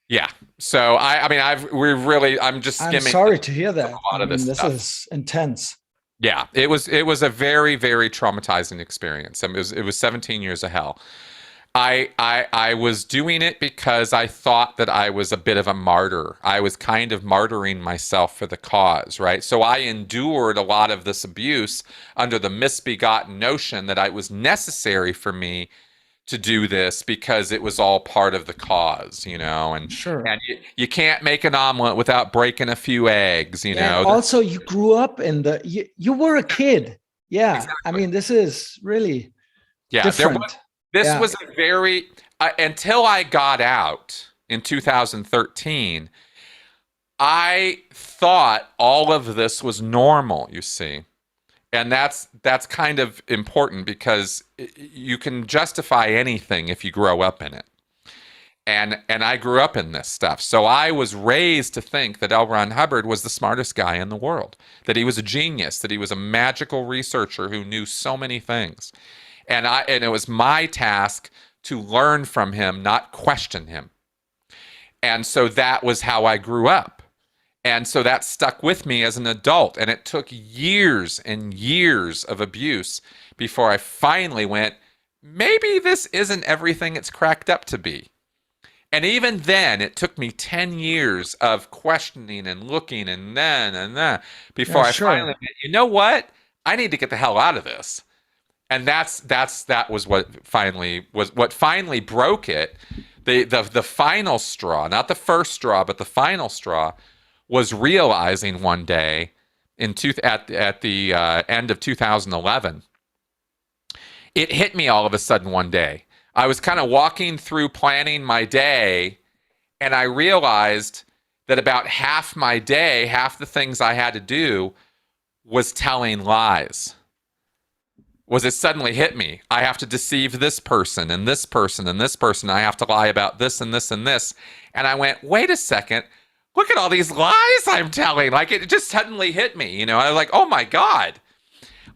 Yeah. So I'm just skimming. I'm sorry to hear that. A lot of this is intense. Yeah, it was a very, very traumatizing experience. It was 17 years of hell. I was doing it because I thought that I was a bit of a martyr. I was kind of martyring myself for the cause, right? So I endured a lot of this abuse under the misbegotten notion that it was necessary for me to do this because it was all part of the cause, and sure. And you can't make an omelet without breaking a few eggs, And also, you grew up you were a kid. Yeah. Exactly. I mean, this is really different. This was a very, until I got out in 2013, I thought all of this was normal, you see. And that's kind of important because you can justify anything if you grow up in it. And I grew up in this stuff. So I was raised to think that L. Ron Hubbard was the smartest guy in the world, that he was a genius, that he was a magical researcher who knew so many things. And it was my task to learn from him, not question him. And so that was how I grew up. And so that stuck with me as an adult. And it took years and years of abuse before I finally went, maybe this isn't everything it's cracked up to be. And even then, it took me 10 years of questioning and looking and then before I finally went, you know what? I need to get the hell out of this. And that was what finally broke it. The final straw, not the first straw, but the final straw, was realizing one day at the end of 2011. It hit me all of a sudden one day. I was kind of walking through planning my day, and I realized that about half my day, half the things I had to do, was telling lies. It suddenly hit me. I have to deceive this person and this person and this person. I have to lie about this and this and this. And I went, wait a second. Look at all these lies I'm telling. Like, it just suddenly hit me. I was like, oh my God.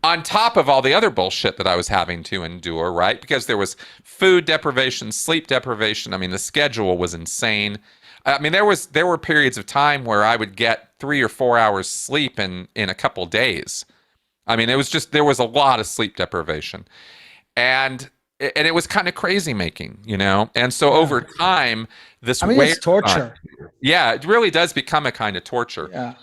On top of all the other bullshit that I was having to endure, right? Because there was food deprivation, sleep deprivation. I mean, the schedule was insane. I mean, there were periods of time where I would get 3 or 4 hours sleep in a couple days. I mean, there was a lot of sleep deprivation. And it was kind of crazy making, And so over time, it's torture. Yeah, it really does become a kind of torture. Yeah.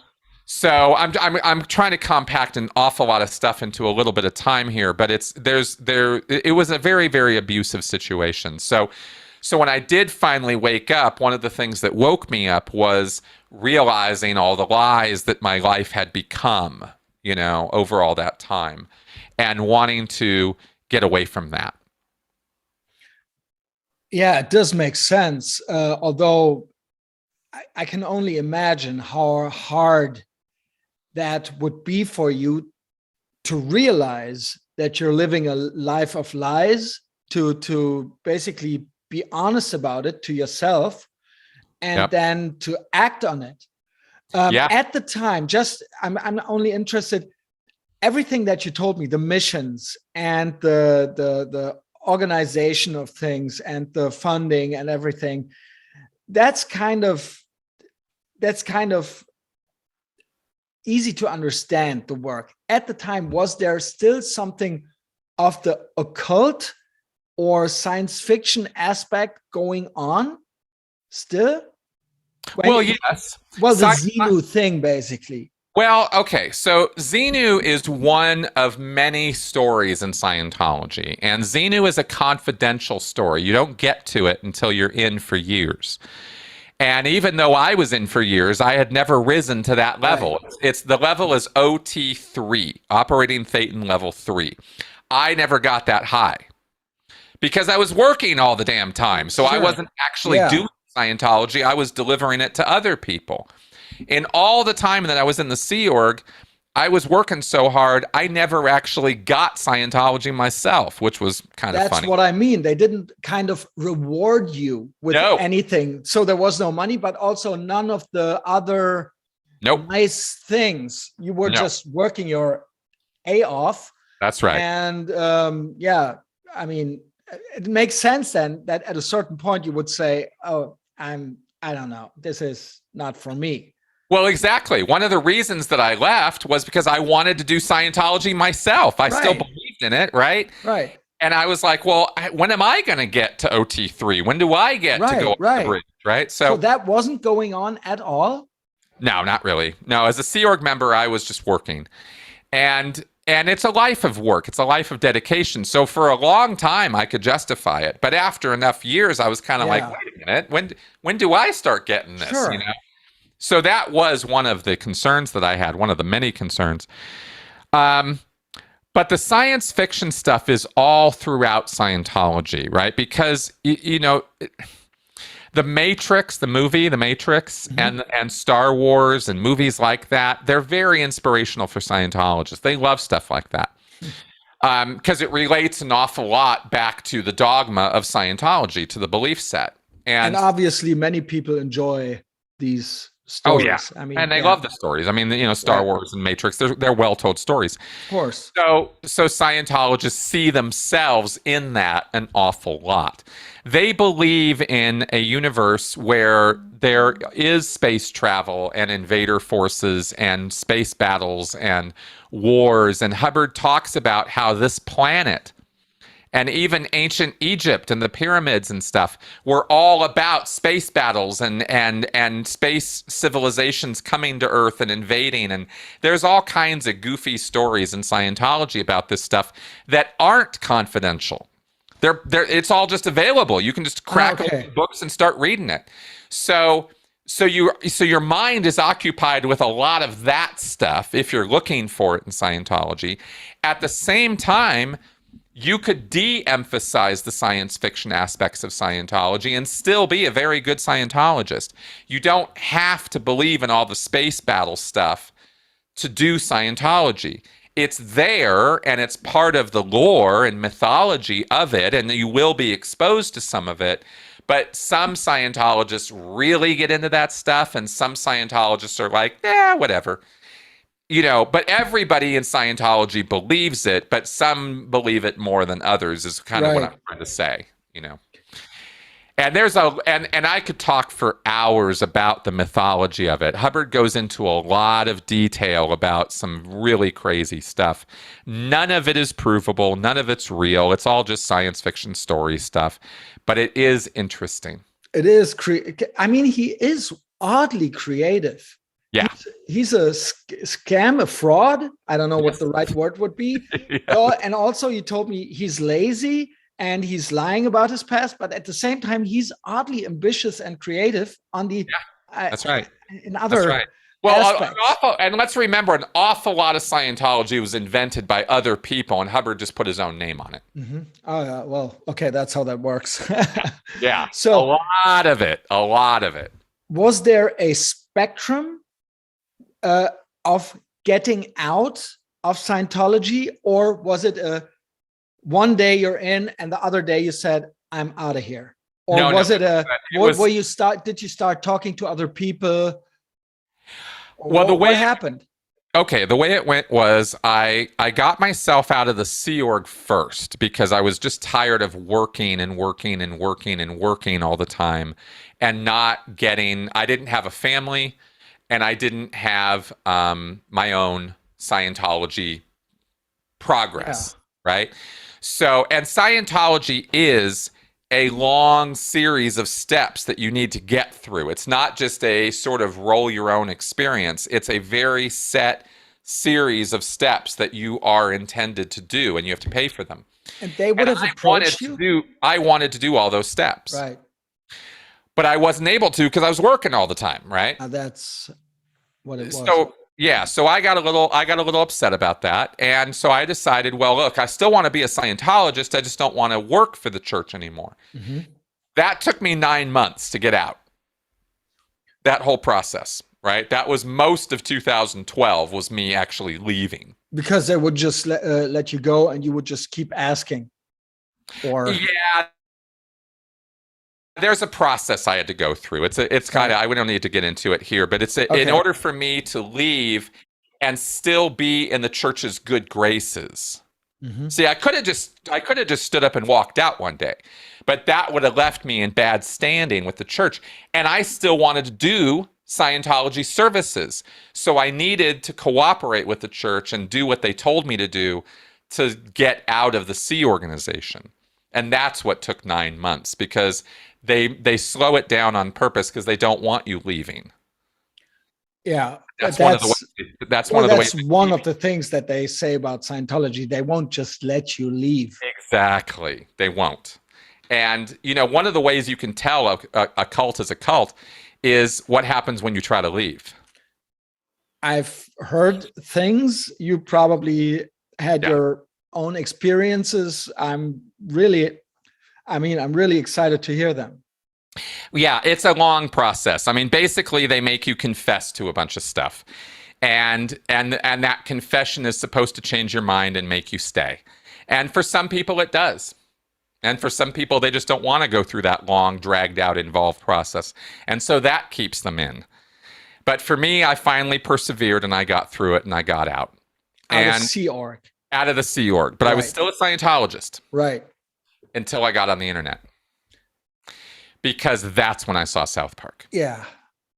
So I'm trying to compact an awful lot of stuff into a little bit of time here, but it was a very, very abusive situation. So So when I did finally wake up, one of the things that woke me up was realizing all the lies that my life had become, over all that time, and wanting to get away from that. Yeah, it does make sense. Although I can only imagine how hard that would be for you to realize that you're living a life of lies, to basically be honest about it to yourself, and then to act on it. At the time, I'm only interested, everything that you told me, the missions and the organization of things and the funding and everything, that's kind of easy to understand, the work. At the time, was there still something of the occult or science fiction aspect going on still? Yes. Well, the Xenu thing, basically. Well, okay. So Xenu is one of many stories in Scientology, and Xenu is a confidential story. You don't get to it until you're in for years. And even though I was in for years, I had never risen to that level. Right. The level is OT3, Operating Thetan Level 3. I never got that high because I was working all the damn time. So I wasn't actually doing Scientology. I was delivering it to other people. In all the time that I was in the Sea Org, I was working so hard, I never actually got Scientology myself, which was kind of funny. That's what I mean. They didn't kind of reward you with anything. So there was no money, but also none of the other nice things. You were just working your A off. That's right. And I mean, it makes sense then that at a certain point you would say, oh, I don't know, this is not for me. Well, exactly. One of the reasons that I left was because I wanted to do Scientology myself. I still believed in it, right? Right. And I was like, well, when am I going to get to OT3? When do I get to go over the bridge, right? So that wasn't going on at all? No, not really. No, as a Sea Org member, I was just working. And it's a life of work. It's a life of dedication. So for a long time, I could justify it. But after enough years, I was kind of like, wait a minute, when do I start getting this? Sure. So that was one of the concerns that I had, one of the many concerns. But the science fiction stuff is all throughout Scientology, right? Because, the Matrix, the movie, The Matrix, and Star Wars and movies like that, they're very inspirational for Scientologists. They love stuff like that because it relates an awful lot back to the dogma of Scientology, to the belief set. And obviously many people enjoy these stories. Oh, yeah. I mean, and they love the stories. I mean, Star Wars and Matrix, they're well-told stories. Of course. So Scientologists see themselves in that an awful lot. They believe in a universe where there is space travel and invader forces and space battles and wars. And Hubbard talks about how this planet and even ancient Egypt and the pyramids and stuff were all about space battles and space civilizations coming to Earth and invading. And there's all kinds of goofy stories in Scientology about this stuff that aren't confidential. It's all just available. You can just crack open books and start reading it. So your mind is occupied with a lot of that stuff if you're looking for it in Scientology. At the same time, you could de-emphasize the science fiction aspects of Scientology and still be a very good Scientologist. You don't have to believe in all the space battle stuff to do Scientology. It's there, and it's part of the lore and mythology of it, and you will be exposed to some of it. But some Scientologists really get into that stuff, and some Scientologists are like, whatever. But everybody in Scientology believes it, but some believe it more than others is kind of what I'm trying to say, And there's and I could talk for hours about the mythology of it. Hubbard goes into a lot of detail about some really crazy stuff. None of it is provable. None of it's real. It's all just science fiction story stuff, but it is interesting. It is. He is oddly creative. Yeah. He's a scam, a fraud. I don't know what the right word would be. And also you told me he's lazy and he's lying about his past, but at the same time, he's oddly ambitious and creative on the that's right. In other well, aspects. And let's remember, an awful lot of Scientology was invented by other people, and Hubbard just put his own name on it. Mm-hmm. Oh, yeah. Well, okay, that's how that works. Yeah. So a lot of it. Was there a spectrum of getting out of Scientology, or was it a one day you're in and the other day you said, I'm out of here? Or did you start talking to other people? Well, what happened? Okay, the way it went was I got myself out of the Sea Org first because I was just tired of working all the time and not getting, I didn't have a family and I didn't have my own Scientology progress, right? So, and Scientology is a long series of steps that you need to get through. It's not just a sort of roll your own experience. It's a very set series of steps that you are intended to do, and you have to pay for them. And they would have approached you? I wanted to do all those steps. Right. But I wasn't able to because I was working all the time, right? That's what it was. So so I got a little upset about that. And so I decided, well, look, I still want to be a Scientologist. I just don't want to work for the church anymore. Mm-hmm. That took me 9 months to get out. That whole process, right? That was most of 2012 was me actually leaving. Because they would just let you go and you would just keep asking. Or yeah. There's a process I had to go through. It's kind of, we don't need to get into it here, but in order for me to leave and still be in the church's good graces. Mm-hmm. See, I could have just stood up and walked out one day, but that would have left me in bad standing with the church. And I still wanted to do Scientology services. So I needed to cooperate with the church and do what they told me to do to get out of the Sea organization. And that's what took 9 months, because they slow it down on purpose because they don't want you leaving. Yeah, that's one of the things that they say about Scientology. They won't just let you leave. Exactly, they won't. And one of the ways you can tell a cult is a cult is what happens when you try to leave. I've heard things. You probably had your own experiences. I'm really excited to hear them. Yeah, it's a long process. I mean, basically, they make you confess to a bunch of stuff, and that confession is supposed to change your mind and make you stay. And for some people, it does. And for some people, they just don't want to go through that long, dragged out, involved process. And so that keeps them in. But for me, I finally persevered and I got through it and I got out. Out of the Sea Org. Out of the Sea Org. But I was still a Scientologist. Right. Until I got on the internet. Because that's when I saw South Park. Yeah.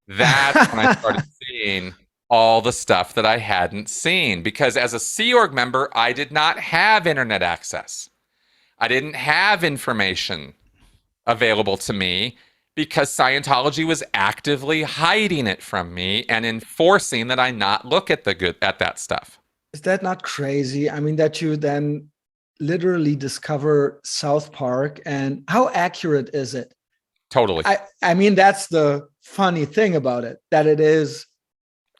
That's when I started seeing all the stuff that I hadn't seen. Because as a Sea Org member, I did not have internet access. I didn't have information available to me because Scientology was actively hiding it from me and enforcing that I not look at that stuff. Is that not crazy? I mean, that you then literally discover South Park, and how accurate is it? Totally. I mean, that's the funny thing about it, that it is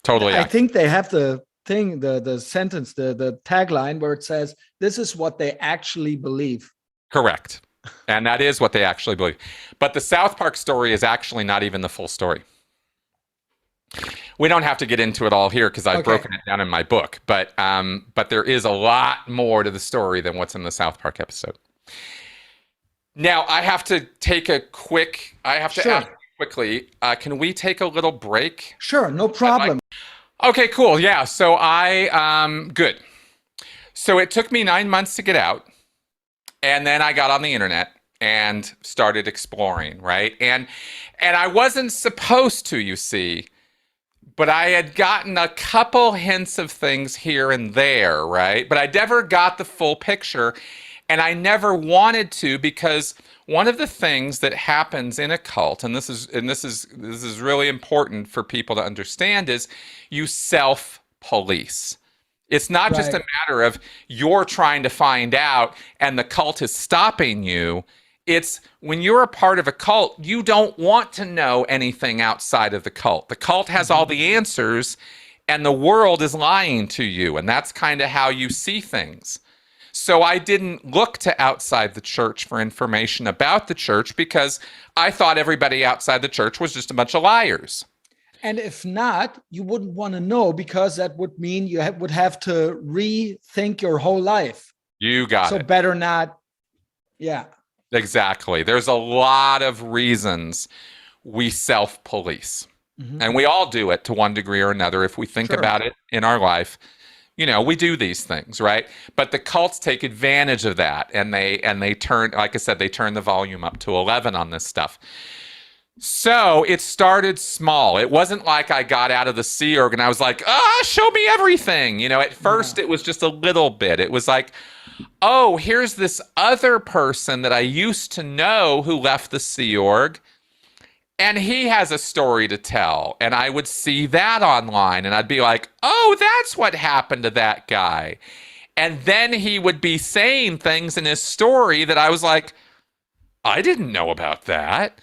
totally accurate. I think they have the thing, the sentence, the tagline where it says, this is what they actually believe. Correct. And that is what they actually believe. But the South Park story is actually not even the full story. We don't have to get into it all here because I've broken it down in my book. But there is a lot more to the story than what's in the South Park episode. Now, I have to ask quickly, can we take a little break? Sure, no problem. Okay, cool. Yeah, so good. So it took me 9 months to get out. And then I got on the internet and started exploring, right? And I wasn't supposed to, you see, but I had gotten a couple hints of things here and there, right? But I never got the full picture, and I never wanted to, because one of the things that happens in a cult, and this is really important for people to understand, is you self-police. It's not just a matter of you're trying to find out and the cult is stopping you. It's when you're a part of a cult, you don't want to know anything outside of the cult. The cult has all the answers and the world is lying to you. And that's kind of how you see things. So I didn't look to outside the church for information about the church because I thought everybody outside the church was just a bunch of liars. And if not, you wouldn't want to know, because that would mean you would have to rethink your whole life. You got it. So better not. Yeah. Exactly. There's a lot of reasons we self-police. And we all do it to one degree or another. If we think about it in our life, you know, we do these things, right? But the cults take advantage of that. And they turn, like I said, they turn the volume up to 11 on this stuff. So it started small. It wasn't like I got out of the Sea Org and I was like, show me everything. You know, at first it was just a little bit. It was like, oh, here's this other person that I used to know who left the Sea Org, and he has a story to tell. And I would see that online and I'd be like, oh, that's what happened to that guy. And then he would be saying things in his story that I was like, I didn't know about that.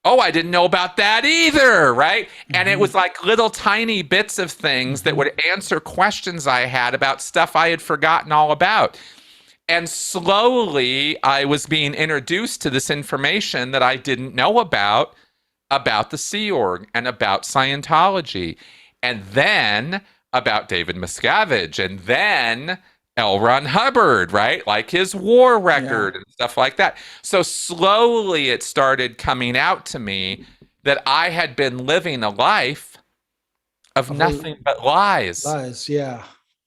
Oh, I didn't know about that either, right? And it was like little tiny bits of things that would answer questions I had about stuff I had forgotten all about. And slowly, I was being introduced to this information that I didn't know about the Sea Org and about Scientology, and then about David Miscavige, and then L. Ron Hubbard, right? Like his war record and stuff like that. So slowly it started coming out to me that I had been living a life of nothing but lies. Lies, yeah.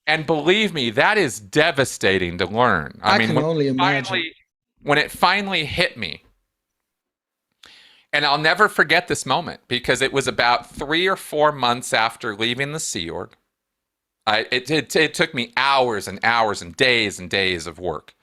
And believe me, that is devastating to learn. I mean, can only imagine. When it finally hit me, and I'll never forget this moment because it was about 3 or 4 months after leaving the Sea Org. It took me hours and hours and days of work,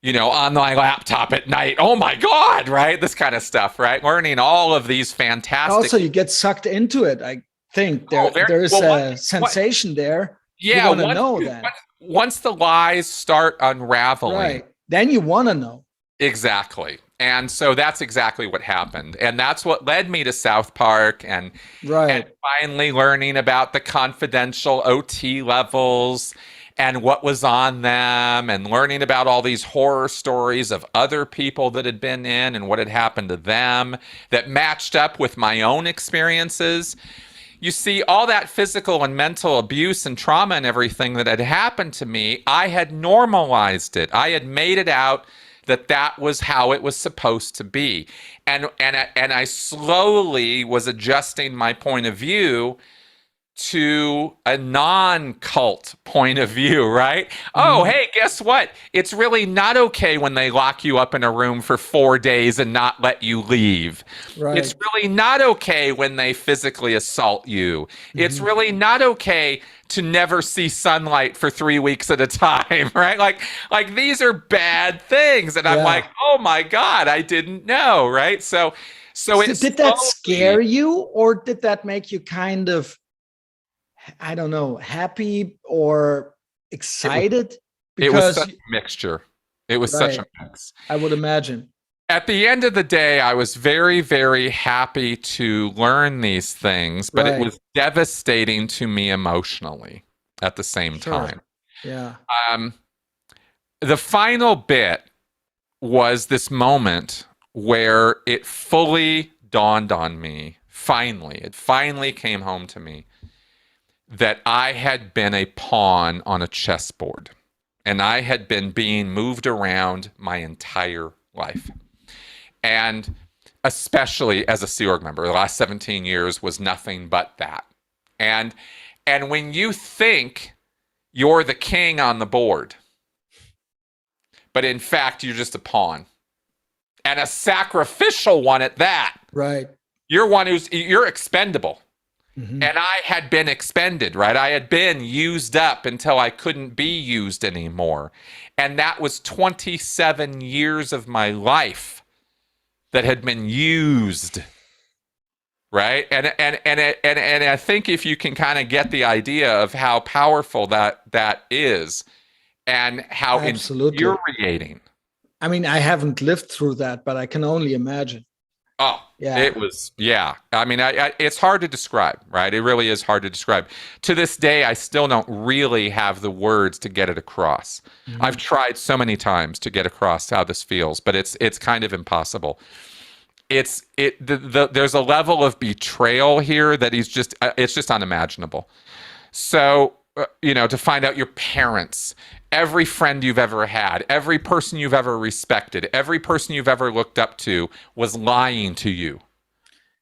you know, on my laptop at night. Oh my God, right? This kind of stuff, right? Learning all of these fantastic. Also, you get sucked into it. I think there is a sensation there. Yeah, you want to know that. Once the lies start unraveling, then you want to know. Exactly. And so that's exactly what happened. And that's what led me to South Park and finally learning about the confidential OT levels and what was on them, and learning about all these horror stories of other people that had been in and what had happened to them that matched up with my own experiences. You see, all that physical and mental abuse and trauma and everything that had happened to me, I had normalized it. I had made it out that was how it was supposed to be. And I slowly was adjusting my point of view to a non-cult point of view, right? Oh, hey, guess what? It's really not okay when they lock you up in a room for 4 days and not let you leave. Right. It's really not okay when they physically assault you. It's really not okay to never see sunlight for 3 weeks at a time, right? Like these are bad things. And I'm like, oh my God, I didn't know, right? So did that scare you, or did that make you kind of, I don't know, happy or excited? It was such a mixture. It was such a mix. I would imagine. At the end of the day, I was very, very happy to learn these things, but it was devastating to me emotionally at the same time. Yeah. The final bit was this moment where it fully dawned on me, it finally came home to me, that I had been a pawn on a chessboard, and I had been being moved around my entire life. And especially as a Sea Org member, the last 17 years was nothing but that. And when you think you're the king on the board, but in fact, you're just a pawn, and a sacrificial one at that. Right. You're expendable. And I had been expended, right? I had been used up until I couldn't be used anymore. And that was 27 years of my life that had been used, right? And I think if you can kind of get the idea of how powerful that is, and how Absolutely infuriating. I mean, I haven't lived through that, but I can only imagine. Oh, Yeah. it was, yeah. I mean, it's hard to describe, right? It really is hard to describe. To this day, I still don't really have the words to get it across. Mm-hmm. I've tried so many times to get across how this feels, but it's kind of impossible. There's a level of betrayal here that it's just unimaginable. So, to find out your parents, every friend you've ever had, every person you've ever respected, every person you've ever looked up to was lying to you.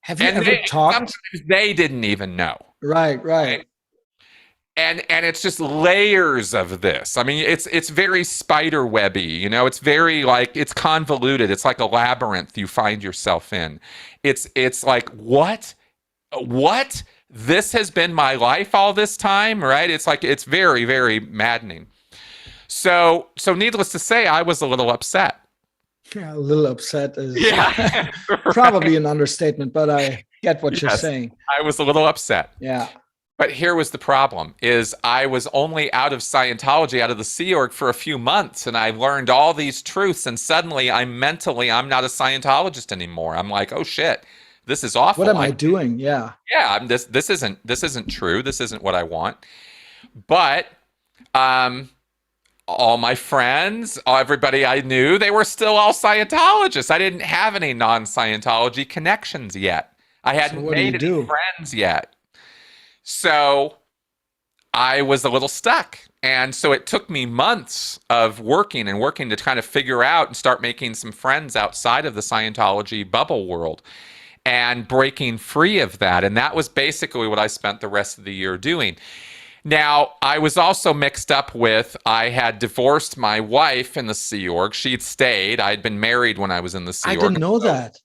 Have you ever talked? Sometimes they didn't even know. Right. And it's just layers of this. I mean, it's very spider webby, it's very like, it's convoluted. It's like a labyrinth you find yourself in. It's like, what? This has been my life all this time, right? It's like, it's very, very maddening. So needless to say, I was a little upset. Yeah, a little upset is right. Probably an understatement, but I get what you're saying. I was a little upset. Yeah. But here was the problem, is I was only out of Scientology, out of the Sea Org for a few months, and I learned all these truths, and suddenly I'm not a Scientologist anymore. I'm like, oh shit. This is awful. What am I doing? Yeah. Yeah, this isn't true. This isn't what I want. But all my friends, everybody I knew, they were still all Scientologists. I didn't have any non-Scientology connections yet. I hadn't made any friends yet. So I was a little stuck. And so it took me months of working to kind of figure out and start making some friends outside of the Scientology bubble world, and breaking free of that. And that was basically what I spent the rest of the year doing. Now, I was also mixed up with, I had divorced my wife in the Sea Org. She'd stayed. I'd been married when I was in the Sea Org. I didn't know that.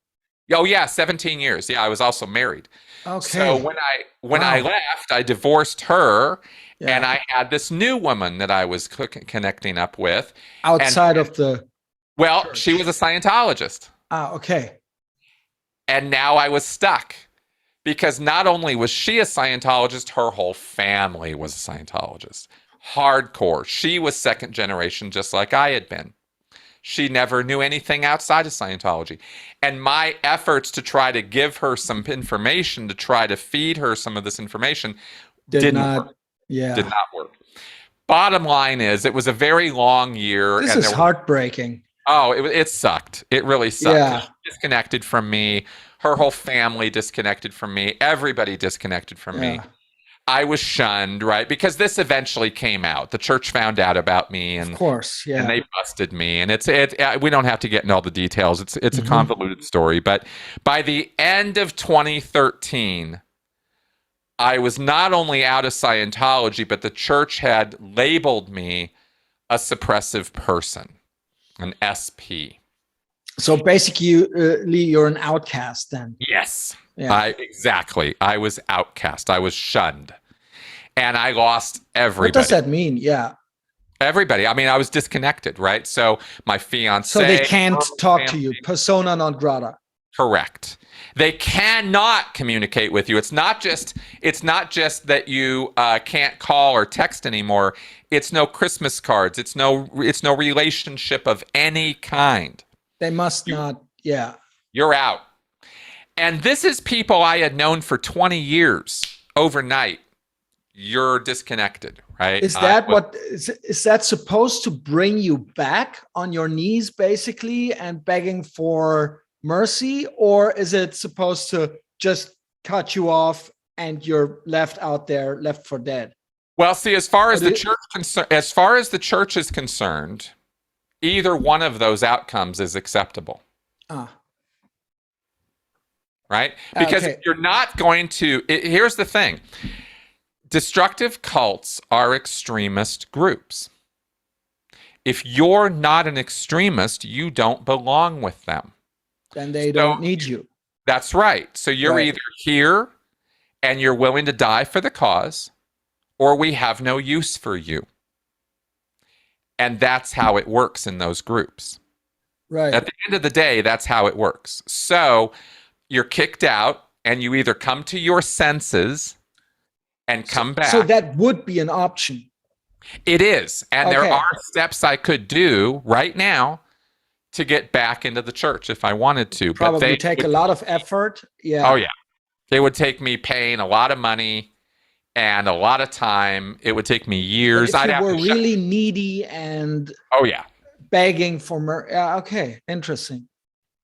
Oh, yeah, 17 years. Yeah, I was also married. Okay. So when I left, I divorced her, and I had this new woman that I was connecting up with. Outside of the... Well, church. She was a Scientologist. Okay. And now I was stuck, because not only was she a Scientologist, her whole family was a Scientologist. Hardcore. She was second generation, just like I had been. She never knew anything outside of Scientology. And my efforts to try to give her some information, to try to feed her some of this information, did not work. Bottom line is, it was a very long year. This is heartbreaking. Oh, it sucked. It really sucked. Yeah. She disconnected from me. Her whole family disconnected from me. Everybody disconnected from me. I was shunned, right? Because this eventually came out. The church found out about me, and of course, yeah, and they busted me. And we don't have to get into all the details. It's a convoluted story. But by the end of 2013, I was not only out of Scientology, but the church had labeled me a suppressive person. An SP. So basically, you're an outcast then. Yes. Yeah. Exactly. I was outcast. I was shunned. And I lost everybody. What does that mean? Yeah. Everybody. I mean, I was disconnected, right? So my fiance. So they can't talk to you. Persona non grata. Correct. They cannot communicate with you. It's not just that you can't call or text anymore. It's no Christmas cards. It's no relationship of any kind. They must not. Yeah. You're out. And this is people I had known for 20 years. Overnight, you're disconnected, right? Is that is that supposed to bring you back on your knees, basically, and begging for mercy, or is it supposed to just cut you off and you're left out there, left for dead? Well, see, as far as the church is concerned, either one of those outcomes is acceptable. Right? Because you're not going to. Here's the thing: destructive cults are extremist groups. If you're not an extremist, you don't belong with them. Then they don't need you. That's right. So you're either here and you're willing to die for the cause, or we have no use for you. And that's how it works in those groups. Right. At the end of the day, that's how it works. So you're kicked out and you either come to your senses and come back. So that would be an option. It is. And there are steps I could do right now to get back into the church if I wanted to. Probably but they take a lot of effort. Yeah. Oh, yeah. It would take me paying a lot of money and a lot of time. It would take me years. But if you were really needy and begging for okay, interesting.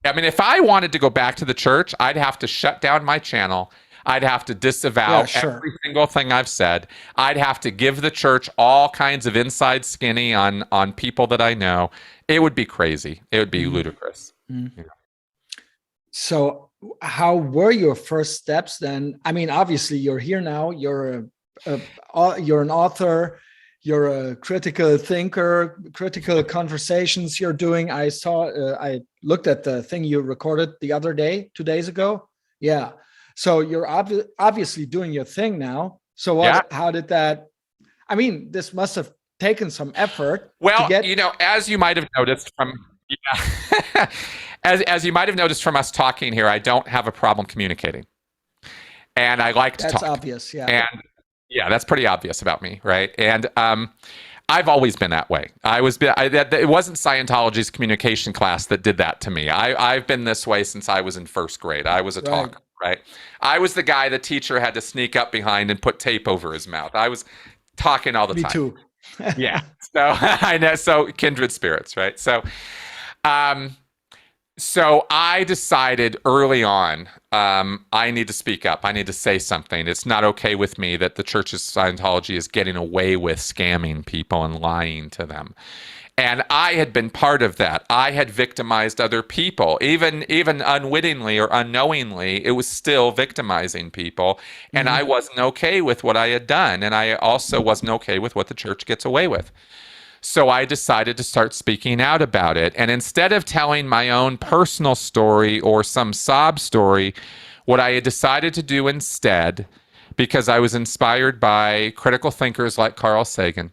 I mean, if I wanted to go back to the church, I'd have to shut down my channel. I'd have to disavow every single thing I've said. I'd have to give the church all kinds of inside skinny on people that I know. It would be crazy. It would be ludicrous. Mm-hmm. Yeah. So how were your first steps then? I mean, obviously you're here now. You're an author. You're a critical thinker. Critical conversations you're doing. I saw. I looked at the thing you recorded the other day, 2 days ago. Yeah. So you're obviously doing your thing now. So how did that? I mean, this must have taken some effort. Well, as you might have noticed from as you might have noticed from us talking here, I don't have a problem communicating, and I like to talk. That's obvious, yeah. And that's pretty obvious about me, right? And I've always been that way. It wasn't Scientology's communication class that did that to me. I've been this way since I was in first grade. I was a talker. Right. I was the guy the teacher had to sneak up behind and put tape over his mouth. I was talking all the time. Me too. Yeah. So I know. So kindred spirits. Right. So, so I decided early on, I need to speak up. I need to say something. It's not okay with me that the Church of Scientology is getting away with scamming people and lying to them. And I had been part of that. I had victimized other people, even unwittingly or unknowingly. It was still victimizing people. And I wasn't okay with what I had done. And I also wasn't okay with what the church gets away with. So I decided to start speaking out about it. And instead of telling my own personal story or some sob story, what I had decided to do instead, because I was inspired by critical thinkers like Carl Sagan,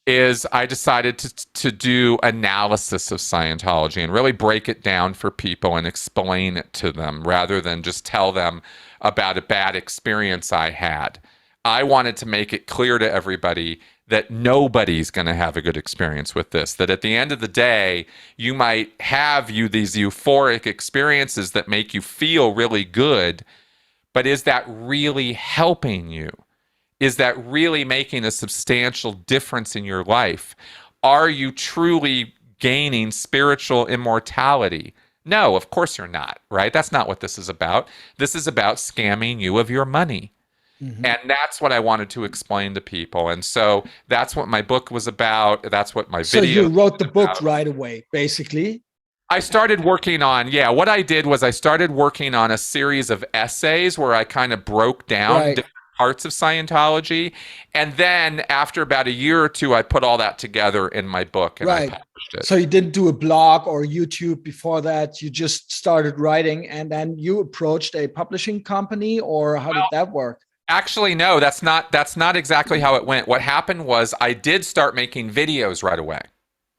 is I decided to do analysis of Scientology and really break it down for people and explain it to them rather than just tell them about a bad experience I had. I wanted to make it clear to everybody that nobody's going to have a good experience with this, that at the end of the day, you might have these euphoric experiences that make you feel really good, but is that really helping you? Is that really making a substantial difference in your life? Are you truly gaining spiritual immortality? No, of course you're not, right? That's not what this is about. This is about scamming you of your money. And that's what I wanted to explain to people. And so that's what my book was about. That's what my video. So you wrote the book right away, basically? I started working on, what I did was I started working on a series of essays where I kind of broke down different parts of Scientology. And then after about a year or two, I put all that together in my book and I published it. So you didn't do a blog or YouTube before that. You just started writing and then you approached a publishing company, or how did that work? Actually, no, that's not exactly how it went. What happened was I did start making videos right away.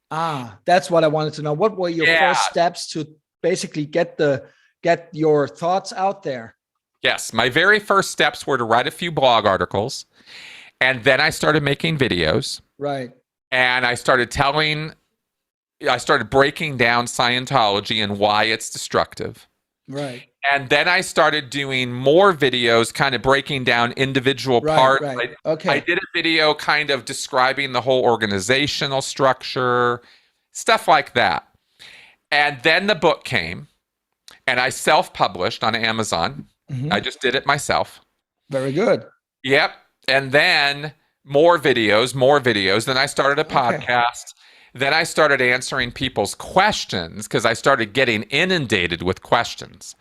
That's what I wanted to know. What were your first steps to basically get your thoughts out there? Yes, my very first steps were to write a few blog articles, and then I started making videos. Right. And I started breaking down Scientology and why it's destructive. Right. And then I started doing more videos, kind of breaking down individual parts. Right. I did a video kind of describing the whole organizational structure, stuff like that. And then the book came, and I self-published on Amazon. I just did it myself. Very good. Yep. And then more videos. Then I started a podcast. Then I started answering people's questions because I started getting inundated with questions.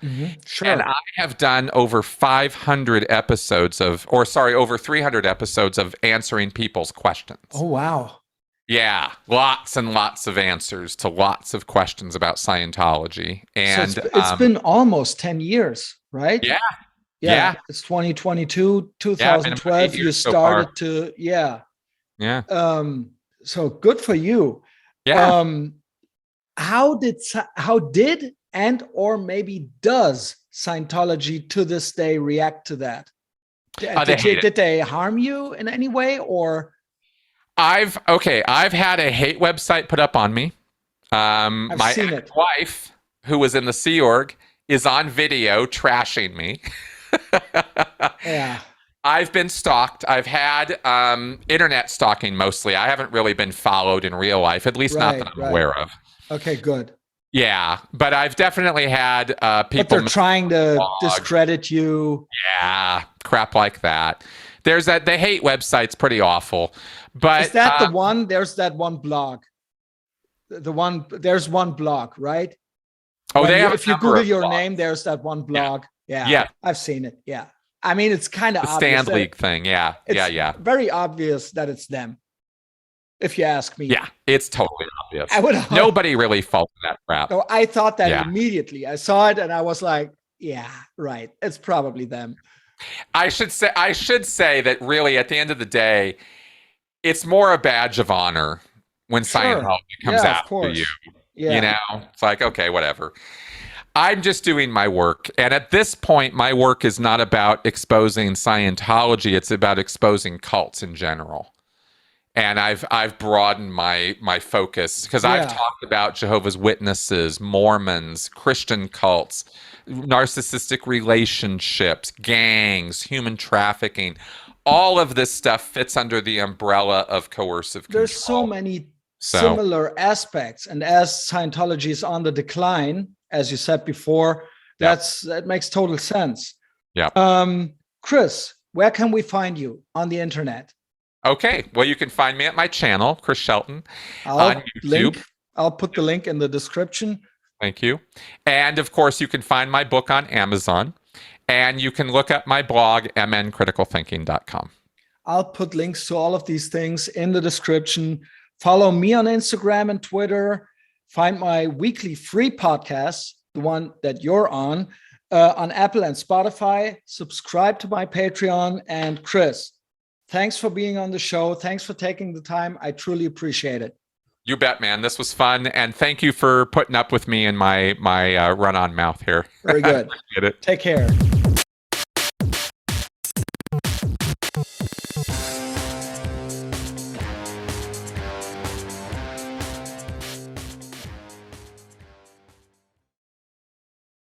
Sure. And I have done over 500 episodes over 300 episodes of answering people's questions. Oh, wow. Yeah, lots and lots of answers to lots of questions about Scientology. And so it's been almost 10 years, right? Yeah. It's 2022, 2012. You started to, so good for you. Yeah. How did and or maybe does Scientology to this day react to that? Did they harm you in any way, or? I've had a hate website put up on me. My ex-wife, who was in the Sea Org, is on video trashing me. Yeah. I've been stalked. I've had internet stalking mostly. I haven't really been followed in real life, at least not that I'm aware of. Okay, good. Yeah, but I've definitely had people. But they're trying to discredit you. Yeah, crap like that. There's that. The hate website's pretty awful. But is that the one? There's that one blog. There's one blog, right? Oh, if you Google your name, there's that one blog. Yeah. I've seen it. Yeah. I mean, it's kind of obvious. Stand League thing. Yeah. Yeah. Very obvious that it's them. If you ask me. Yeah, it's totally obvious. Nobody really falls in that trap. So I thought that immediately. I saw it and I was like, yeah, right. It's probably them. I should say that really at the end of the day, it's more a badge of honor when Scientology comes after you. Yeah. You know, it's like, okay, whatever. I'm just doing my work. And at this point, my work is not about exposing Scientology. It's about exposing cults in general. And I've broadened my focus because I've talked about Jehovah's Witnesses, Mormons, Christian cults, narcissistic relationships, gangs, human trafficking. All of this stuff fits under the umbrella of coercive control. There's so many similar aspects. And as Scientology is on the decline, as you said before, that makes total sense. Yeah. Chris, where can we find you on the internet? Okay, well, you can find me at my channel, Chris Shelton, on YouTube. I'll put the link in the description. Thank you. And of course, you can find my book on Amazon, and you can look at my blog, mncriticalthinking.com. I'll put links to all of these things in the description. Follow me on Instagram and Twitter. Find my weekly free podcast, the one that you're on Apple and Spotify. Subscribe to my Patreon. And Chris, thanks for being on the show. Thanks for taking the time. I truly appreciate it. You bet, man. This was fun. And thank you for putting up with me and my run-on mouth here. Very good. Appreciate it. Take care.